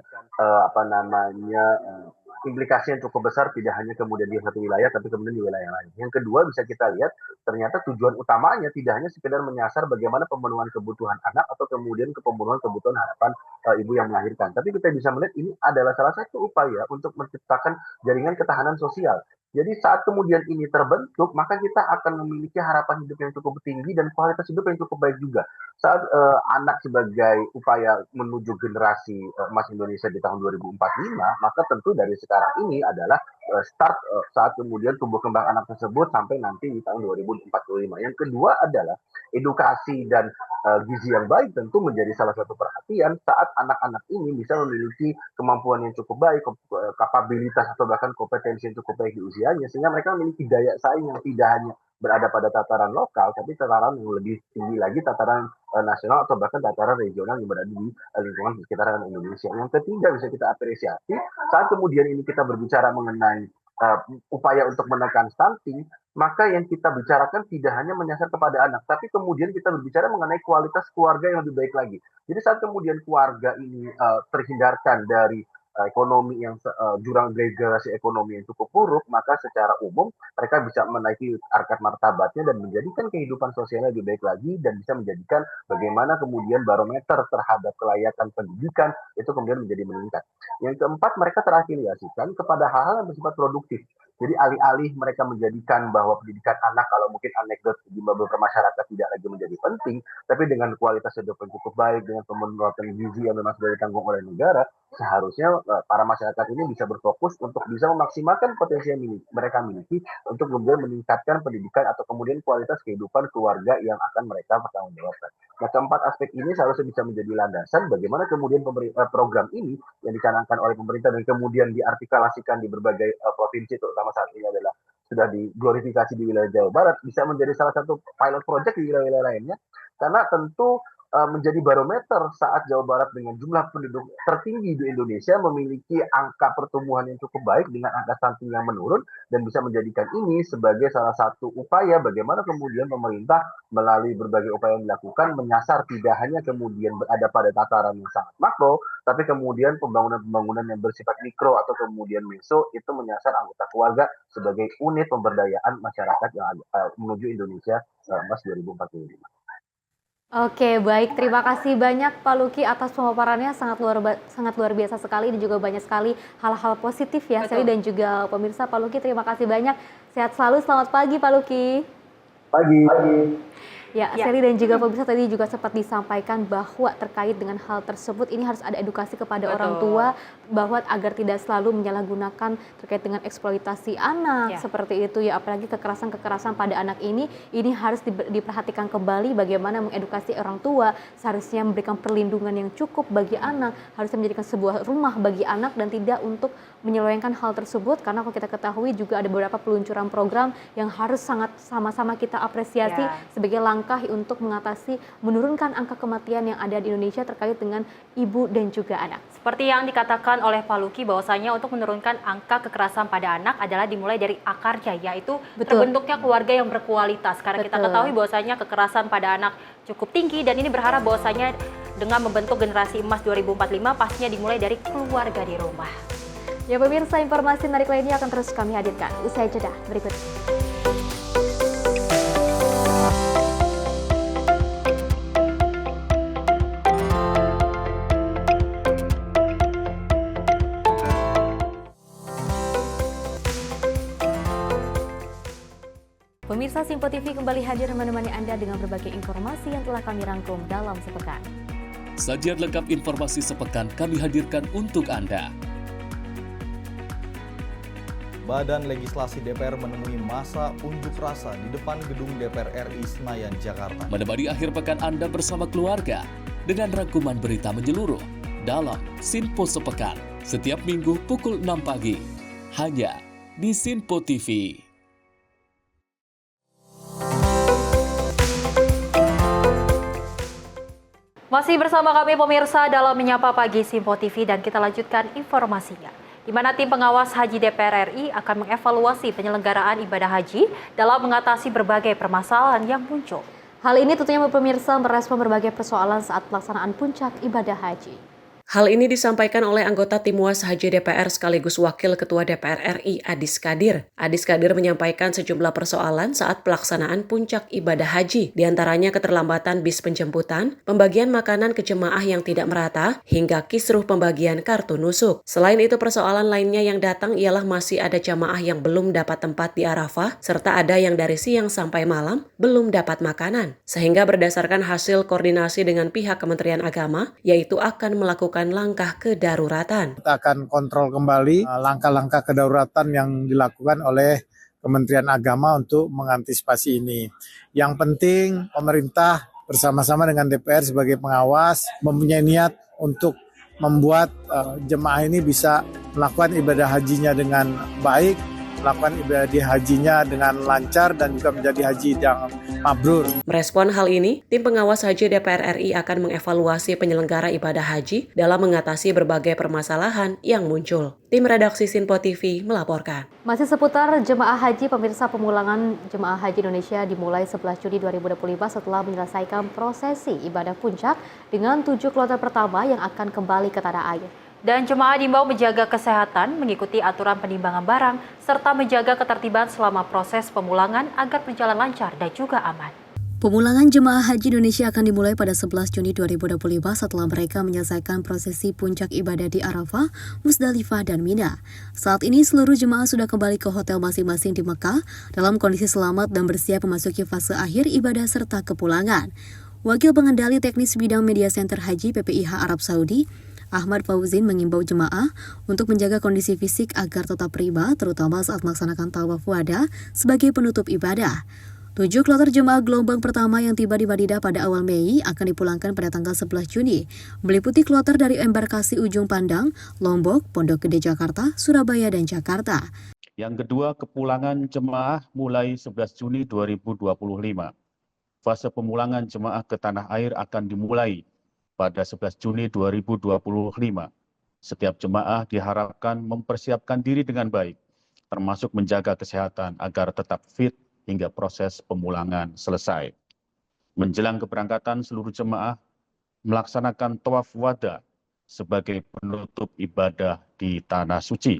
implikasi yang cukup besar, tidak hanya kemudian di satu wilayah tapi kemudian di wilayah lain. Yang kedua bisa kita lihat ternyata tujuan utamanya tidak hanya sekedar menyasar bagaimana pemenuhan kebutuhan anak atau kemudian pemenuhan kebutuhan harapan ibu yang melahirkan, tapi kita bisa melihat ini adalah salah satu upaya untuk menciptakan jaringan ketahanan sosial. Jadi saat kemudian ini terbentuk, maka kita akan memiliki harapan hidup yang cukup tinggi dan kualitas hidup yang cukup baik juga. Saat anak sebagai upaya menuju generasi emas Indonesia di tahun 2045, maka tentu dari sekarang ini adalah start saat kemudian tumbuh kembang anak tersebut sampai nanti di tahun 2045. Yang kedua adalah edukasi dan gizi yang baik tentu menjadi salah satu perhatian saat anak-anak ini bisa memiliki kemampuan yang cukup baik, kapabilitas atau bahkan kompetensi yang cukup baik di usianya, sehingga mereka memiliki daya saing yang tidak hanya berada pada tataran lokal, tapi tataran yang lebih tinggi lagi, tataran nasional atau bahkan tataran regional yang berada di lingkungan sekitaran Indonesia. Yang ketiga bisa kita apresiasi saat kemudian ini kita berbicara mengenai upaya untuk menekan stunting, maka yang kita bicarakan tidak hanya menyasar kepada anak, tapi kemudian kita berbicara mengenai kualitas keluarga yang lebih baik lagi. Jadi saat kemudian keluarga ini terhindarkan dari ekonomi yang jurang degradasi ekonomi yang cukup buruk, maka secara umum mereka bisa menaiki harkat martabatnya dan menjadikan kehidupan sosialnya lebih baik lagi dan bisa menjadikan bagaimana kemudian barometer terhadap kelayakan pendidikan itu kemudian menjadi meningkat. Yang keempat, mereka terafiliasikan kepada hal-hal yang bersifat produktif. Jadi alih-alih mereka menjadikan bahwa pendidikan anak kalau mungkin anekdot di beberapa masyarakat tidak lagi menjadi penting, tapi dengan kualitas hidup yang cukup baik, dengan pemenuhan gizi yang memang sudah ditanggung oleh negara, seharusnya para masyarakat ini bisa berfokus untuk bisa memaksimalkan potensi yang mereka miliki untuk kemudian meningkatkan pendidikan atau kemudian kualitas kehidupan keluarga yang akan mereka pertanggungjawabkan. Nah, keempat aspek ini seharusnya bisa menjadi landasan bagaimana kemudian program ini yang dicanangkan oleh pemerintah dan kemudian diartikulasikan di berbagai provinsi, terutama saat ini adalah sudah diglorifikasi di wilayah Jawa Barat, bisa menjadi salah satu pilot project di wilayah-wilayah lainnya, karena tentu menjadi barometer saat Jawa Barat dengan jumlah penduduk tertinggi di Indonesia memiliki angka pertumbuhan yang cukup baik dengan angka stunting yang menurun, dan bisa menjadikan ini sebagai salah satu upaya bagaimana kemudian pemerintah melalui berbagai upaya yang dilakukan menyasar tidak hanya kemudian berada pada tataran yang sangat makro, tapi kemudian pembangunan-pembangunan yang bersifat mikro atau kemudian meso itu menyasar anggota keluarga sebagai unit pemberdayaan masyarakat yang menuju Indonesia emas 2045. Oke, baik. Terima kasih banyak Pak Luki atas pemaparannya, sangat luar biasa sekali dan juga banyak sekali hal-hal positif ya, Sally dan juga pemirsa. Pak Luki, terima kasih banyak. Sehat selalu. Selamat pagi Pak Luki. Pagi. Ya, Sally dan juga pemirsa tadi juga sempat disampaikan bahwa terkait dengan hal tersebut ini harus ada edukasi kepada orang tua bahwa agar tidak selalu menyalahgunakan terkait dengan eksploitasi anak seperti itu ya, apalagi kekerasan pada anak ini harus diperhatikan kembali bagaimana mengedukasi orang tua, seharusnya memberikan perlindungan yang cukup bagi anak, harusnya menjadikan sebuah rumah bagi anak dan tidak untuk menyelewengkan hal tersebut, karena kalau kita ketahui juga ada beberapa peluncuran program yang harus sangat sama-sama kita apresiasi sebagai langkah untuk menurunkan angka kematian yang ada di Indonesia terkait dengan ibu dan juga anak. Seperti yang dikatakan oleh Pak Luki bahwasanya untuk menurunkan angka kekerasan pada anak adalah dimulai dari akarnya, yaitu terbentuknya keluarga yang berkualitas. Karena kita ketahui bahwasanya kekerasan pada anak cukup tinggi, dan ini berharap bahwasanya dengan membentuk generasi emas 2045 pastinya dimulai dari keluarga di rumah. Ya pemirsa, informasi menarik lainnya akan terus kami hadirkan usai jeda berikut. Pemirsa, Simpo TV kembali hadir menemani Anda dengan berbagai informasi yang telah kami rangkum dalam sepekan. Sajian lengkap informasi sepekan kami hadirkan untuk Anda. Badan Legislasi DPR menemui masa unjuk rasa di depan gedung DPR RI Senayan, Jakarta. Menemani akhir pekan Anda bersama keluarga dengan rangkuman berita menyeluruh dalam Simpo Sepekan setiap minggu pukul 6 pagi hanya di Simpo TV. Masih bersama kami pemirsa dalam Menyapa Pagi Simpo TV dan kita lanjutkan informasinya. Di mana tim pengawas haji DPR RI akan mengevaluasi penyelenggaraan ibadah haji dalam mengatasi berbagai permasalahan yang muncul. Hal ini tentunya pemirsa merespon berbagai persoalan saat pelaksanaan puncak ibadah haji. Hal ini disampaikan oleh anggota Tim Was Haji DPR sekaligus Wakil Ketua DPR RI Adis Kadir. Adis Kadir menyampaikan sejumlah persoalan saat pelaksanaan puncak ibadah haji, diantaranya keterlambatan bis penjemputan, pembagian makanan ke jemaah yang tidak merata, hingga kisruh pembagian kartu nusuk. Selain itu persoalan lainnya yang datang ialah masih ada jamaah yang belum dapat tempat di Arafah, serta ada yang dari siang sampai malam belum dapat makanan. Sehingga berdasarkan hasil koordinasi dengan pihak Kementerian Agama, yaitu akan melakukan langkah kedaruratan. Kita akan kontrol kembali langkah-langkah kedaruratan yang dilakukan oleh Kementerian Agama untuk mengantisipasi ini. Yang penting pemerintah bersama-sama dengan DPR sebagai pengawas mempunyai niat untuk membuat jemaah ini bisa melakukan ibadah hajinya dengan baik, melakukan ibadah hajinya dengan lancar dan juga menjadi haji yang mabrur. Merespon hal ini, tim pengawas haji DPR RI akan mengevaluasi penyelenggara ibadah haji dalam mengatasi berbagai permasalahan yang muncul. Tim redaksi Simpo TV melaporkan. Masih seputar jemaah haji, pemirsa, pemulangan jemaah haji Indonesia dimulai 11 Juni 2025 setelah menyelesaikan prosesi ibadah puncak dengan 7 kloter pertama yang akan kembali ke tanah air. Dan jemaah diimbau menjaga kesehatan, mengikuti aturan penimbangan barang, serta menjaga ketertiban selama proses pemulangan agar berjalan lancar dan juga aman. Pemulangan jemaah haji Indonesia akan dimulai pada 11 Juni 2025 setelah mereka menyelesaikan prosesi puncak ibadah di Arafah, Musdalifah, dan Mina. Saat ini seluruh jemaah sudah kembali ke hotel masing-masing di Mekah dalam kondisi selamat dan bersiap memasuki fase akhir ibadah serta kepulangan. Wakil Pengendali Teknis Bidang Media Center Haji PPIH Arab Saudi, Ahmad Fauzin, mengimbau jemaah untuk menjaga kondisi fisik agar tetap prima, terutama saat melaksanakan tawaf wada sebagai penutup ibadah. 7 kloter jemaah gelombang pertama yang tiba di Madinah pada awal Mei akan dipulangkan pada tanggal 11 Juni, meliputi kloter dari embarkasi Ujung Pandang, Lombok, Pondok Gede Jakarta, Surabaya, dan Jakarta. Yang kedua, kepulangan jemaah mulai 11 Juni 2025. Fase pemulangan jemaah ke tanah air akan dimulai pada 11 Juni 2025. Setiap jemaah diharapkan mempersiapkan diri dengan baik, termasuk menjaga kesehatan agar tetap fit hingga proses pemulangan selesai. Menjelang keberangkatan, seluruh jemaah melaksanakan tawaf wada sebagai penutup ibadah di Tanah Suci.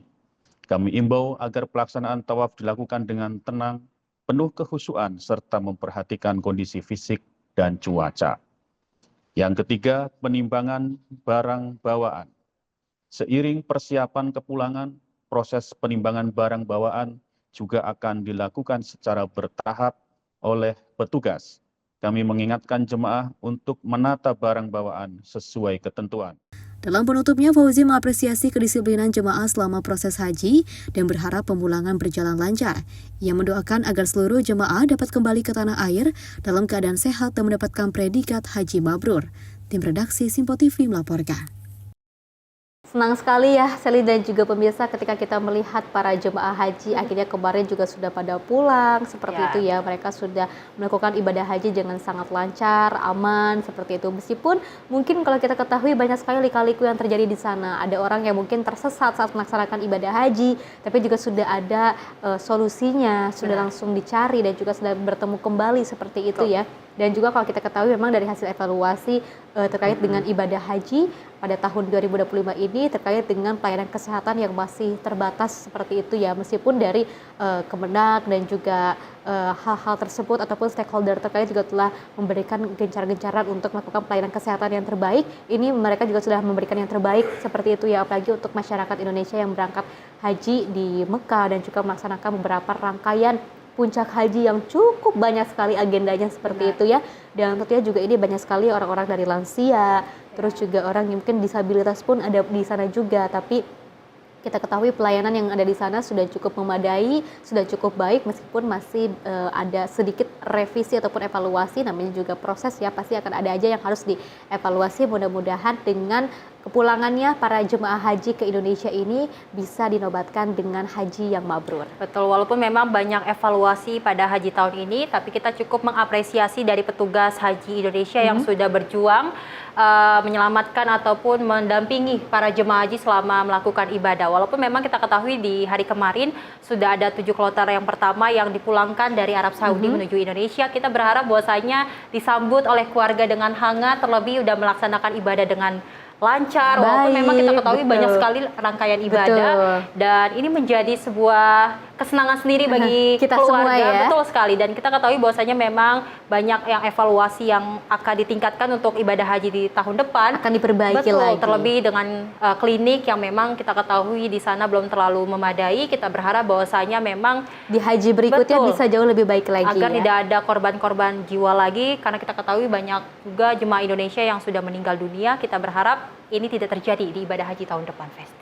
Kami imbau agar pelaksanaan tawaf dilakukan dengan tenang, penuh kekhusyuan, serta memperhatikan kondisi fisik dan cuaca. Yang ketiga, penimbangan barang bawaan. Seiring persiapan kepulangan, proses penimbangan barang bawaan juga akan dilakukan secara bertahap oleh petugas. Kami mengingatkan jemaah untuk menata barang bawaan sesuai ketentuan. Dalam penutupnya, Fauzi mengapresiasi kedisiplinan jemaah selama proses haji dan berharap pemulangan berjalan lancar. Ia mendoakan agar seluruh jemaah dapat kembali ke tanah air dalam keadaan sehat dan mendapatkan predikat haji mabrur. Tim redaksi Simpo TV melaporkan. Senang sekali ya Seli dan juga pemirsa ketika kita melihat para jemaah haji akhirnya kemarin juga sudah pada pulang seperti itu ya. Mereka sudah melakukan ibadah haji dengan sangat lancar, aman seperti itu. Meskipun mungkin kalau kita ketahui banyak sekali lika-liku yang terjadi di sana. Ada orang yang mungkin tersesat saat melaksanakan ibadah haji, tapi juga sudah ada solusinya, sudah langsung dicari dan juga sudah bertemu kembali seperti itu ya. Dan juga kalau kita ketahui memang dari hasil evaluasi terkait dengan ibadah haji pada tahun 2025 ini terkait dengan pelayanan kesehatan yang masih terbatas seperti itu ya. Meskipun dari Kemenak dan juga hal-hal tersebut ataupun stakeholder terkait juga telah memberikan gencar-gencaran untuk melakukan pelayanan kesehatan yang terbaik. Ini mereka juga sudah memberikan yang terbaik seperti itu ya, apalagi untuk masyarakat Indonesia yang berangkat haji di Mekah dan juga melaksanakan beberapa rangkaian puncak haji yang cukup banyak sekali agendanya seperti itu ya. Dan tentunya juga ini banyak sekali orang-orang dari lansia, terus juga orang yang mungkin disabilitas pun ada di sana juga. Tapi kita ketahui pelayanan yang ada di sana sudah cukup memadai, sudah cukup baik meskipun masih ada sedikit revisi ataupun evaluasi, namanya juga proses ya, pasti akan ada aja yang harus dievaluasi. Mudah-mudahan dengan kepulangannya para jemaah haji ke Indonesia ini bisa dinobatkan dengan haji yang mabrur. Betul, walaupun memang banyak evaluasi pada haji tahun ini, tapi kita cukup mengapresiasi dari petugas haji Indonesia yang sudah berjuang menyelamatkan ataupun mendampingi para jemaah haji selama melakukan ibadah. Walaupun memang kita ketahui di hari kemarin sudah ada 7 kloter yang pertama yang dipulangkan dari Arab Saudi menuju Indonesia. Kita berharap bahwasanya disambut oleh keluarga dengan hangat, terlebih sudah melaksanakan ibadah dengan lancar. Walaupun memang kita ketahui banyak sekali rangkaian ibadah dan ini menjadi sebuah kesenangan sendiri bagi kita keluarga. semua ya. Betul sekali, dan kita ketahui bahwasanya memang banyak yang evaluasi yang akan ditingkatkan untuk ibadah haji di tahun depan, akan diperbaiki lagi. Terlebih dengan klinik yang memang kita ketahui di sana belum terlalu memadai. Kita berharap bahwasanya memang di haji berikutnya bisa jauh lebih baik lagi agar ya. tidak ada korban-korban jiwa lagi, karena kita ketahui banyak juga jemaah Indonesia yang sudah meninggal dunia. Kita berharap ini tidak terjadi di ibadah haji tahun depan, Festi.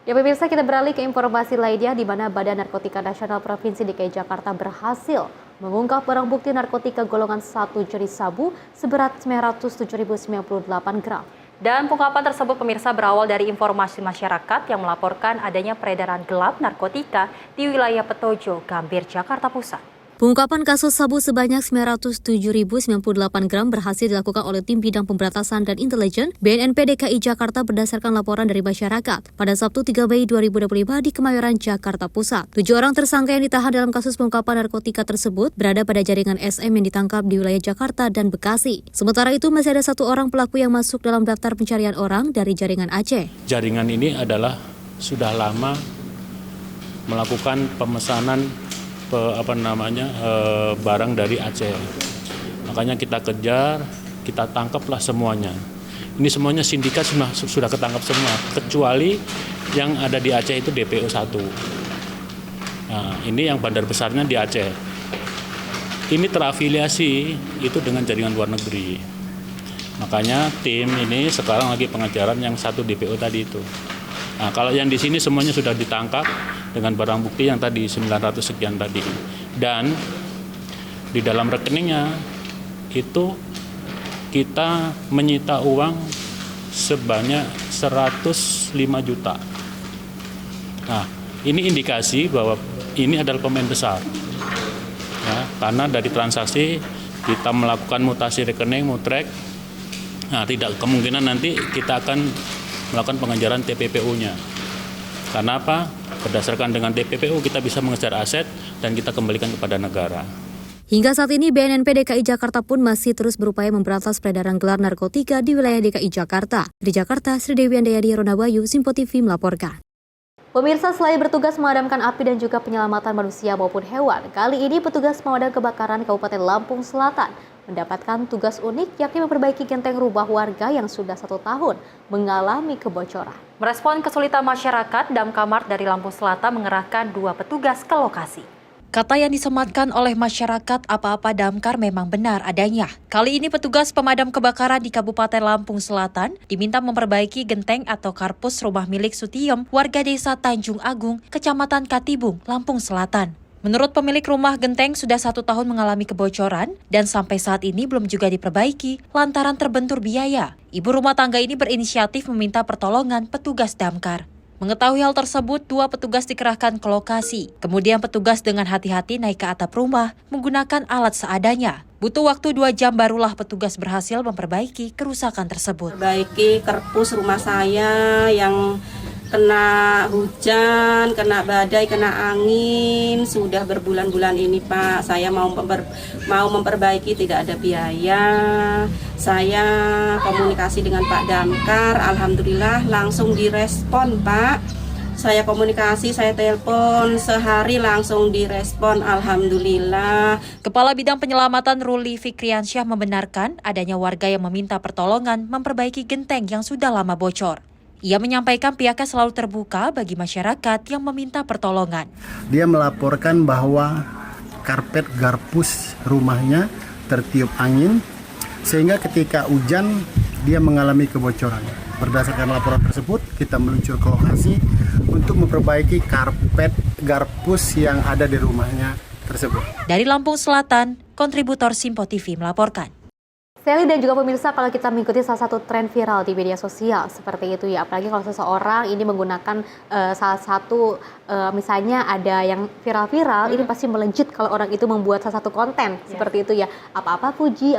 Ya pemirsa, kita beralih ke informasi lainnya di mana Badan Narkotika Nasional Provinsi DKI Jakarta berhasil mengungkap barang bukti narkotika golongan 1 jenis sabu seberat 907.098 gram. Dan pengungkapan tersebut pemirsa berawal dari informasi masyarakat yang melaporkan adanya peredaran gelap narkotika di wilayah Petojo, Gambir, Jakarta Pusat. Pengungkapan kasus sabu sebanyak 907.098 gram berhasil dilakukan oleh Tim Bidang Pemberantasan dan Intelijen BNNP DKI Jakarta berdasarkan laporan dari masyarakat pada Sabtu 3 Mei 2025 di Kemayoran, Jakarta Pusat. 7 orang tersangka yang ditahan dalam kasus pengungkapan narkotika tersebut berada pada jaringan SM yang ditangkap di wilayah Jakarta dan Bekasi. Sementara itu masih ada 1 orang pelaku yang masuk dalam daftar pencarian orang dari jaringan Aceh. Jaringan ini adalah sudah lama melakukan pemesanan barang dari Aceh. Makanya kita kejar, kita tangkaplah semuanya. Ini semuanya sindikat sudah ketangkap semua, kecuali yang ada di Aceh itu DPO 1. Nah, ini yang bandar besarnya di Aceh. Ini terafiliasi itu dengan jaringan luar negeri. Makanya tim ini sekarang lagi pengejaran yang 1 DPO tadi itu. Nah, kalau yang di sini semuanya sudah ditangkap dengan barang bukti yang tadi 900 sekian tadi. Dan di dalam rekeningnya itu kita menyita uang sebanyak 105 juta. Nah, ini indikasi bahwa ini adalah pemain besar. Ya, karena dari transaksi kita melakukan mutasi rekening, mutrek. Nah, tidak kemungkinan nanti kita akan melakukan pengejaran TPPU-nya. Karena apa? Berdasarkan dengan TPPU kita bisa mengejar aset dan kita kembalikan kepada negara. Hingga saat ini BNNP DKI Jakarta pun masih terus berupaya memberantas peredaran gelar narkotika di wilayah DKI Jakarta. Di Jakarta, Sri Dewi Andayadi, Ronabayu, Simpo TV melaporkan. Pemirsa, selain bertugas memadamkan api dan juga penyelamatan manusia maupun hewan, kali ini petugas pemadam kebakaran Kabupaten Lampung Selatan mendapatkan tugas unik, yakni memperbaiki genteng rumah warga yang sudah 1 tahun mengalami kebocoran. Merespon kesulitan masyarakat, Damkar dari Lampung Selatan mengerahkan 2 petugas ke lokasi. Kata yang disematkan oleh masyarakat apa-apa Damkar memang benar adanya. Kali ini petugas pemadam kebakaran di Kabupaten Lampung Selatan diminta memperbaiki genteng atau karpus rumah milik Sutiem, warga desa Tanjung Agung, Kecamatan Katibung, Lampung Selatan. Menurut pemilik rumah, genteng sudah 1 tahun mengalami kebocoran dan sampai saat ini belum juga diperbaiki lantaran terbentur biaya. Ibu rumah tangga ini berinisiatif meminta pertolongan petugas Damkar. Mengetahui hal tersebut, 2 petugas dikerahkan ke lokasi. Kemudian petugas dengan hati-hati naik ke atap rumah menggunakan alat seadanya. Butuh waktu 2 jam barulah petugas berhasil memperbaiki kerusakan tersebut. Perbaiki karpus rumah saya yang kena hujan, kena badai, kena angin, sudah berbulan-bulan ini Pak. Saya mau memperbaiki, tidak ada biaya. Saya komunikasi dengan Pak Damkar, alhamdulillah langsung direspon Pak. Saya komunikasi, saya telepon, sehari langsung direspon, alhamdulillah. Kepala Bidang Penyelamatan Ruli Fikriansyah membenarkan adanya warga yang meminta pertolongan memperbaiki genteng yang sudah lama bocor. Ia menyampaikan pihaknya selalu terbuka bagi masyarakat yang meminta pertolongan. Dia melaporkan bahwa karpet garpus rumahnya tertiup angin, sehingga ketika hujan dia mengalami kebocoran. Berdasarkan laporan tersebut, kita meluncur ke lokasi untuk memperbaiki karpet garpus yang ada di rumahnya tersebut. Dari Lampung Selatan, kontributor Simpo TV melaporkan. Sally dan juga pemirsa, kalau kita mengikuti salah satu tren viral di media sosial seperti itu ya, apalagi kalau seseorang ini menggunakan salah satu misalnya ada yang viral-viral, ini pasti melejit kalau orang itu membuat salah satu konten seperti itu ya. Apa-apa puji,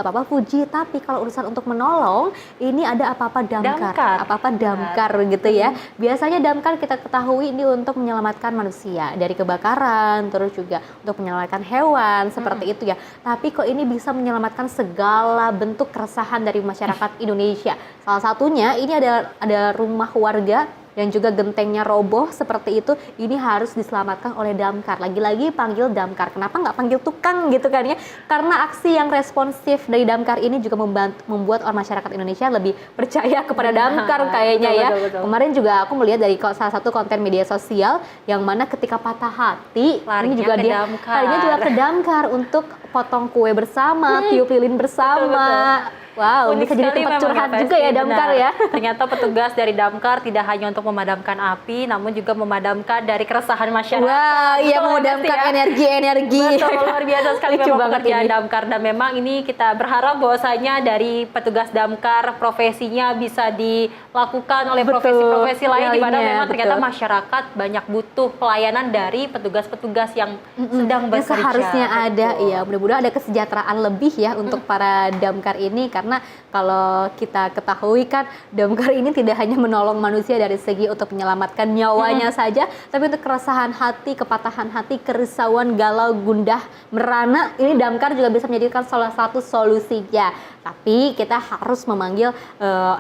tapi kalau urusan untuk menolong, ini ada apa-apa damkar gitu ya. Biasanya damkar kita ketahui ini untuk menyelamatkan manusia dari kebakaran, terus juga untuk menyelamatkan hewan seperti itu ya. Tapi kok ini bisa menyelamatkan segala bentuk keresahan dari masyarakat Indonesia. Salah satunya ini ada rumah warga yang juga gentengnya roboh seperti itu, ini harus diselamatkan oleh damkar. Lagi-lagi panggil damkar. Kenapa nggak panggil tukang gitu kan ya? Karena aksi yang responsif dari damkar ini juga membuat orang masyarakat Indonesia lebih percaya kepada damkar kayaknya ya. Betul. Kemarin juga aku melihat dari salah satu konten media sosial yang mana ketika patah hati, ini juga larinya juga ke damkar untuk potong kue bersama, tiup lilin bersama. Wow, Unik bisa jadi sekali tempat memang curhat ya, juga ya Festi, damkar benar. ya. Ternyata petugas dari damkar tidak hanya untuk memadamkan api, namun juga memadamkan dari keresahan masyarakat. Wah, iya, Betul, memadamkan Festi, ya? energi-energi. Betul, luar biasa sekali Lucu memang banget pekerjaan ini. damkar. Dan memang ini kita berharap bahwasanya dari petugas damkar profesinya bisa dilakukan oleh profesi-profesi lain, di mana lainnya, memang ternyata betul. masyarakat banyak butuh pelayanan dari petugas-petugas yang sedang Yang bekerja. seharusnya ada, Betul. ya mudah-mudahan ada kesejahteraan lebih ya untuk para damkar ini, karena kalau kita ketahui kan damkar ini tidak hanya menolong manusia dari segi untuk menyelamatkan nyawanya saja, tapi untuk keresahan hati, kepatahan hati, kerisauan, galau, gundah, merana, ini damkar juga bisa menjadikan salah satu solusinya. Tapi kita harus memanggil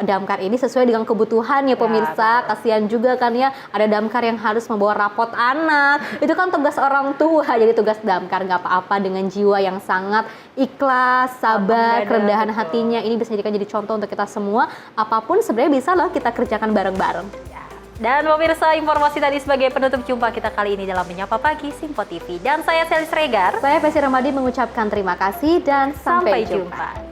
damkar ini sesuai dengan kebutuhan ya pemirsa. Kasihan juga kan ya, ada damkar yang harus membawa rapot anak. Itu kan tugas orang tua, jadi tugas damkar nggak apa-apa, dengan jiwa yang sangat ikhlas, sabar, kerendahan hatinya. Ini bisa jadi contoh untuk kita semua. Apapun sebenarnya bisa loh kita kerjakan bareng-bareng. Dan pemirsa, informasi tadi sebagai penutup jumpa kita kali ini dalam Menyapa Pagi Simpo TV. Dan saya Sally Sregar. Saya Festi Ramadi mengucapkan terima kasih dan sampai jumpa.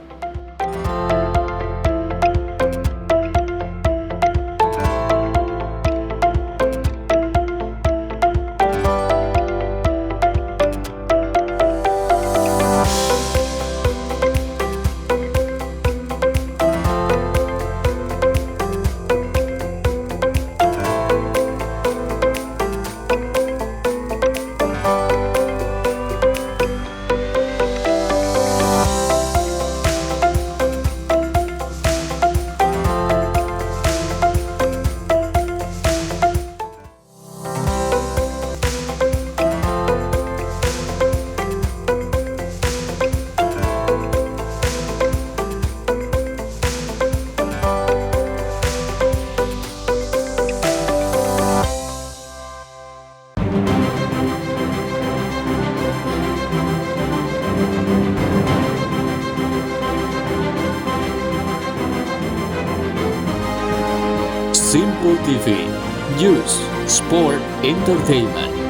Simpo TV, News, Sport, Entertainment.